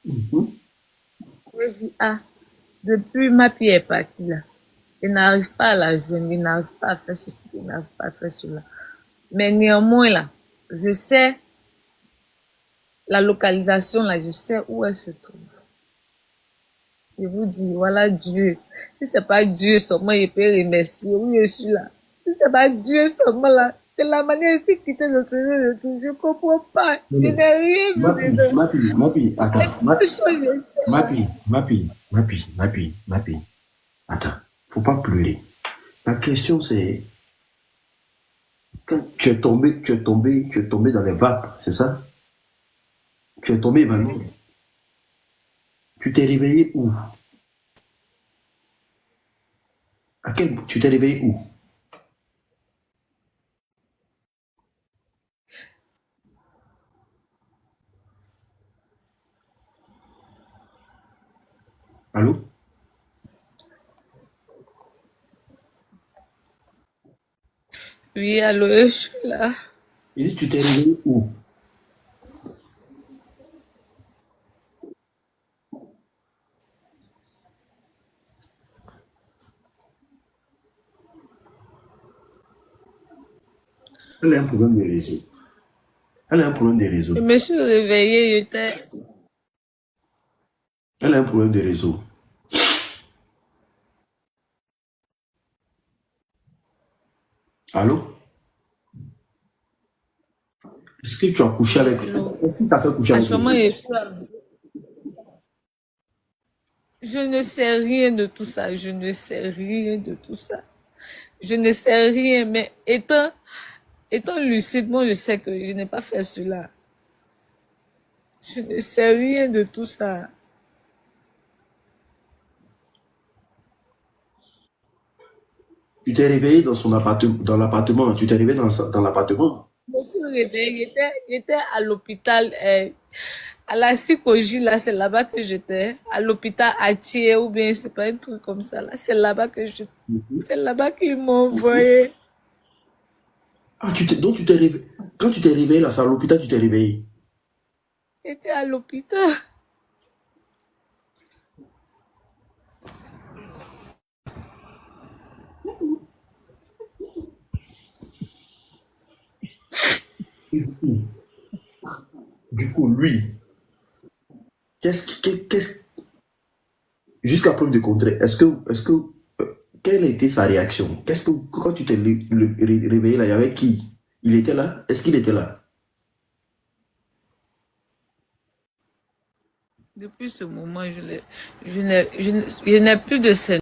Mhm. J'ai dit, ah, depuis ma fille est partie là. Il n'arrive pas à la joindre, il n'arrive pas à faire ceci, il n'arrive pas à faire cela. Mais néanmoins là, je sais la localisation là, je sais où elle se trouve. Je vous dis, voilà Dieu. Si c'est pas Dieu seulement, il peut remercier. Oui, je suis là. Si c'est pas Dieu seulement là, c'est la manière dont je suis quittée de ce tout. Je comprends pas. Non, Je mais, n'ai rien vu dedans. attends, C'est quelque chose, je sais là. ma fille, attends, faut pas pleurer. La question c'est, quand tu es tombé dans les vapes, c'est ça? Tu es tombé évanoui. Tu t'es réveillé où? Tu t'es réveillé où? Allô? Oui, allô, je suis là. Il dit, tu t'es réveillé où? Elle a un problème de réseau. Elle a un problème de réseau. Je me suis réveillée, j'étais... Elle a un problème de réseau. Allô? Est-ce que tu as couché avec... Est-ce qu'il t'a fait coucher avec Actuellement, lui? je ne sais rien de tout ça. Je ne sais rien de tout ça. Je ne sais rien, mais étant lucide, moi, je sais que je n'ai pas fait cela. Je ne sais rien de tout ça. Tu t'es réveillé dans son appartement, dans l'appartement. Tu t'es réveillé dans l'appartement. Je me suis réveillée, j'étais à l'hôpital, à la psychologie, là, c'est là-bas que j'étais. À l'hôpital à Thiers, ou bien c'est pas un truc comme ça, là. C'est là-bas que je... C'est là-bas qu'ils m'ont envoyé. Ah, donc tu t'es réveillé. Quand tu t'es réveillé là, c'est à l'hôpital, tu t'es réveillé. J'étais à l'hôpital. Du coup, lui, jusqu'à preuve de contraire, quelle a été sa réaction? Quand tu t'es réveillé là, il y avait qui? Il était là? Est-ce qu'il était là? Depuis ce moment, je n'ai plus de scène.